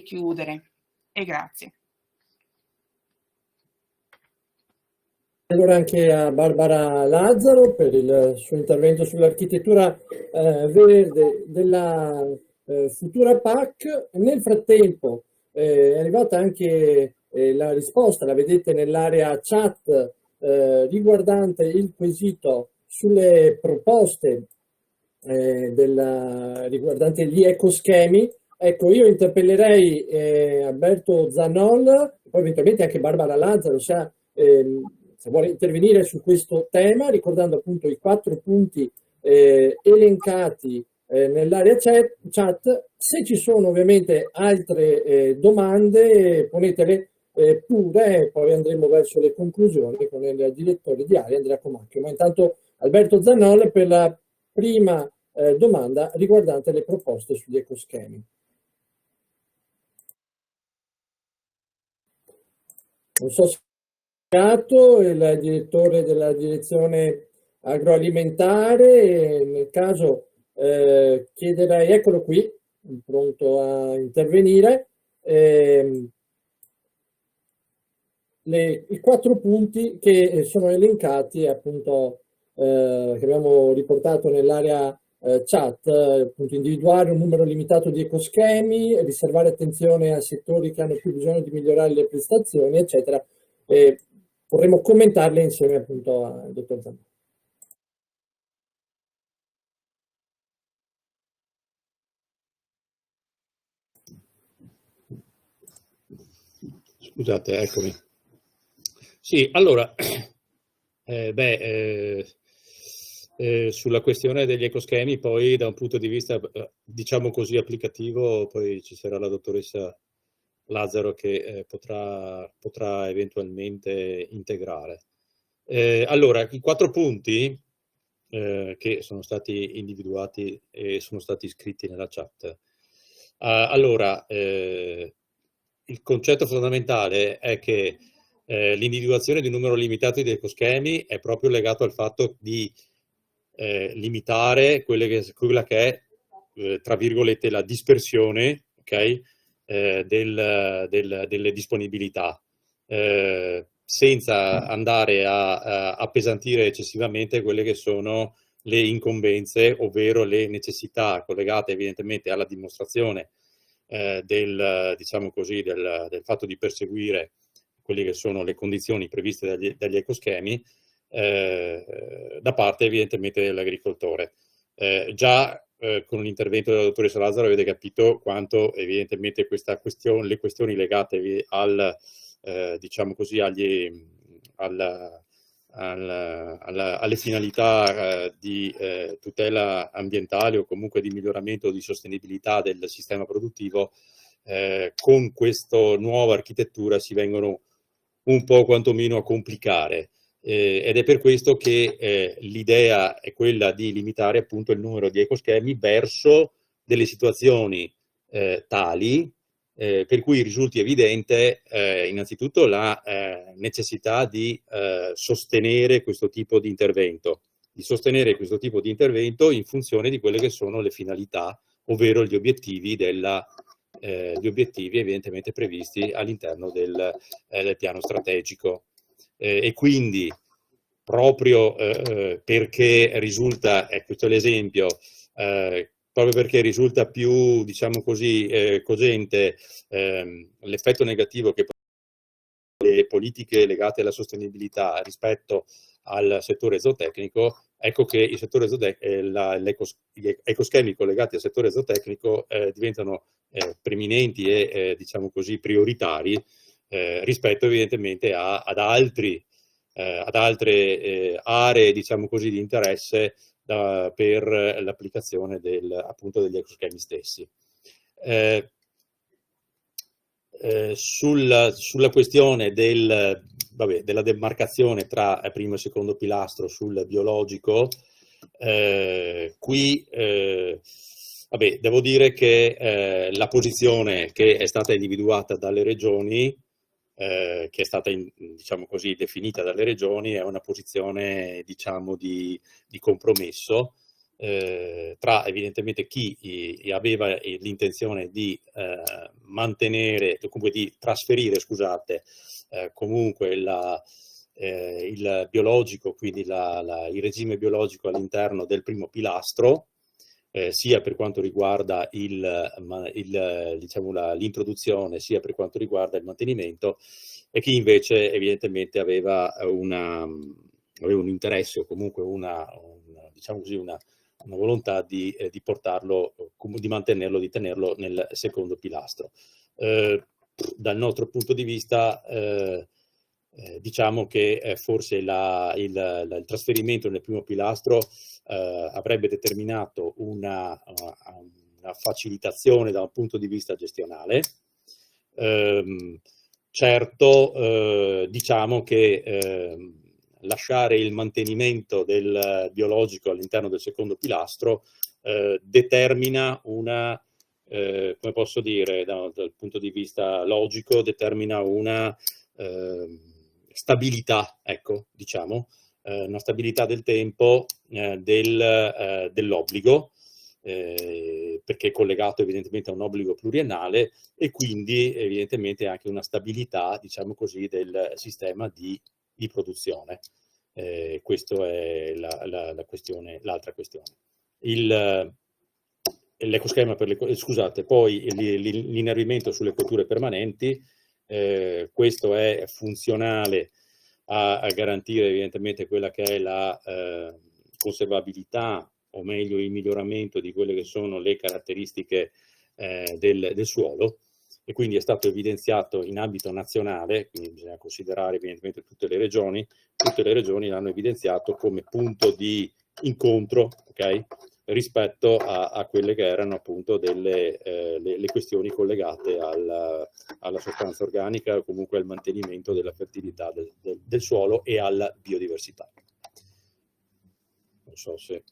chiudere. E grazie. Allora anche a Barbara Lazzaro per il suo intervento sull'architettura verde della futura PAC. Nel frattempo è arrivata anche la risposta, la vedete nell'area chat riguardante il quesito sulle proposte riguardante gli ecoschemi. Ecco, io interpellerei Alberto Zannol, poi eventualmente anche Barbara Lazzaro, se vuole intervenire su questo tema, ricordando appunto i 4 punti elencati nell'area chat. Se ci sono ovviamente altre domande, ponetele pure, poi andremo verso le conclusioni con il direttore di area Andrea Comacchio. Ma intanto Alberto Zannol per la prima domanda riguardante le proposte sugli ecoschemi. Non so se il direttore della direzione agroalimentare, nel caso chiederei, eccolo qui, pronto a intervenire, i 4 punti che sono elencati appunto, che abbiamo riportato nell'area chat, appunto individuare un numero limitato di ecoschemi, riservare attenzione a settori che hanno più bisogno di migliorare le prestazioni, eccetera. Vorremmo commentarle insieme appunto al dottor Zannol. Scusate, eccomi. Sì, allora, sulla questione degli ecoschemi, poi da un punto di vista, diciamo così, applicativo, poi ci sarà la dottoressa Lazzaro che potrà eventualmente integrare. Allora, i 4 punti che sono stati individuati e sono stati iscritti nella chat. Allora, il concetto fondamentale è che l'individuazione di un numero limitato di ecoschemi è proprio legato al fatto di limitare quella che è, tra virgolette, la dispersione, okay, delle disponibilità, senza andare a appesantire eccessivamente quelle che sono le incombenze, ovvero le necessità collegate evidentemente alla dimostrazione diciamo così, del fatto di perseguire quelle che sono le condizioni previste dagli ecoschemi da parte evidentemente dell'agricoltore. Già con l'intervento della dottoressa Lazzaro avete capito quanto evidentemente le questioni legate diciamo così, alle finalità di tutela ambientale o comunque di miglioramento di sostenibilità del sistema produttivo, con questa nuova architettura si vengono un po' quantomeno a complicare, ed è per questo che l'idea è quella di limitare appunto il numero di ecoschemi verso delle situazioni tali per cui risulti evidente innanzitutto la necessità di sostenere questo tipo di intervento, in funzione di quelle che sono le finalità, ovvero gli obiettivi evidentemente previsti all'interno del piano strategico. E quindi proprio perché risulta, questo è l'esempio, proprio perché risulta più, diciamo così, cogente l'effetto negativo che le politiche legate alla sostenibilità rispetto al settore zootecnico, ecco che il settore gli ecoschemi collegati al settore zootecnico diventano preminenti e diciamo così prioritari rispetto evidentemente ad altre aree, diciamo così, di interesse per l'applicazione appunto degli ecoschemi stessi. Sulla questione della demarcazione tra primo e secondo pilastro sul biologico, qui devo dire che la posizione che è stata individuata dalle regioni, che è stata diciamo così definita dalle regioni, è una posizione diciamo di compromesso tra evidentemente chi aveva l'intenzione di mantenere, comunque di trasferire, scusate, comunque il biologico, quindi il regime biologico all'interno del primo pilastro, sia per quanto riguarda diciamo l'introduzione, sia per quanto riguarda il mantenimento, e chi invece evidentemente aveva un interesse o comunque diciamo così, una volontà di portarlo, di mantenerlo, di tenerlo nel secondo pilastro. Dal nostro punto di vista, diciamo che forse il trasferimento nel primo pilastro avrebbe determinato una facilitazione da un punto di vista gestionale. Certo, diciamo che lasciare il mantenimento del biologico all'interno del secondo pilastro determina una, come posso dire, dal punto di vista logico, determina una stabilità, ecco, diciamo, una stabilità del tempo dell'obbligo, perché è collegato evidentemente a un obbligo pluriennale e quindi evidentemente anche una stabilità, diciamo così, del sistema di produzione. Questa è l'altra questione. L'ecoschema scusate, poi l'innervimento sulle colture permanenti, questo è funzionale a garantire evidentemente quella che è la conservabilità, o meglio il miglioramento di quelle che sono le caratteristiche del suolo, e quindi è stato evidenziato in ambito nazionale, quindi bisogna considerare evidentemente tutte le regioni l'hanno evidenziato come punto di incontro, okay, rispetto a quelle che erano appunto le questioni collegate alla sostanza organica o comunque al mantenimento della fertilità del suolo e alla biodiversità. Non so se...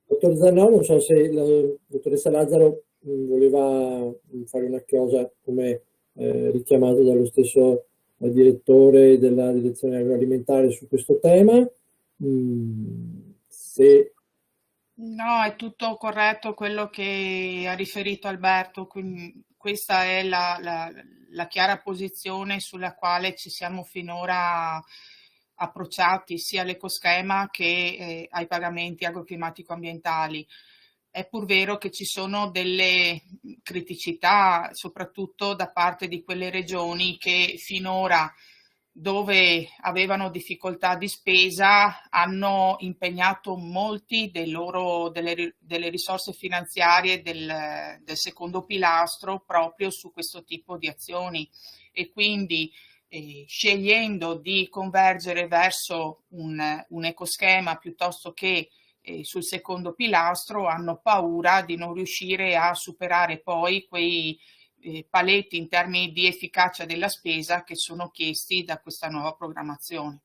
Dottor Zannò, non so se la dottoressa Lazzaro voleva fare una cosa come richiamato dallo stesso direttore della direzione agroalimentare su questo tema. Se... No, è tutto corretto quello che ha riferito Alberto, quindi questa è la chiara posizione sulla quale ci siamo finora approcciati sia all'ecoschema che ai pagamenti agroclimatico-ambientali. È pur vero che ci sono delle criticità, soprattutto da parte di quelle regioni che finora, dove avevano difficoltà di spesa, hanno impegnato molti delle risorse finanziarie del secondo pilastro proprio su questo tipo di azioni, e quindi scegliendo di convergere verso un ecoschema piuttosto che sul secondo pilastro, hanno paura di non riuscire a superare poi quei paletti in termini di efficacia della spesa che sono chiesti da questa nuova programmazione.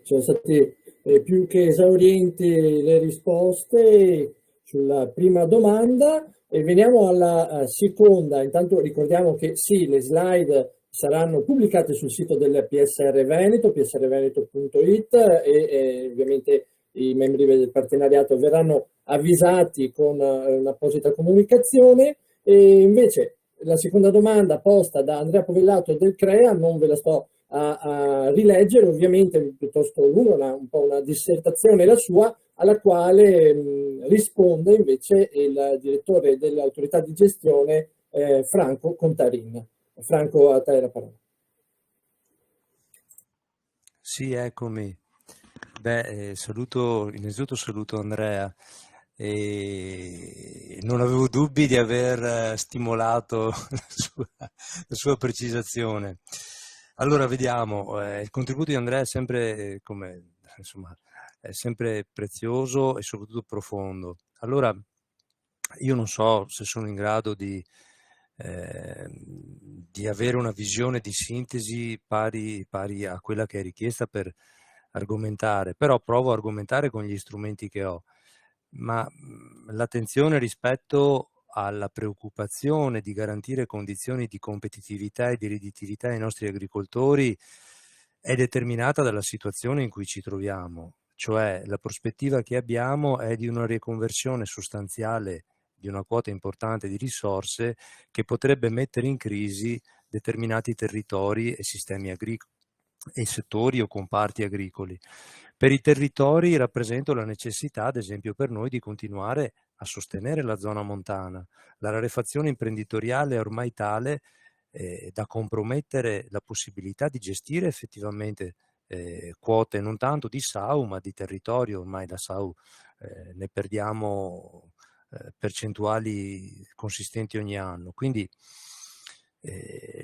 Sono state più che esaurienti le risposte sulla prima domanda e veniamo alla seconda. Intanto ricordiamo che sì, le slide saranno pubblicate sul sito del PSR Veneto, psrveneto.it, e ovviamente i membri del partenariato verranno avvisati con un'apposita comunicazione. E invece la seconda domanda posta da Andrea Povellato del CREA non ve la sto a rileggere, ovviamente piuttosto lunga, un po' una dissertazione la sua, alla quale risponde invece il direttore dell'autorità di gestione Franco Contarin. Franco, a te la parola. Sì, eccomi. Innanzitutto saluto Andrea e non avevo dubbi di aver stimolato la sua precisazione. Allora, vediamo, il contributo di Andrea è sempre, è sempre prezioso e soprattutto profondo. Allora, io non so se sono in grado di avere una visione di sintesi pari a quella che è richiesta per argomentare, però provo a argomentare con gli strumenti che ho. Ma l'attenzione rispetto alla preoccupazione di garantire condizioni di competitività e di redditività ai nostri agricoltori è determinata dalla situazione in cui ci troviamo, cioè la prospettiva che abbiamo è di una riconversione sostanziale di una quota importante di risorse che potrebbe mettere in crisi determinati territori e sistemi agricoli e settori o comparti agricoli. Per i territori rappresento la necessità, ad esempio per noi, di continuare a sostenere la zona montana. La rarefazione imprenditoriale è ormai tale da compromettere la possibilità di gestire effettivamente quote non tanto di SAU ma di territorio. Ormai la SAU ne perdiamo percentuali consistenti ogni anno. Quindi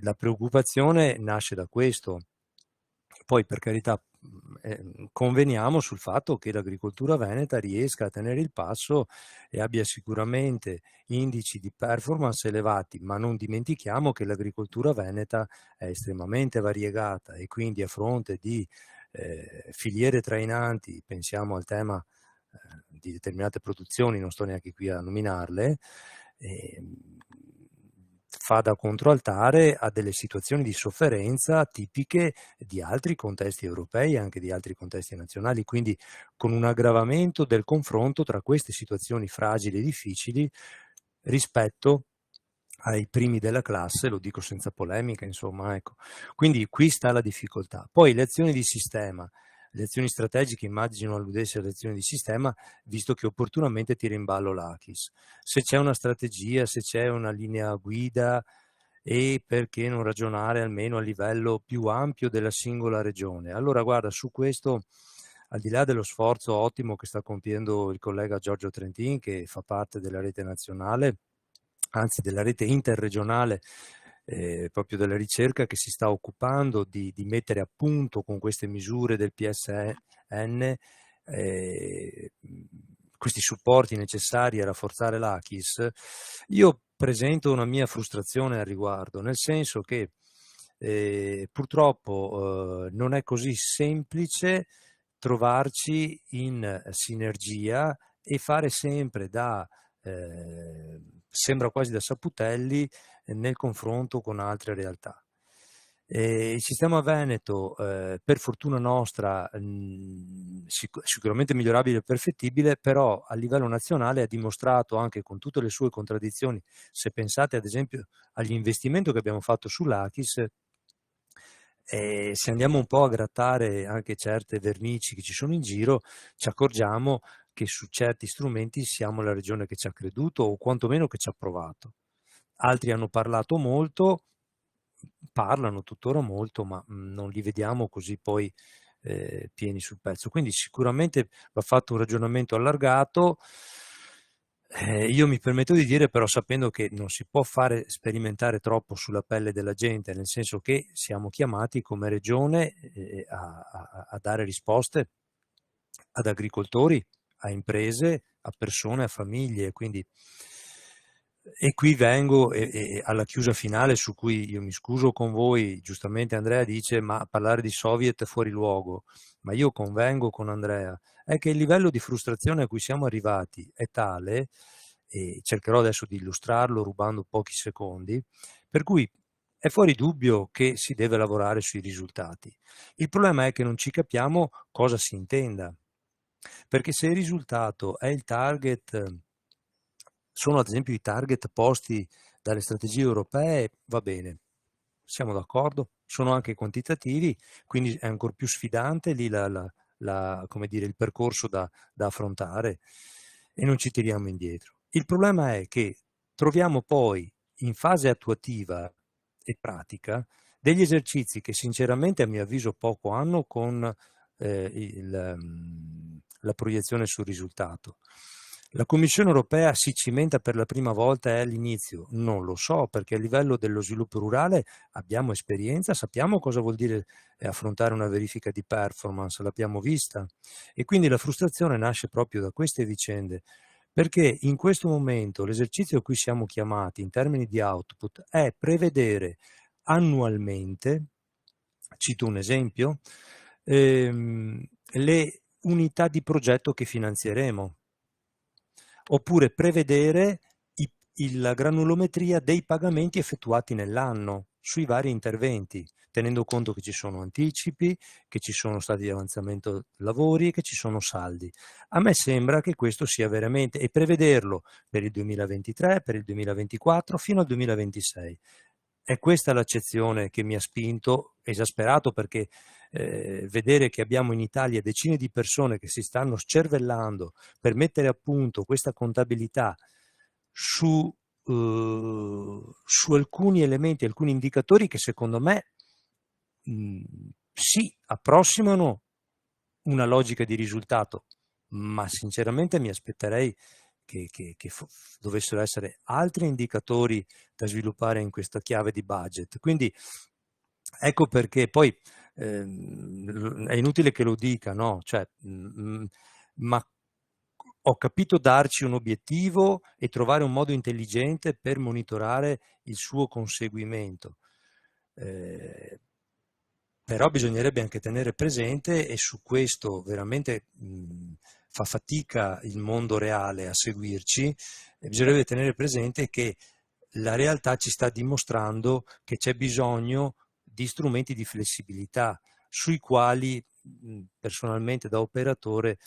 la preoccupazione nasce da questo. Poi, per carità, conveniamo sul fatto che l'agricoltura veneta riesca a tenere il passo e abbia sicuramente indici di performance elevati, ma non dimentichiamo che l'agricoltura veneta è estremamente variegata e quindi a fronte di filiere trainanti, pensiamo al tema di determinate produzioni, non sto neanche qui a nominarle, fa da controaltare a delle situazioni di sofferenza tipiche di altri contesti europei e anche di altri contesti nazionali, quindi con un aggravamento del confronto tra queste situazioni fragili e difficili rispetto ai primi della classe, lo dico senza polemica, insomma, ecco. Quindi qui sta la difficoltà. Poi le azioni di sistema, le azioni strategiche immagino alludesse alle azioni di sistema, visto che opportunamente tira in ballo l'ACHIS. Se c'è una strategia, se c'è una linea guida, e perché non ragionare almeno a livello più ampio della singola regione? Allora guarda, su questo, al di là dello sforzo ottimo che sta compiendo il collega Giorgio Trentin, che fa parte della rete nazionale, anzi della rete interregionale proprio della ricerca, che si sta occupando di mettere a punto con queste misure del PSN questi supporti necessari a rafforzare l'ACHIS, io presento una mia frustrazione al riguardo, nel senso che purtroppo non è così semplice trovarci in sinergia e fare sempre sembra quasi da saputelli nel confronto con altre realtà. Il sistema veneto, per fortuna nostra, sicuramente migliorabile e perfettibile, però a livello nazionale ha dimostrato, anche con tutte le sue contraddizioni, se pensate ad esempio agli investimenti che abbiamo fatto sull'ACHIS, se andiamo un po' a grattare anche certe vernici che ci sono in giro, ci accorgiamo che su certi strumenti siamo la regione che ci ha creduto o quantomeno che ci ha provato. Altri hanno parlato molto, parlano tuttora molto, ma non li vediamo così poi pieni sul pezzo. Quindi sicuramente va fatto un ragionamento allargato. Io mi permetto di dire, però, sapendo che non si può fare sperimentare troppo sulla pelle della gente, nel senso che siamo chiamati come regione a dare risposte ad agricoltori, a imprese, a persone, a famiglie, quindi. E qui vengo alla chiusa finale, su cui io mi scuso con voi. Giustamente Andrea dice: ma parlare di Soviet è fuori luogo, ma io convengo con Andrea, è che il livello di frustrazione a cui siamo arrivati è tale, e cercherò adesso di illustrarlo rubando pochi secondi, per cui è fuori dubbio che si deve lavorare sui risultati. Il problema è che non ci capiamo cosa si intenda, perché se il risultato è il target, sono ad esempio i target posti dalle strategie europee, va bene, siamo d'accordo, sono anche quantitativi, quindi è ancora più sfidante lì la come dire, il percorso da affrontare e non ci tiriamo indietro. Il problema è che troviamo poi in fase attuativa e pratica degli esercizi che sinceramente a mio avviso poco hanno con la proiezione sul risultato. La Commissione europea si cimenta per la prima volta all'inizio? Non lo so, perché a livello dello sviluppo rurale abbiamo esperienza, sappiamo cosa vuol dire affrontare una verifica di performance, l'abbiamo vista, e quindi la frustrazione nasce proprio da queste vicende, perché in questo momento l'esercizio a cui siamo chiamati in termini di output è prevedere annualmente, cito un esempio, le unità di progetto che finanzieremo, oppure prevedere la granulometria dei pagamenti effettuati nell'anno sui vari interventi, tenendo conto che ci sono anticipi, che ci sono stati di avanzamento lavori e che ci sono saldi. A me sembra che questo sia veramente, e prevederlo per il 2023, per il 2024, fino al 2026. È questa l'accezione che mi ha spinto, esasperato, perché vedere che abbiamo in Italia decine di persone che si stanno scervellando per mettere a punto questa contabilità su alcuni elementi, alcuni indicatori che secondo me sì, approssimano una logica di risultato, ma sinceramente mi aspetterei che dovessero essere altri indicatori da sviluppare in questa chiave di budget. Quindi ecco perché poi è inutile che lo dica, no? Cioè, ma ho capito darci un obiettivo e trovare un modo intelligente per monitorare il suo conseguimento. Però bisognerebbe anche tenere presente, e su questo veramente fa fatica il mondo reale a seguirci, bisognerebbe tenere presente che la realtà ci sta dimostrando che c'è bisogno di strumenti di flessibilità sui quali personalmente da operatore,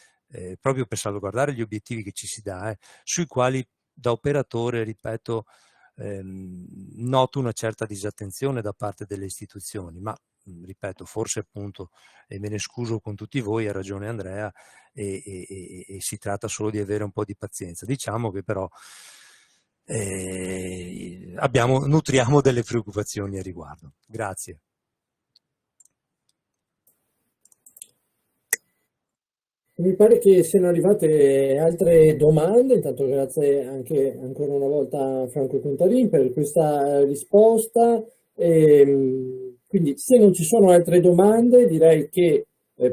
proprio per salvaguardare gli obiettivi che ci si dà, sui quali da operatore, ripeto, noto una certa disattenzione da parte delle istituzioni, ma ripeto, forse appunto, e me ne scuso con tutti voi, ha ragione Andrea, e si tratta solo di avere un po' di pazienza. Diciamo che però nutriamo delle preoccupazioni a riguardo. Grazie. Mi pare che siano arrivate altre domande, intanto grazie anche ancora una volta a Franco Contarin per questa risposta. Quindi se non ci sono altre domande direi che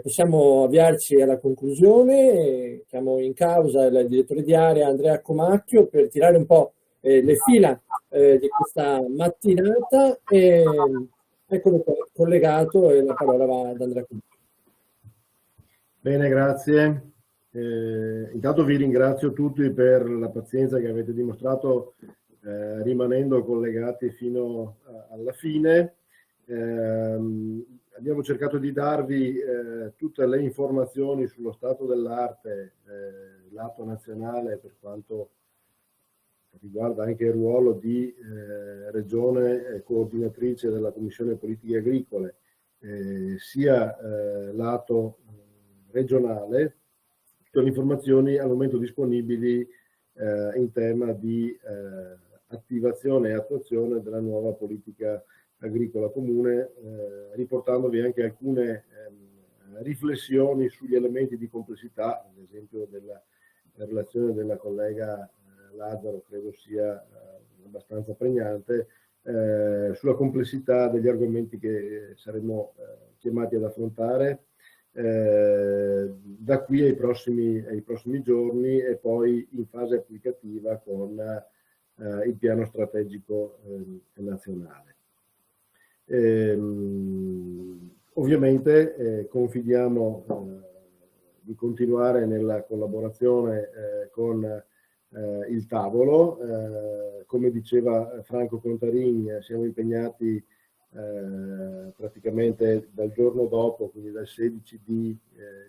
possiamo avviarci alla conclusione. Chiamo in causa il direttore di area Andrea Comacchio per tirare un po' le fila di questa mattinata. Eccolo qua, collegato, e la parola va ad Andrea Comacchio. Bene, grazie. Intanto vi ringrazio tutti per la pazienza che avete dimostrato rimanendo collegati fino alla fine. Abbiamo cercato di darvi tutte le informazioni sullo stato dell'arte lato nazionale, per quanto riguarda anche il ruolo di regione coordinatrice della Commissione Politiche Agricole, sia lato regionale, tutte le informazioni al momento disponibili in tema di attivazione e attuazione della nuova politica agricola comune, riportandovi anche alcune riflessioni sugli elementi di complessità, ad esempio della relazione della collega Lazzaro credo sia abbastanza pregnante, sulla complessità degli argomenti che saremo chiamati ad affrontare da qui ai prossimi giorni, e poi in fase applicativa con il piano strategico nazionale. Ovviamente confidiamo di continuare nella collaborazione con il tavolo. Come diceva Franco Contarin, siamo impegnati praticamente dal giorno dopo, quindi dal 16 di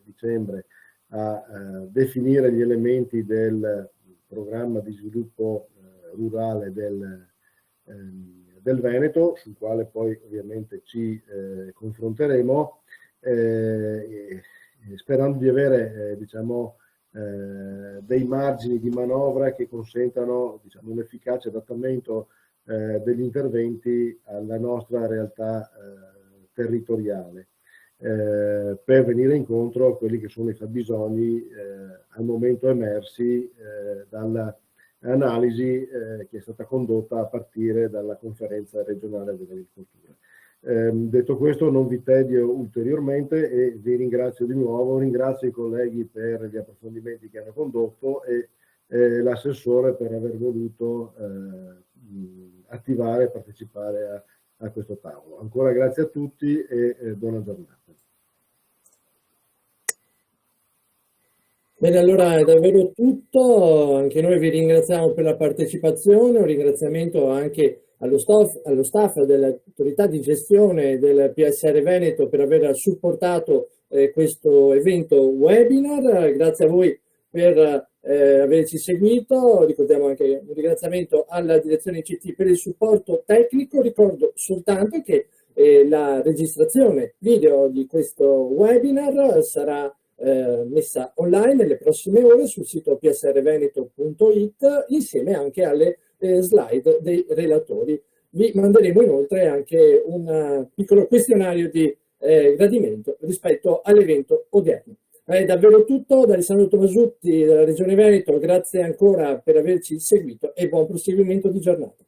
dicembre, a definire gli elementi del programma di sviluppo rurale del Veneto, sul quale poi ovviamente ci confronteremo. sperando di avere diciamo, dei margini di manovra che consentano diciamo, un efficace adattamento degli interventi alla nostra realtà territoriale, per venire incontro a quelli che sono i fabbisogni al momento emersi dall'analisi che è stata condotta a partire dalla conferenza regionale dell'agricoltura. Detto questo, non vi tedio ulteriormente e vi ringrazio di nuovo, ringrazio i colleghi per gli approfondimenti che hanno condotto e l'assessore per aver voluto attivare e partecipare a questo tavolo. Ancora grazie a tutti e buona giornata. Bene, allora è davvero tutto, anche noi vi ringraziamo per la partecipazione, un ringraziamento anche allo staff dell'autorità di gestione del PSR Veneto per aver supportato questo evento webinar, grazie a voi per averci seguito, ricordiamo anche un ringraziamento alla direzione ICT per il supporto tecnico, ricordo soltanto che la registrazione video di questo webinar sarà messa online nelle prossime ore sul sito psrveneto.it insieme anche alle slide dei relatori. Vi manderemo inoltre anche un piccolo questionario di gradimento rispetto all'evento odierno. È davvero tutto da Alessandro Tomasutti della Regione Veneto, grazie ancora per averci seguito e buon proseguimento di giornata.